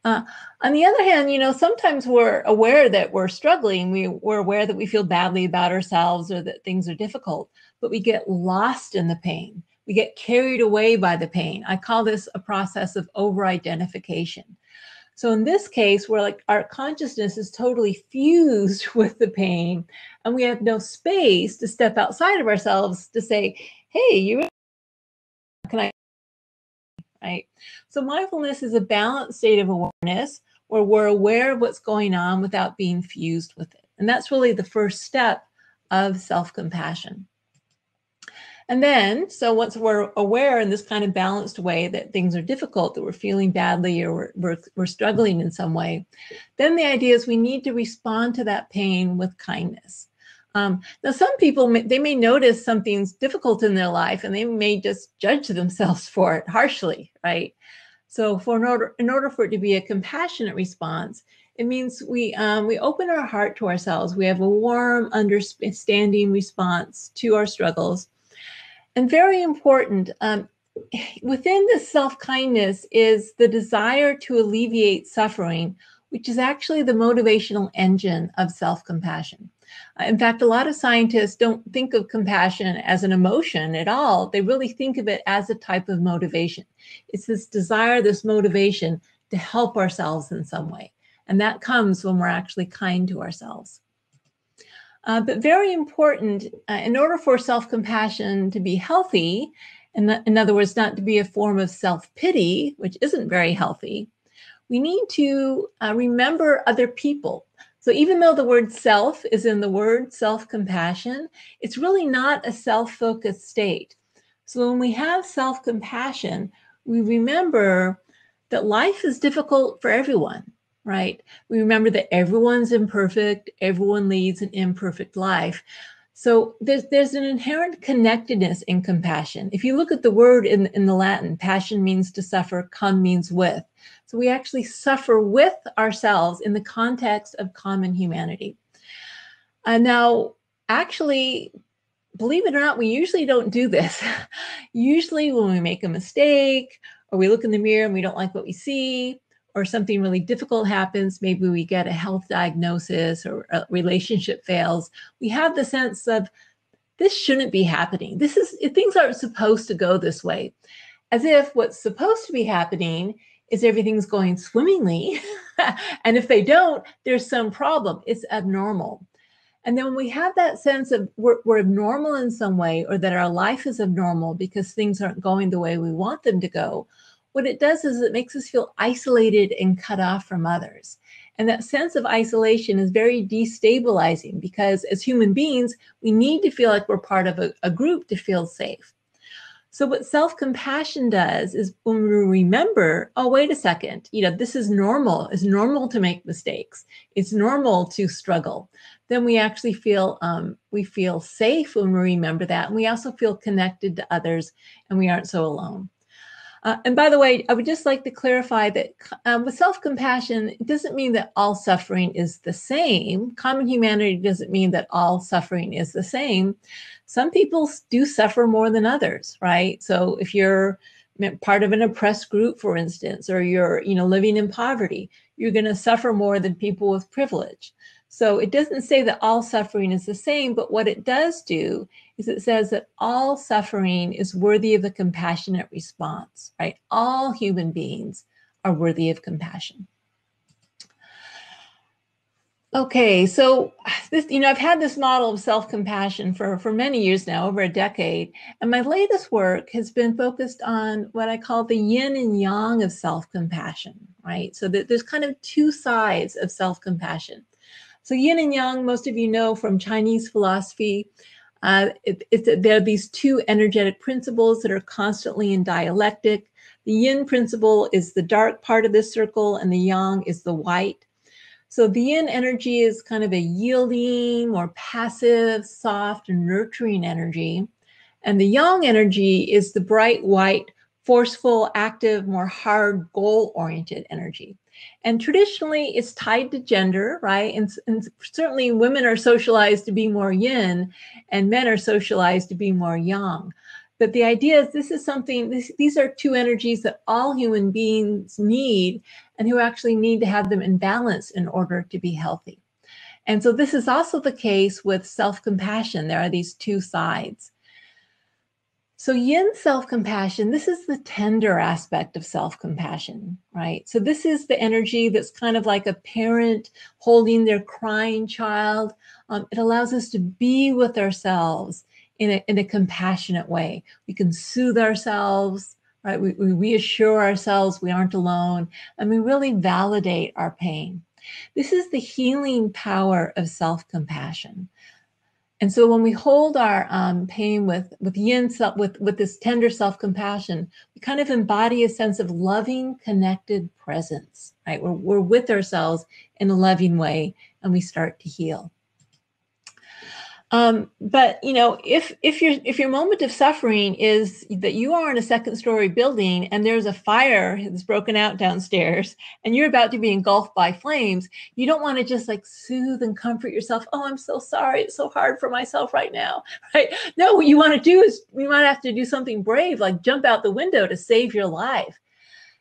On the other hand, sometimes we're aware that we're struggling. We're aware that we feel badly about ourselves or that things are difficult, but we get lost in the pain. We get carried away by the pain. I call this a process of over-identification. So in this case, where like our consciousness is totally fused with the pain, and we have no space to step outside of ourselves to say, hey, can I? Right? So mindfulness is a balanced state of awareness where we're aware of what's going on without being fused with it. And that's really the first step of self-compassion. And then, so once we're aware in this kind of balanced way that things are difficult, that we're feeling badly or we're struggling in some way, then the idea is we need to respond to that pain with kindness. Now, some people, they may notice something's difficult in their life and they may just judge themselves for it harshly, right? So in order for it to be a compassionate response, it means we open our heart to ourselves. We have a warm, understanding response to our struggles. And very important, within this self-kindness is the desire to alleviate suffering, which is actually the motivational engine of self-compassion. In fact, a lot of scientists don't think of compassion as an emotion at all. They really think of it as a type of motivation. It's this desire, this motivation to help ourselves in some way. And that comes when we're actually kind to ourselves. But very important, in order for self-compassion to be healthy, in other words, not to be a form of self-pity, which isn't very healthy, we need to remember other people. So even though the word self is in the word self-compassion, it's really not a self-focused state. So when we have self-compassion, we remember that life is difficult for everyone, right? We remember that everyone's imperfect, everyone leads an imperfect life. So there's an inherent connectedness in compassion. If you look at the word in the Latin, passion means to suffer, con means with. So we actually suffer with ourselves in the context of common humanity. Now, actually, believe it or not, we usually don't do this. Usually when we make a mistake or we look in the mirror and we don't like what we see, or something really difficult happens, maybe we get a health diagnosis or a relationship fails, we have the sense of this shouldn't be happening. Things aren't supposed to go this way. As if what's supposed to be happening is everything's going swimmingly. And if they don't, there's some problem. It's abnormal. And then when we have that sense of we're abnormal in some way, or that our life is abnormal because things aren't going the way we want them to go, what it does is it makes us feel isolated and cut off from others. And that sense of isolation is very destabilizing because as human beings, we need to feel like we're part of a group to feel safe. So what self-compassion does is when we remember, oh, wait a second, this is normal. It's normal to make mistakes. It's normal to struggle. Then we actually feel safe when we remember that. And we also feel connected to others, and we aren't so alone. And by the way, I would just like to clarify that with self-compassion, it doesn't mean that all suffering is the same. Common humanity doesn't mean that all suffering is the same. Some people do suffer more than others, right? So if you're part of an oppressed group, for instance, or you're living in poverty, you're going to suffer more than people with privilege. So it doesn't say that all suffering is the same, but what it does do is it says that all suffering is worthy of a compassionate response, right? All human beings are worthy of compassion. Okay, so this, I've had this model of self-compassion for many years now, over a decade, and my latest work has been focused on what I call the yin and yang of self-compassion, right? So that there's kind of two sides of self-compassion. So yin and yang, most of you know from Chinese philosophy, there are these two energetic principles that are constantly in dialectic. The yin principle is the dark part of this circle, and the yang is the white. So the yin energy is kind of a yielding, more passive, soft, and nurturing energy. And the yang energy is the bright white, forceful, active, more hard, goal-oriented energy. And traditionally, it's tied to gender, right? And certainly women are socialized to be more yin, and men are socialized to be more yang. But the idea is these are two energies that all human beings need, and who actually need to have them in balance in order to be healthy. And so this is also the case with self-compassion. There are these two sides. So yin self-compassion, this is the tender aspect of self-compassion, right? So this is the energy that's kind of like a parent holding their crying child. It allows us to be with ourselves in a compassionate way. We can soothe ourselves, right? We reassure ourselves we aren't alone, and we really validate our pain. This is the healing power of self-compassion. And so when we hold our pain with yin, with this tender self-compassion, we kind of embody a sense of loving, connected presence, right? We're with ourselves in a loving way, and we start to heal. But if your moment of suffering is that you are in a second-story building and there's a fire that's broken out downstairs and you're about to be engulfed by flames, you don't want to just like soothe and comfort yourself. Oh, I'm so sorry. It's so hard for myself right now, right? No, what you want to do is you might have to do something brave, like jump out the window to save your life.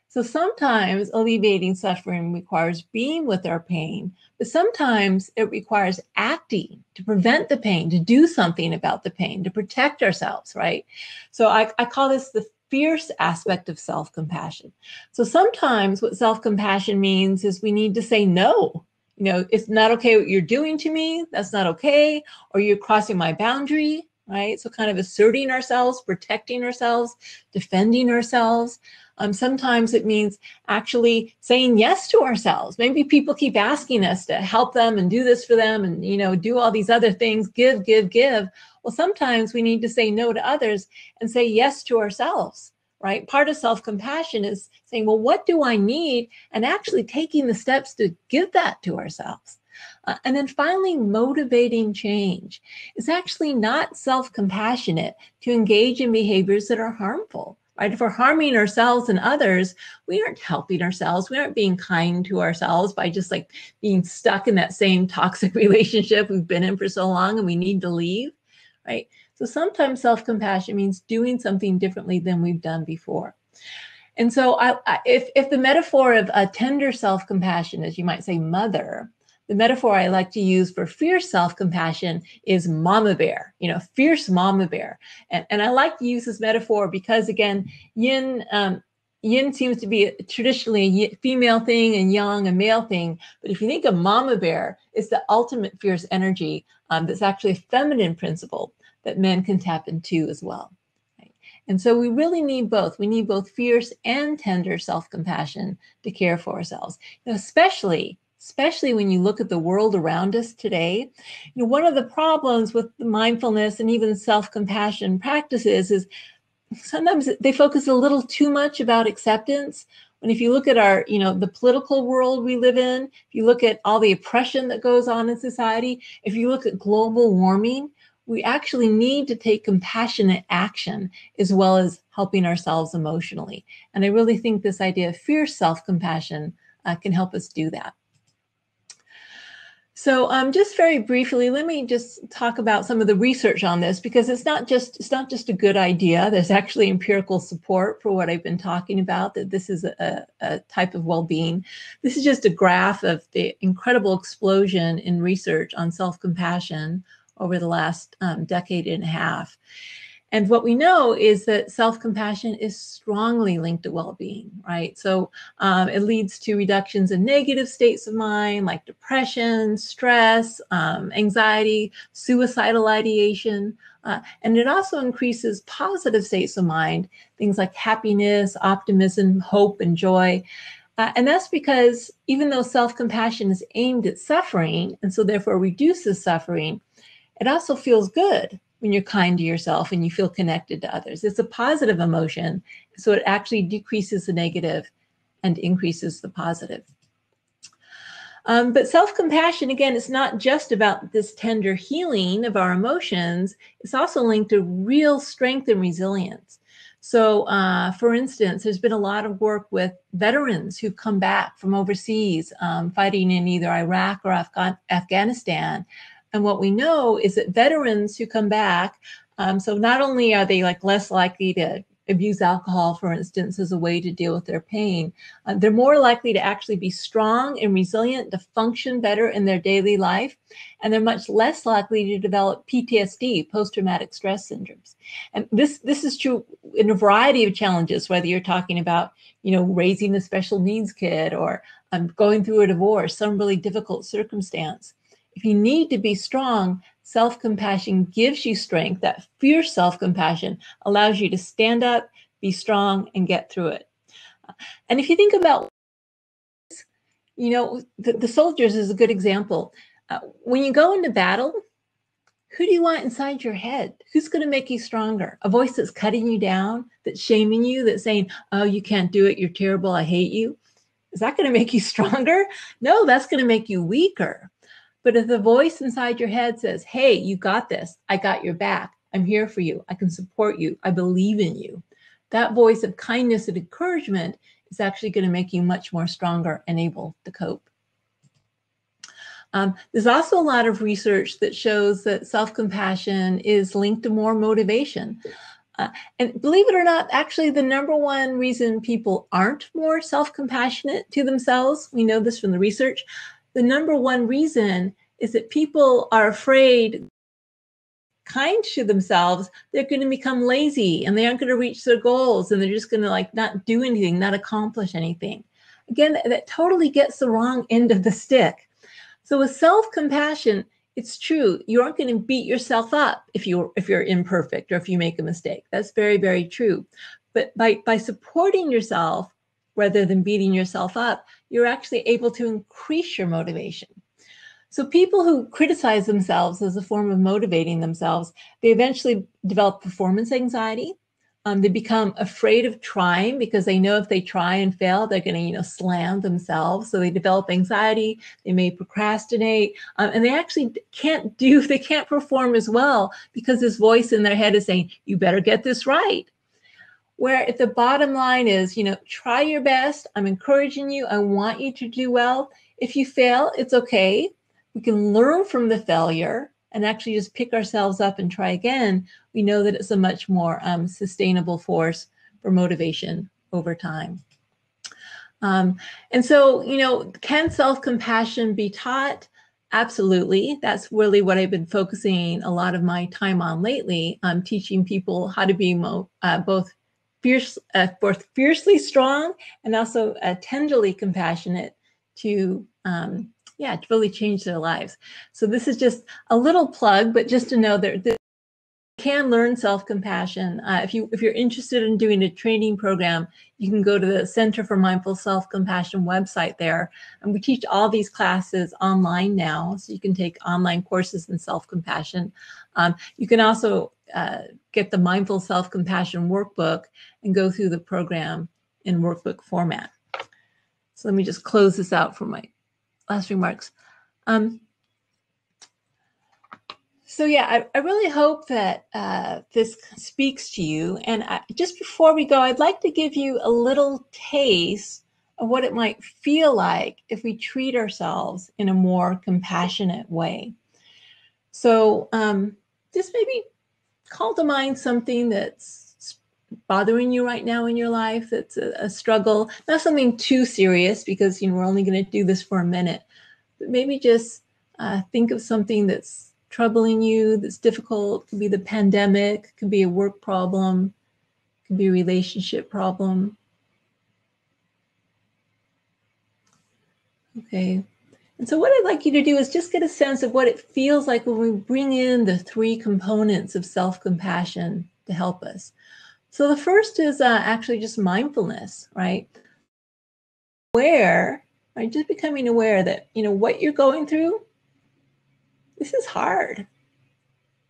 So sometimes alleviating suffering requires being with our pain, but sometimes it requires acting to prevent the pain, to do something about the pain, to protect ourselves, right? So I call this the fierce aspect of self-compassion. So sometimes what self-compassion means is we need to say no. It's not okay what you're doing to me. That's not okay. Or you're crossing my boundary, right? So kind of asserting ourselves, protecting ourselves, defending ourselves. Sometimes it means actually saying yes to ourselves. Maybe people keep asking us to help them and do this for them and, do all these other things, give. Well, sometimes we need to say no to others and say yes to ourselves, right? Part of self-compassion is saying, well, what do I need? And actually taking the steps to give that to ourselves. And then finally, motivating change. It's actually not self-compassionate to engage in behaviors that are harmful. Right? If we're harming ourselves and others, we aren't helping ourselves. We aren't being kind to ourselves by just like being stuck in that same toxic relationship we've been in for so long and we need to leave, right? So sometimes self-compassion means doing something differently than we've done before. And so if the metaphor of a tender self-compassion, as you might say, mother, the metaphor I like to use for fierce self-compassion is mama bear, fierce mama bear. And I like to use this metaphor because, again, yin seems to be traditionally a female thing and yang a male thing. But if you think of mama bear, it's the ultimate fierce energy that's actually a feminine principle that men can tap into as well. Right? And so we really need both. We need both fierce and tender self-compassion to care for ourselves, especially when you look at the world around us today. One of the problems with mindfulness and even self-compassion practices is sometimes they focus a little too much about acceptance. And if you look at our, the political world we live in, if you look at all the oppression that goes on in society, if you look at global warming, we actually need to take compassionate action as well as helping ourselves emotionally. And I really think this idea of fierce self-compassion can help us do that. So just very briefly, let me just talk about some of the research on this, because it's not just a good idea. There's actually empirical support for what I've been talking about, that this is a type of well-being. This is just a graph of the incredible explosion in research on self-compassion over the last decade and a half. And what we know is that self-compassion is strongly linked to well-being, right? So it leads to reductions in negative states of mind like depression, stress, anxiety, suicidal ideation. And it also increases positive states of mind, things like happiness, optimism, hope, and joy. And that's because even though self-compassion is aimed at suffering, and so therefore reduces suffering, it also feels good when you're kind to yourself and you feel connected to others. It's a positive emotion, so it actually decreases the negative and increases the positive. But self-compassion, again, it's not just about this tender healing of our emotions. It's also linked to real strength and resilience. So, for instance, there's been a lot of work with veterans who've come back from overseas, fighting in either Iraq or Afghanistan. And what we know is that veterans who come back, so not only are they less likely to abuse alcohol, for instance, as a way to deal with their pain, they're more likely to actually be strong and resilient, to function better in their daily life, and they're much less likely to develop PTSD, post-traumatic stress syndromes. And this is true in a variety of challenges, whether you're talking about, raising a special needs kid or going through a divorce, some really difficult circumstance. If you need to be strong, self-compassion gives you strength. That fierce self-compassion allows you to stand up, be strong, and get through it. And if you think about, the soldiers is a good example. When you go into battle, who do you want inside your head? Who's going to make you stronger? A voice that's cutting you down, that's shaming you, that's saying, oh, you can't do it, you're terrible, I hate you. Is that going to make you stronger? No, that's going to make you weaker. But if the voice inside your head says, hey, you got this, I got your back, I'm here for you, I can support you, I believe in you, that voice of kindness and encouragement is actually going to make you much more stronger and able to cope. There's also a lot of research that shows that self-compassion is linked to more motivation. And believe it or not, actually the number one reason people aren't more self-compassionate to themselves, we know this from the research, the number one reason is that people are afraid, kind to themselves, they're going to become lazy and they aren't going to reach their goals and they're just going to not do anything, not accomplish anything. Again, that totally gets the wrong end of the stick. So with self-compassion, it's true, you aren't going to beat yourself up if you're imperfect or if you make a mistake. That's very, very true. But by supporting yourself, rather than beating yourself up, you're actually able to increase your motivation. So people who criticize themselves as a form of motivating themselves, they eventually develop performance anxiety. They become afraid of trying because they know if they try and fail, they're going to, slam themselves. So they develop anxiety, they may procrastinate, and they actually can't perform as well because this voice in their head is saying, you better get this right. Where if the bottom line is, try your best, I'm encouraging you, I want you to do well. If you fail, it's okay. We can learn from the failure and actually just pick ourselves up and try again. We know that it's a much more sustainable force for motivation over time. And so, can self-compassion be taught? Absolutely. That's really what I've been focusing a lot of my time on lately. I'm teaching people how to be both fiercely strong and also tenderly compassionate to really change their lives. So this is just a little plug, but just to know that can learn self-compassion. If you're interested in doing a training program, you can go to the Center for Mindful Self-Compassion website there. And we teach all these classes online now, so you can take online courses in self-compassion. You can also get the Mindful Self-Compassion workbook and go through the program in workbook format. So let me just close this out for my last remarks. So yeah, I really hope that this speaks to you. And just before we go, I'd like to give you a little taste of what it might feel like if we treat ourselves in a more compassionate way. So just maybe call to mind something that's bothering you right now in your life, that's a struggle, not something too serious, because we're only going to do this for a minute, but maybe just think of something that's troubling you, that's difficult. It could be the pandemic, it could be a work problem, it could be a relationship problem. Okay. And so what I'd like you to do is just get a sense of what it feels like when we bring in the three components of self-compassion to help us. So the first is actually just mindfulness, right? Aware, right? Just becoming aware that, what you're going through, this is hard,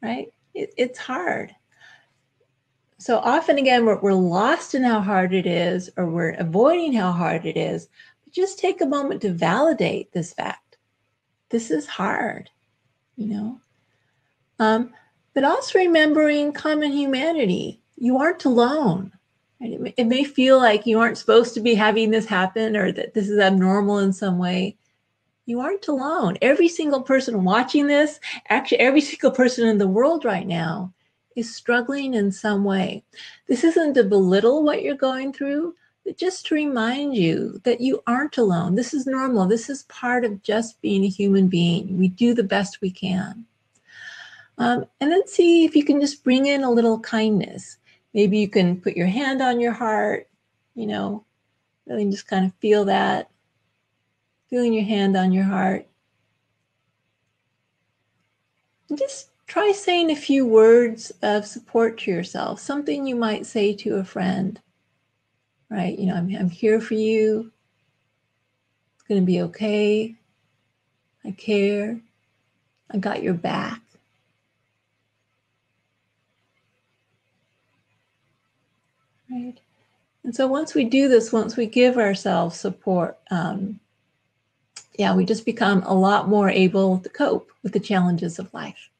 right? It's hard. So often, again, we're lost in how hard it is, or we're avoiding how hard it is. But just take a moment to validate this fact. This is hard, But also remembering common humanity. You aren't alone. Right? It may feel like you aren't supposed to be having this happen, or that this is abnormal in some way. You aren't alone. Every single person watching this, actually every single person in the world right now, is struggling in some way. This isn't to belittle what you're going through, but just to remind you that you aren't alone. This is normal. This is part of just being a human being. We do the best we can. And then see if you can just bring in a little kindness. Maybe you can put your hand on your heart, really just kind of feel that. Feeling your hand on your heart. And just try saying a few words of support to yourself, something you might say to a friend, right? I'm here for you. It's going to be okay. I care. I got your back. Right? And so once we do this, once we give ourselves support, we just become a lot more able to cope with the challenges of life.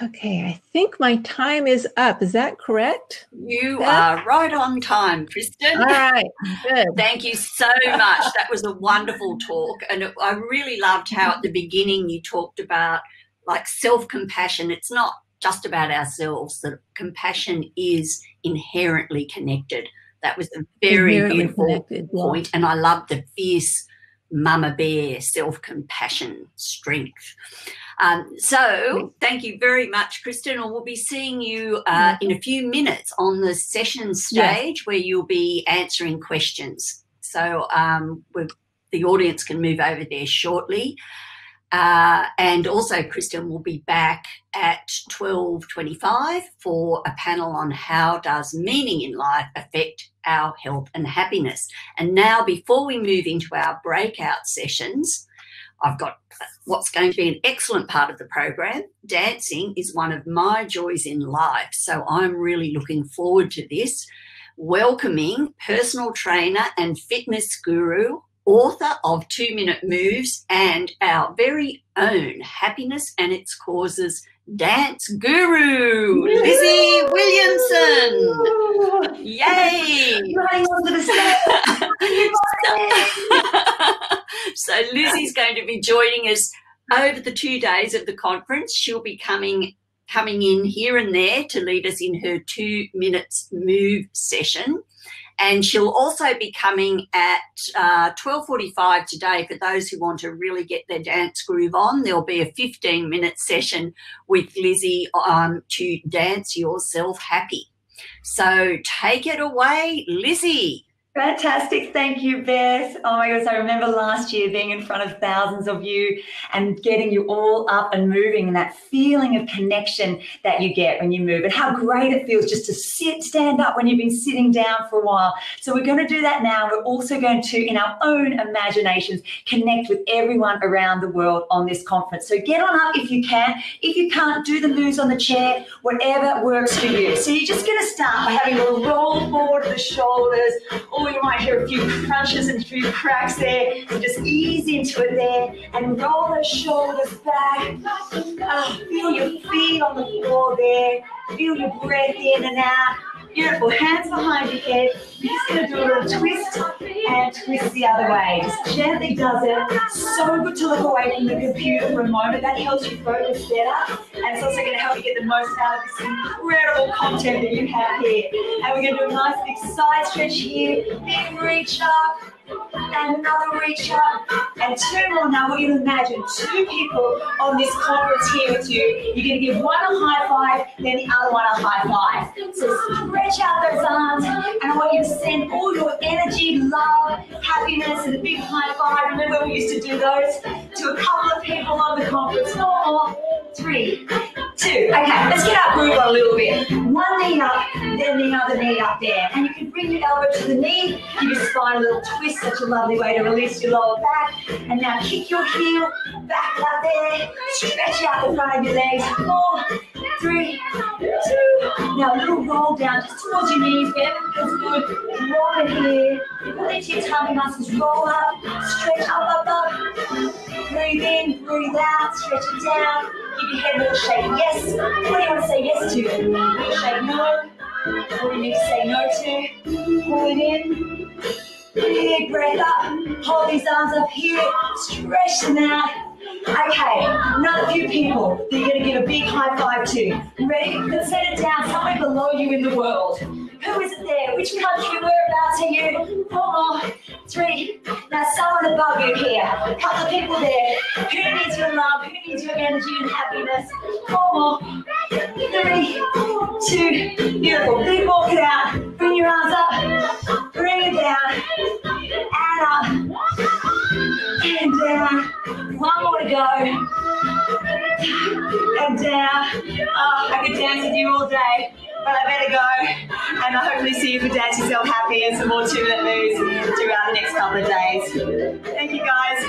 Okay, I think my time is up. Is that correct? You are right on time, Kristen. All right, good. Thank you so much. That was a wonderful talk. And I really loved how at the beginning you talked about self-compassion. It's not just about ourselves, that compassion is inherently connected. That was a very beautiful point. And I love the fierce mama bear self-compassion strength. So thank you very much, Kristen. And we'll be seeing you in a few minutes on the session stage where you'll be answering questions. So the audience can move over there shortly. And also, Kristen will be back at 12:25 for a panel on how does meaning in life affect our health and happiness. And now, before we move into our breakout sessions, I've got what's going to be an excellent part of the program. Dancing is one of my joys in life, so I'm really looking forward to this. Welcoming personal trainer and fitness guru, author of 2-Minute Moves, and our very own Happiness and Its Causes dance guru, Lizzie Williamson. Yay! So Lizzie's going to be joining us over the 2 days of the conference. She'll be coming in here and there to lead us in her 2 minutes move session. And she'll also be coming at 12:45 today for those who want to really get their dance groove on. There'll be a 15-minute session with Lizzie to dance yourself happy. So take it away, Lizzie. Fantastic. Thank you, Beth. Oh my goodness, I remember last year being in front of thousands of you and getting you all up and moving, and that feeling of connection that you get when you move, and how great it feels just to stand up when you've been sitting down for a while. So we're going to do that now. We're also going to, in our own imaginations, connect with everyone around the world on this conference. So get on up if you can. If you can't, do the moves on the chair, whatever works for you. So you're just going to start by having a roll forward of the shoulders, or you might hear a few crunches and a few cracks there. So just ease into it there and roll those shoulders back. Feel your feet on the floor there. Feel your breath in and out. Beautiful. Hands behind your head. You're just going to do a little twist and twist the other way. Just gently does it. So good to look away from the computer for a moment. That helps you focus better. And it's also going to help you get the most out of this incredible content that you have here. And we're going to do a nice big side stretch here. Big reach up. And another reach up, and two more. Now we're going to imagine two people on this conference here with you. You're going to give one a high five, then the other one a high five. So stretch out those arms, and I want you to send all your energy, love, happiness, and a big high five. Remember we used to do those to a couple of people on the conference. 4, 3, 2. Okay, let's get our groove on a little bit. One knee up, then the other knee up there. And you can bring your elbow to the knee, give your spine a little twist. Such a lovely way to release your lower back. And now kick your heel back out there. Stretch out the front of your legs. 4, 3, 2. Now a little roll down just towards your knees. Wherever it feels good. Roll it here. Let your tummy muscles roll up. Stretch up, up, up. Breathe in, breathe out. Stretch it down. Give your head a little shake. Yes. What do you want to say yes to? A little shake no. What do you need to say no to? Pull it in. Big breath up. Hold these arms up here. Stretch them out. Okay, another few people that you're going to give a big high five to. Ready? Let's set it down somewhere below you in the world. Who is it there? Which country? Whereabouts are you? 4, 3. Now someone above you here. A couple of people there. Who needs your love? Who needs your energy and happiness? 4, 3, 2. Beautiful. Big walk it out. Bring your arms up. Bring it down. And up. And down. One more to go. And down. Oh, I could dance with you all day, but I better go. And I hopefully see you for Dance Yourself Happy and some more 2-minute moves throughout the next couple of days. Thank you, guys.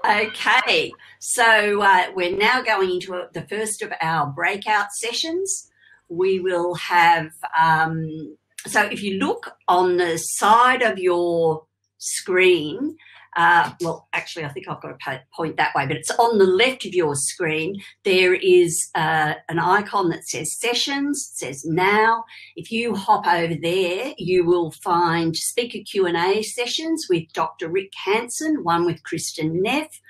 Okay, so we're now going into the first of our breakout sessions. We will have, so if you look on the side of your screen, well, actually, I think I've got to point that way, but it's on the left of your screen. There is an icon that says Sessions, it says Now. If you hop over there, you will find speaker Q&A sessions with Dr. Rick Hanson, one with Kristen Neff.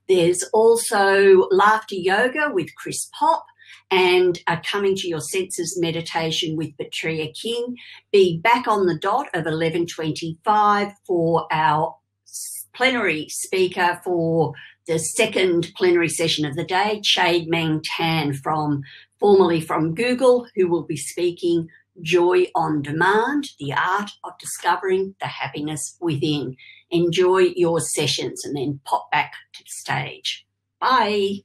There's also Laughter Yoga with Chris Pop, and Coming to Your Senses meditation with Petria King. Be back on the dot of 11:25 for our plenary speaker for the second plenary session of the day, Chade Meng Tan, formerly from Google, who will be speaking Joy on Demand, the art of discovering the happiness within. Enjoy your sessions and then pop back to the stage. Bye.